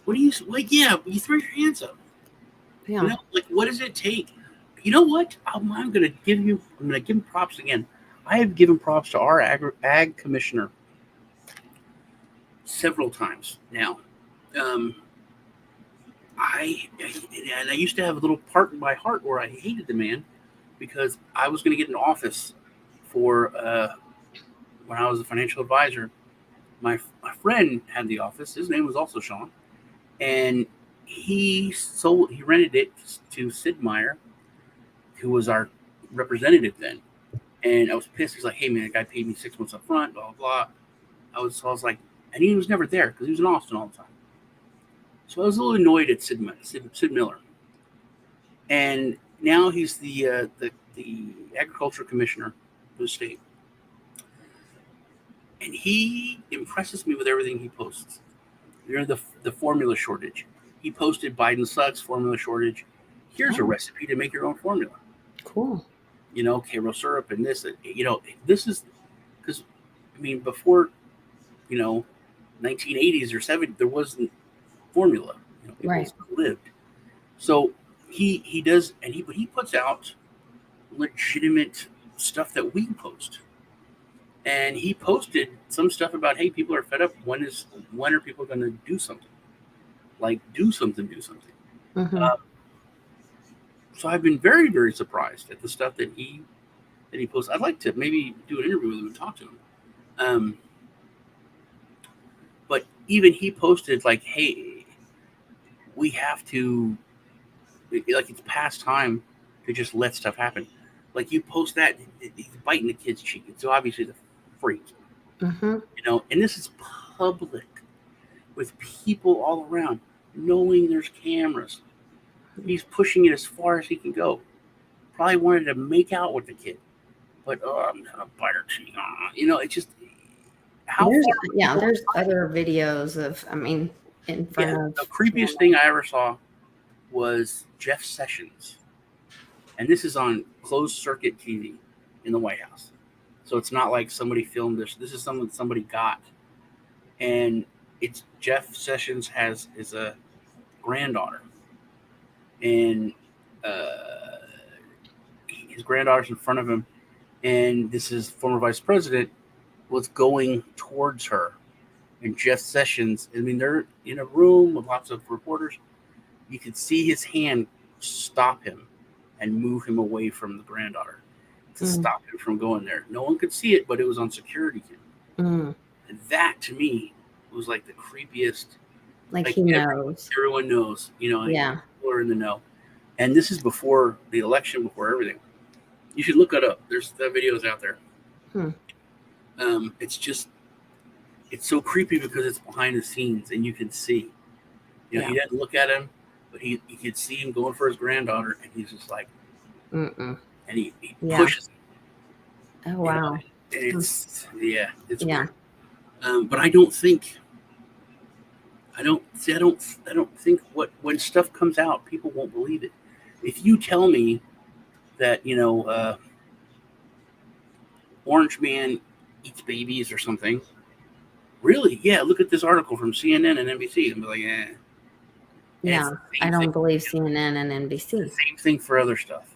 [SPEAKER 1] what do you like? Yeah, you throw your hands up.
[SPEAKER 2] Yeah.
[SPEAKER 1] You know, like what does it take? You know what? I'm gonna give him props again. I have given props to our ag commissioner several times now. I used to have a little part in my heart where I hated the man because I was going to get an office for when I was a financial advisor. My friend had the office. His name was also Sean, and he rented it to Sid Meier, who was our representative then. And I was pissed. He's like, "Hey man, the guy paid me 6 months up front, blah blah blah." I was like, and he was never there because he was in Austin all the time. So I was a little annoyed at Sid Miller. And now he's the agriculture commissioner of the state. And he impresses me with everything he posts. You know, the formula shortage. He posted Biden sucks, formula shortage. Here's a recipe to make your own formula.
[SPEAKER 2] Cool.
[SPEAKER 1] You know, Karo syrup and this, you know, this is because, I mean, before, you know, 1980s or 70s, there wasn't formula. You know, people
[SPEAKER 2] Right.
[SPEAKER 1] still lived. So he does, and he puts out legitimate stuff that we post. And he posted some stuff about, hey, people are fed up. When are people going to do something? Like do something.
[SPEAKER 2] Mm-hmm.
[SPEAKER 1] So I've been very, very surprised at the stuff that he posts. I'd like to maybe do an interview with him and talk to him. But even he posted like, hey, we have to, like, it's past time to just let stuff happen. Like you post that, he's biting the kid's cheek. It's obviously the freak.
[SPEAKER 2] Mm-hmm.
[SPEAKER 1] You know, and this is public with people all around. knowing there's cameras. He's pushing it as far as he can go. Probably wanted to make out with the kid, but I'm gonna bite her cheek. It's just how
[SPEAKER 2] there's,
[SPEAKER 1] far.
[SPEAKER 2] there's other videos of, in front of
[SPEAKER 1] the creepiest thing I ever saw was Jeff Sessions, and this is on closed circuit TV in the White House. So it's not like somebody filmed this. This is something somebody got, and it's Jeff Sessions is a granddaughter, and his granddaughter's in front of him, and this is former vice president was going towards her, and Jeff Sessions. They're in a room with lots of reporters. You could see his hand stop him and move him away from the granddaughter to stop him from going there. No one could see it, but it was on security cam. And that to me was like the creepiest.
[SPEAKER 2] Like he knows.
[SPEAKER 1] Everyone knows,
[SPEAKER 2] Yeah.
[SPEAKER 1] People are in the know. And this is before the election, before everything. You should look it up. There's the videos out there. It's so creepy because it's behind the scenes and you can see. He didn't look at him, but he could see him going for his granddaughter, and he's just like, and he pushes him.
[SPEAKER 2] Oh wow!
[SPEAKER 1] It's weird. But I don't think when stuff comes out, people won't believe it. If you tell me that Orange Man eats babies or something, really? Yeah, look at this article from CNN and NBC. I'm like, eh.
[SPEAKER 2] Yeah, I don't believe CNN and NBC.
[SPEAKER 1] Same thing for other stuff.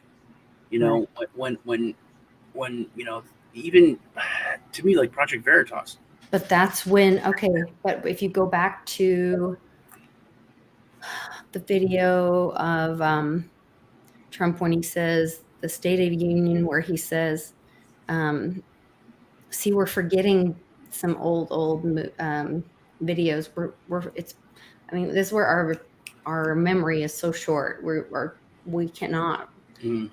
[SPEAKER 1] When even to me, like Project Veritas.
[SPEAKER 2] But that's when, but if you go back to the video of Trump when he says the State of the Union, where he says, see, we're forgetting some old videos. This is where our memory is so short. We cannot, we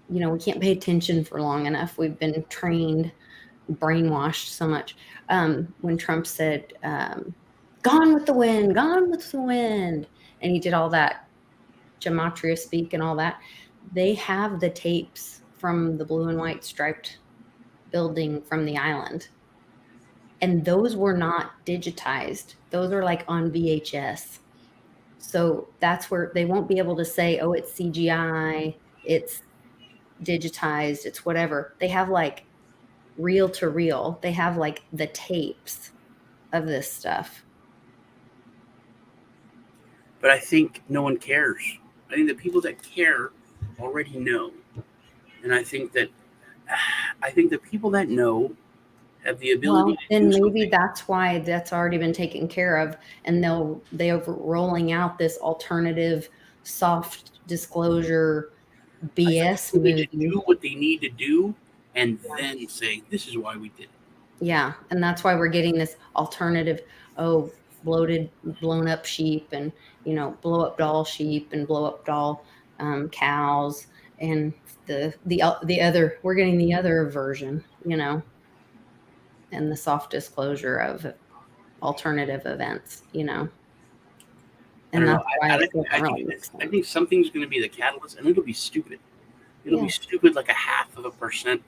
[SPEAKER 2] can't pay attention for long enough. We've been trained, brainwashed so much. When Trump said, gone with the wind, and he did all that gematria speak and all that, they have the tapes from the blue and white striped building from the island. And those were not digitized. Those are like on VHS. So that's where they won't be able to say, oh, it's CGI, it's digitized, it's whatever. They have like reel to reel. They have like the tapes of this stuff.
[SPEAKER 1] But I think no one cares. I think the people that care already know. And I think the people that know have the ability to
[SPEAKER 2] then
[SPEAKER 1] do
[SPEAKER 2] maybe
[SPEAKER 1] something.
[SPEAKER 2] that's why that's already been taken care of, and they're rolling out this alternative soft disclosure BS movie.
[SPEAKER 1] Do what they need to do and then say, this is why we did it.
[SPEAKER 2] Yeah, and that's why we're getting this alternative, bloated, blown up sheep, and blow up doll sheep and blow up doll cows, and the other, we're getting the other version, and the soft disclosure of alternative events, and that's why
[SPEAKER 1] I think something's going to be the catalyst, and it'll be stupid. It'll be stupid, like 0.5%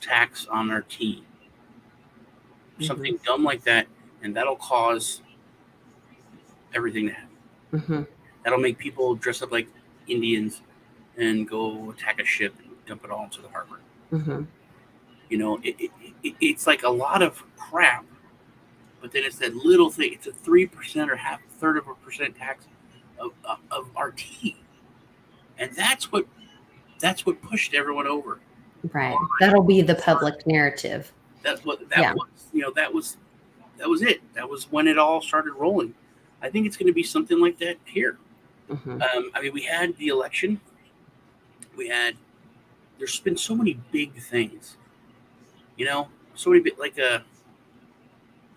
[SPEAKER 1] tax on our tea. Something dumb like that, and that'll cause everything to happen. That'll make people dress up like Indians and go attack a ship and dump it all into the harbor. It's like a lot of crap, but then it's that little thing. It's a 3% or 0.5% tax of our tea, and that's what pushed everyone over.
[SPEAKER 2] Right. That'll be the public narrative.
[SPEAKER 1] That's what that was. That was it. That was when it all started rolling. I think it's going to be something like that here. We had the election. There's been so many big things. So many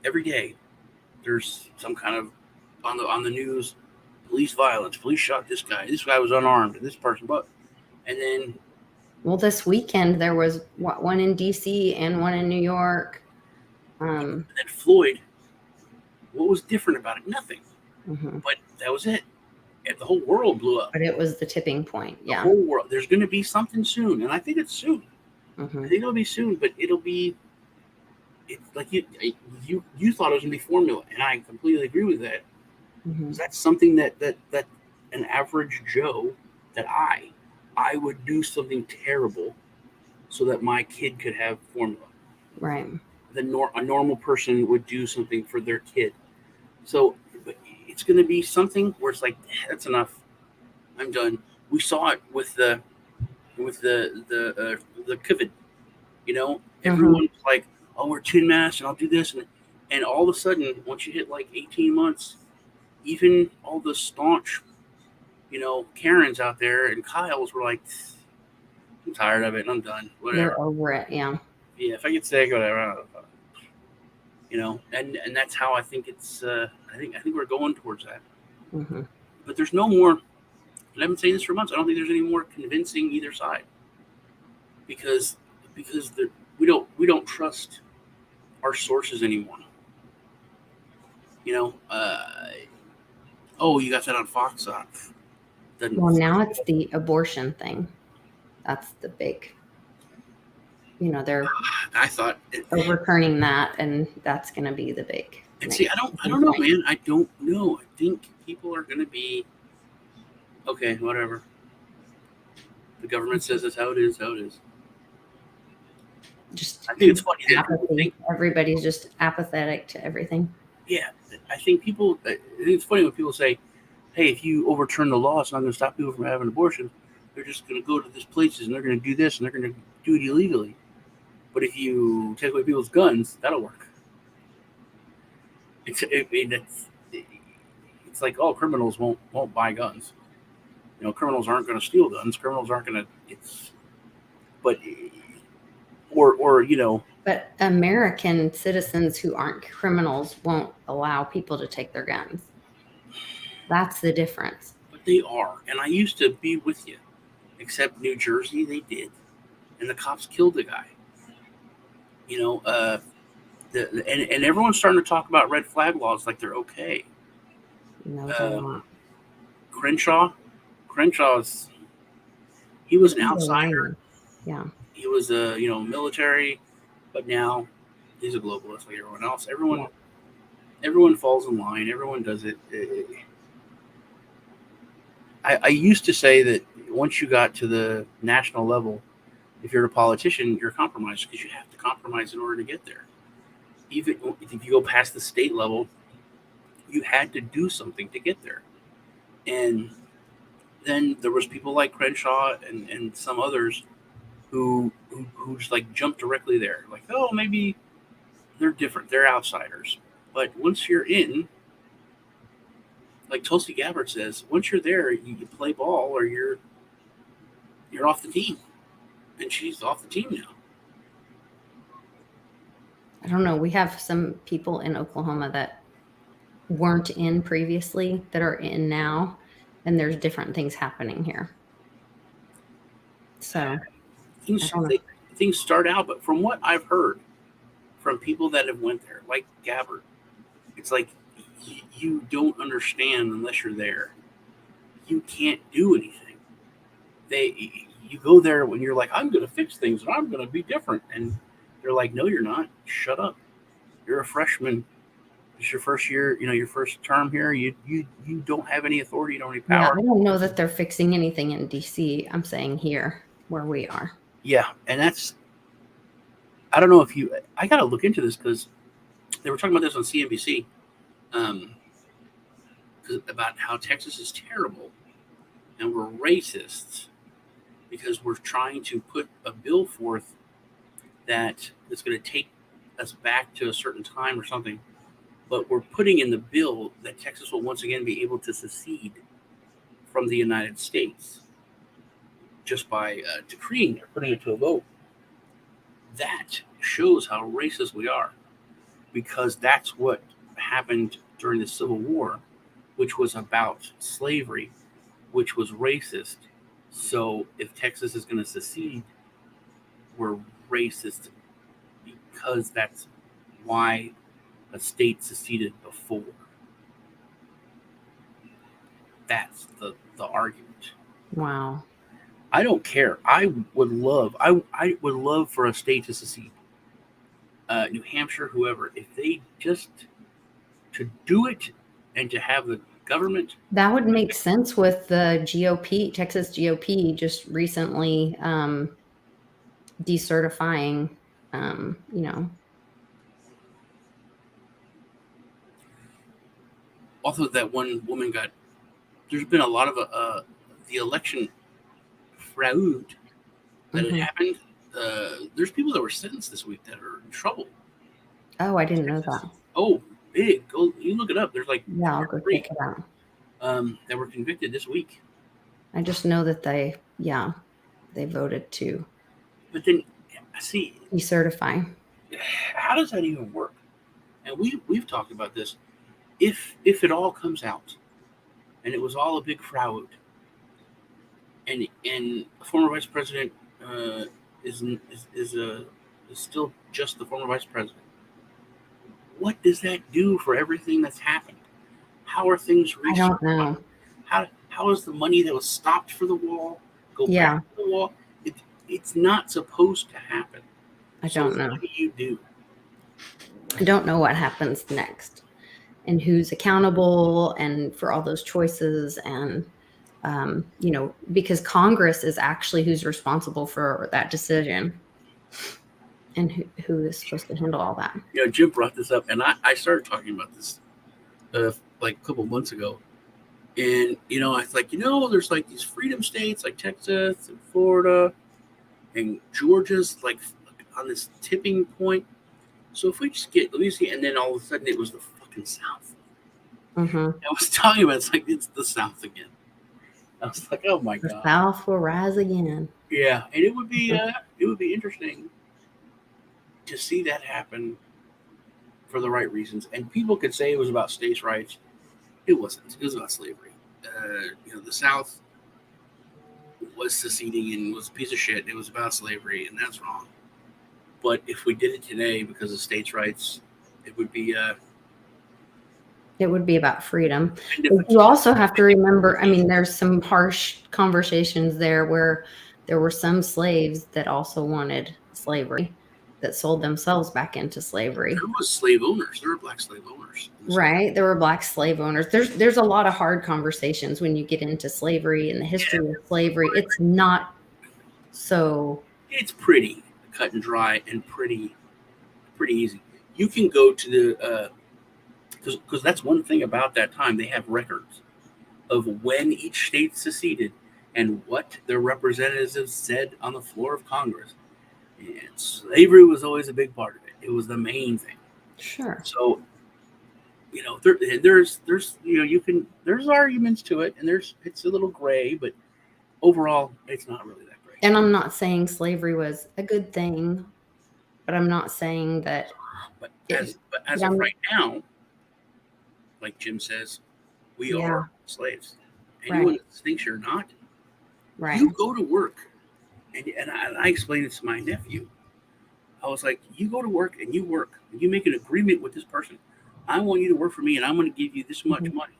[SPEAKER 1] every day there's some kind of on the news, police violence, police shot this guy was unarmed, this person, and then
[SPEAKER 2] this weekend there was one in DC and one in New York.
[SPEAKER 1] And then Floyd, what was different about it? Nothing. But that was it. And the whole world blew up.
[SPEAKER 2] But it was the tipping point.
[SPEAKER 1] The
[SPEAKER 2] Yeah.
[SPEAKER 1] whole world. There's going to be something soon, and I think it's soon. I think it'll be soon, but it'll be. It's like you thought it was going to be formula, and I completely agree with that. That's something that an average Joe, that I would do something terrible so that my kid could have formula.
[SPEAKER 2] Right.
[SPEAKER 1] A normal person would do something for their kid. So it's going to be something where it's like, that's enough. I'm done. We saw it with the COVID. You know, everyone's like, "Oh, we're twin masks, and I'll do this," and all of a sudden, once you hit like 18 months, even all the staunch, Karens out there and Kyles were like, "I'm tired of it, and I'm done. Whatever."
[SPEAKER 2] They're over it. Yeah.
[SPEAKER 1] Yeah, if I get sick, whatever. And that's how I think it's. I think we're going towards that. But there's no more. And I've been saying this for months. I don't think there's any more convincing either side, because we don't trust our sources anymore. Oh, you got that on Fox.
[SPEAKER 2] Well, now it's the abortion thing. That's the big. They're.
[SPEAKER 1] I thought
[SPEAKER 2] overturning that, and that's going to be the big.
[SPEAKER 1] And see, I don't know, man. I don't know. I think people are going to be okay. Whatever. The government says that's how it is. How it is.
[SPEAKER 2] Just
[SPEAKER 1] I think it's funny that
[SPEAKER 2] everybody's just apathetic to everything.
[SPEAKER 1] Yeah, I think it's funny when people say, "Hey, if you overturn the law, it's not going to stop people from having abortions. They're just going to go to these places and they're going to do this and they're going to do it illegally. But if you take away people's guns, that'll work." It's like, oh, criminals won't buy guns. Criminals aren't going to steal guns. Criminals aren't going to.
[SPEAKER 2] But American citizens who aren't criminals won't allow people to take their guns. That's the difference.
[SPEAKER 1] But they are, and I used to be with you. Except New Jersey, they did, and the cops killed the guy. And everyone's starting to talk about red flag laws like they're okay.
[SPEAKER 2] No, they're not.
[SPEAKER 1] Crenshaw's. He was an outsider.
[SPEAKER 2] Yeah.
[SPEAKER 1] He was a military, but now he's a globalist like everyone else. Everyone falls in line. Everyone does it. I used to say that once you got to the national level, if you're a politician, you're compromised because you have to compromise in order to get there. Even if you go past the state level, you had to do something to get there. And then there was people like Crenshaw and some others who just like jumped directly there. Like, oh, maybe they're different. They're outsiders. But once you're in, like Tulsi Gabbard says, once you're there, you play ball or you're off the team. And she's off the team now.
[SPEAKER 2] I don't know. We have some people in Oklahoma that weren't in previously that are in now, and there's different things happening here. So
[SPEAKER 1] things start out, but from what I've heard from people that have went there, like Gabbard, it's like you don't understand unless you're there. You can't do anything. You go there when you're like, I'm going to fix things and I'm going to be different. And they're like, no, you're not. Shut up. You're a freshman. It's your first year, your first term here. You don't have any authority. You don't have any power.
[SPEAKER 2] Yeah, I don't know that they're fixing anything in DC. I'm saying here where we are.
[SPEAKER 1] Yeah. And I don't know if I got to look into this because they were talking about this on CNBC about how Texas is terrible and we're racists because we're trying to put a bill forth that is going to take us back to a certain time or something. But we're putting in the bill that Texas will once again be able to secede from the United States just by decreeing or putting it to a vote. That shows how racist we are because that's what happened during the Civil War, which was about slavery, which was racist. So if Texas is going to secede, we're racist because that's why a state seceded before. That's the argument.
[SPEAKER 2] Wow.
[SPEAKER 1] I don't care. I would love for a state to secede. New Hampshire, whoever, if they just to do it and to have the government.
[SPEAKER 2] That would make sense with the GOP, Texas GOP, just recently decertifying, you know.
[SPEAKER 1] Also, that one woman got. There's been a lot of the election fraud that had happened. There's people that were sentenced this week that are in trouble.
[SPEAKER 2] Oh, I didn't know that.
[SPEAKER 1] Oh, big. Go, you look it up. There's like
[SPEAKER 2] I'll go check it out.
[SPEAKER 1] That were convicted this week.
[SPEAKER 2] I just know that they voted to.
[SPEAKER 1] But then, see,
[SPEAKER 2] decertify.
[SPEAKER 1] How does that even work? And we've talked about this. If it all comes out, and it was all a big fraud, and the former vice president is still just the former vice president, what does that do for everything that's happened? How are things restructured?
[SPEAKER 2] I don't know.
[SPEAKER 1] How is the money that was stopped for the wall go back to the wall? It's not supposed to happen.
[SPEAKER 2] I don't know.
[SPEAKER 1] What do you do?
[SPEAKER 2] I don't know what happens next and who's accountable and for all those choices. And, you know, because Congress is actually who's responsible for that decision and who is supposed to handle all that.
[SPEAKER 1] You know, Jim brought this up, and I started talking about this like a couple months ago. And, you know, I was like, you know, there's like these freedom states like Texas and Florida and Georgia's like on this tipping point. So if we just get Louisiana, and then all of a sudden it was the fucking South.
[SPEAKER 2] Mm-hmm.
[SPEAKER 1] I was talking about it's like it's the South again. I was like, oh my god,
[SPEAKER 2] the South will rise again.
[SPEAKER 1] Yeah, and it would be interesting to see that happen for the right reasons. And people could say it was about states' rights. It wasn't. It was about slavery. You know, the South was seceding and was a piece of shit. It was about slavery, and that's wrong. But if we did it today because of states' rights, it would be
[SPEAKER 2] about freedom. But you also have to remember, I mean, there's some harsh conversations there where there were some slaves that also wanted slavery, that sold themselves back into slavery.
[SPEAKER 1] There was slave owners. There were black slave owners.
[SPEAKER 2] Right. There were black slave owners. There's a lot of hard conversations when you get into slavery and the history of slavery. It's not so.
[SPEAKER 1] It's pretty cut and dry and pretty easy. You can go to the because that's one thing about that time. They have records of when each state seceded and what their representatives said on the floor of Congress. And slavery was always a big part of it. It was the main thing.
[SPEAKER 2] Sure.
[SPEAKER 1] So, you know, there's you know, there's arguments to it, and it's a little gray, but overall, it's not really that great.
[SPEAKER 2] And I'm not saying slavery was a good thing, but I'm not saying that.
[SPEAKER 1] But as of right now, like Jim says, we are slaves. Anyone that thinks you're not, you go to work. And I explained this to my nephew. I was like, you go to work and you work. And you make an agreement with this person. I want you to work for me, and I'm going to give you this much money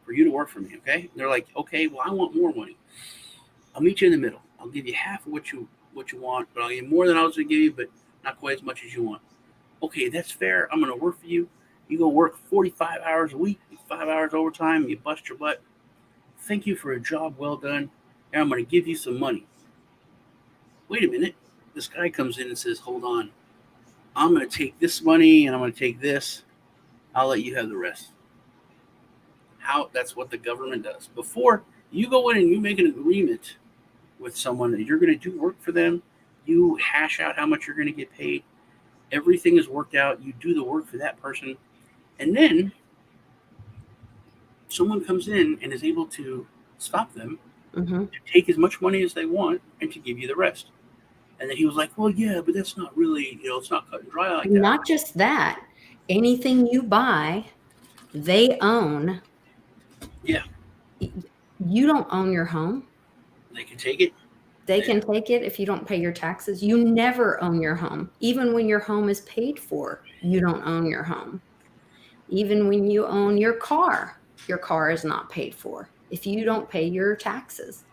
[SPEAKER 1] for you to work for me, okay? And they're like, okay, well, I want more money. I'll meet you in the middle. I'll give you half of what you want, but I'll give you more than I was going to give you, but not quite as much as you want. Okay, that's fair. I'm going to work for you. You go work 45 hours a week, 5 hours overtime, you bust your butt. Thank you for a job well done, and I'm going to give you some money. Wait a minute. This guy comes in and says, hold on. I'm going to take this money and I'm going to take this. I'll let you have the rest. That's what the government does. Before you go in and you make an agreement with someone that you're going to do work for them, you hash out how much you're going to get paid. Everything is worked out. You do the work for that person. And then someone comes in and is able to stop them, to take as much money as they want and to give you the rest. And then he was like, well, yeah, but that's not really, you know, it's not cut and dry like that.
[SPEAKER 2] Not just that. Anything you buy, they own.
[SPEAKER 1] Yeah.
[SPEAKER 2] You don't own your home.
[SPEAKER 1] They can take it.
[SPEAKER 2] They can take it if you don't pay your taxes. You never own your home. Even when your home is paid for, you don't own your home. Even when you own your car is not paid for. if you don't pay your taxes,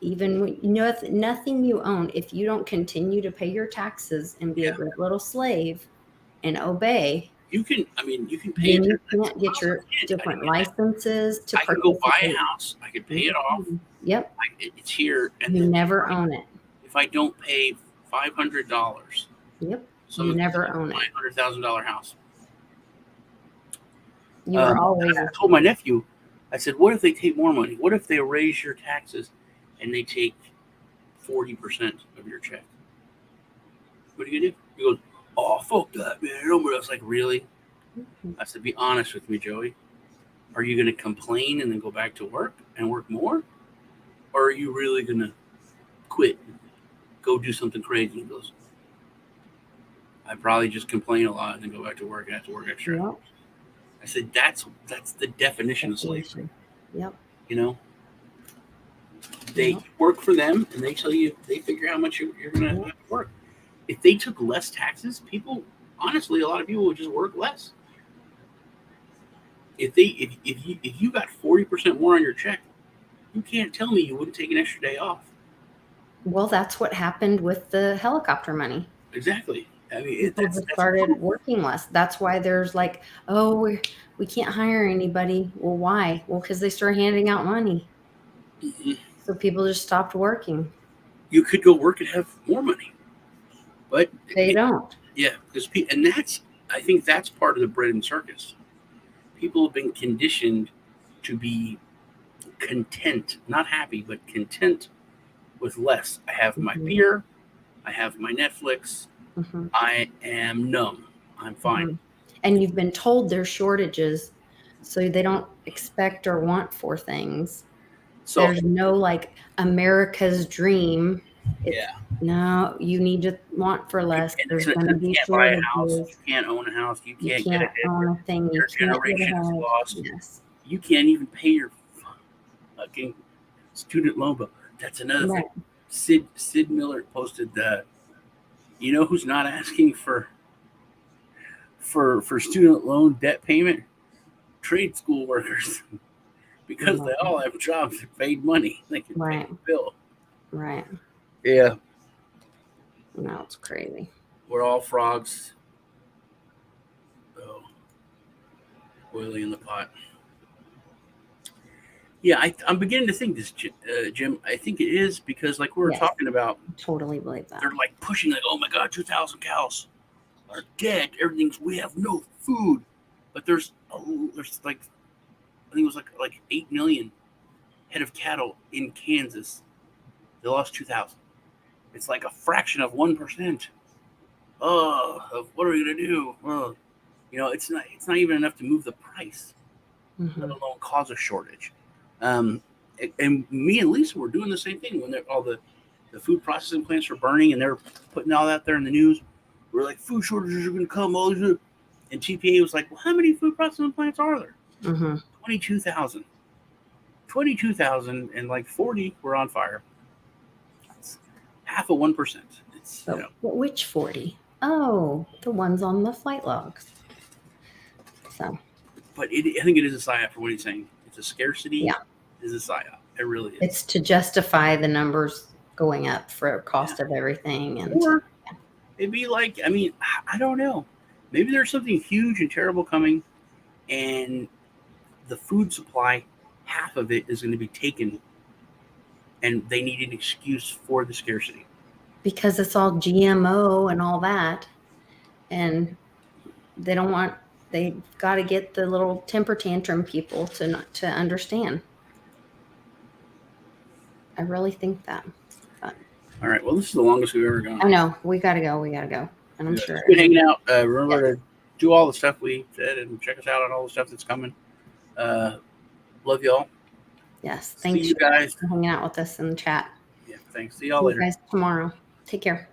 [SPEAKER 2] even when nothing you own, if you don't continue to pay your taxes and be a good little slave and obey,
[SPEAKER 1] you can pay
[SPEAKER 2] then
[SPEAKER 1] it.
[SPEAKER 2] you can't get your different licenses to
[SPEAKER 1] I can go buy a
[SPEAKER 2] participate.
[SPEAKER 1] house. I can pay it off.
[SPEAKER 2] Yep.
[SPEAKER 1] It's here, and
[SPEAKER 2] You
[SPEAKER 1] then
[SPEAKER 2] never own it.
[SPEAKER 1] if I don't pay $500,
[SPEAKER 2] Yep. You never own it.
[SPEAKER 1] $500,000 house.
[SPEAKER 2] You are always.
[SPEAKER 1] I told my nephew, I said, "What if they take more money? What if they raise your taxes and they take 40% of your check? What are you gonna do?" He goes, "Oh, fuck that, man." I was like, "Really?" I said, "Be honest with me, Joey. Are you gonna complain and then go back to work and work more, or are you really gonna quit, go do something crazy?" He goes, "I'd probably just complain a lot and then go back to work and have to work extra."
[SPEAKER 2] Yep.
[SPEAKER 1] I said, "That's the definition of slavery."
[SPEAKER 2] Yep.
[SPEAKER 1] You know, they work for them and they tell you, they figure how much you're going to have to work. If they took less taxes, honestly, a lot of people would just work less. If you got 40% more on your check, you can't tell me you wouldn't take an extra day off.
[SPEAKER 2] Well, that's what happened with the helicopter money.
[SPEAKER 1] Exactly. I mean,
[SPEAKER 2] people just started working less. That's why there's like, oh, we can't hire anybody. Well, why? Well, because they started handing out money.
[SPEAKER 1] Mm-hmm.
[SPEAKER 2] So people just stopped working.
[SPEAKER 1] You could go work and have more money, but
[SPEAKER 2] they don't.
[SPEAKER 1] Yeah, because I think that's part of the bread and circus. People have been conditioned to be content, not happy, but content with less. I have my beer, I have my Netflix.
[SPEAKER 2] Mm-hmm.
[SPEAKER 1] I am numb. I'm fine.
[SPEAKER 2] Mm-hmm. And you've been told there's shortages, so they don't expect or want for things. So there's no like America's dream. No, you need to want for less. There's going to be shortages.
[SPEAKER 1] Buy a house. You can't own a house. You can't
[SPEAKER 2] own a thing.
[SPEAKER 1] Your generation is lost.
[SPEAKER 2] Yes.
[SPEAKER 1] You can't even pay your fucking student loan bill. That's another thing. Sid Miller posted that. You know who's not asking for student loan debt payment? Trade school workers, because they all have jobs that paid money. They can pay the bill.
[SPEAKER 2] Right.
[SPEAKER 1] Yeah.
[SPEAKER 2] No, it's crazy.
[SPEAKER 1] We're all frogs. Oh, oily in the pot. Yeah, I'm beginning to think this, Jim. I think it is because, like we were talking about,
[SPEAKER 2] totally believe that.
[SPEAKER 1] They're like pushing, like, oh my God, 2,000 cows are dead. We have no food. But there's like, I think it was like 8 million head of cattle in Kansas. They lost 2,000. It's like a fraction of 1%. Oh, what are we gonna do? Oh, it's not even enough to move the price, let alone cause a shortage. And me and Lisa were doing the same thing when all the food processing plants were burning and they're putting all that there in the news. We're like, food shortages are going to come. And TPA was like, well, how many food processing plants are there? 22,000. 22,000 and like 40 were on fire. It's half of 1%. It's
[SPEAKER 2] which 40? The ones on the flight logs. So,
[SPEAKER 1] but I think it is a psyop for what he's saying. It's a scarcity. Yeah, is a psyop. It really is.
[SPEAKER 2] It's to justify the numbers going up for cost of everything,
[SPEAKER 1] or it'd be like, I don't know. Maybe there's something huge and terrible coming, and the food supply, half of it is going to be taken, and they need an excuse for the scarcity.
[SPEAKER 2] Because it's all GMO and all that, and they've got to get the little temper tantrum people to understand. I really think that. But,
[SPEAKER 1] all right. Well, this is the longest we've ever gone.
[SPEAKER 2] I know. We got to go. And I'm sure.
[SPEAKER 1] It's good hanging out. Remember to do all the stuff we said and check us out on all the stuff that's coming. Love y'all.
[SPEAKER 2] Yes. Thanks
[SPEAKER 1] you guys
[SPEAKER 2] for hanging out with us in the chat.
[SPEAKER 1] Yeah. Thanks. See y'all later.
[SPEAKER 2] See you guys tomorrow. Take care.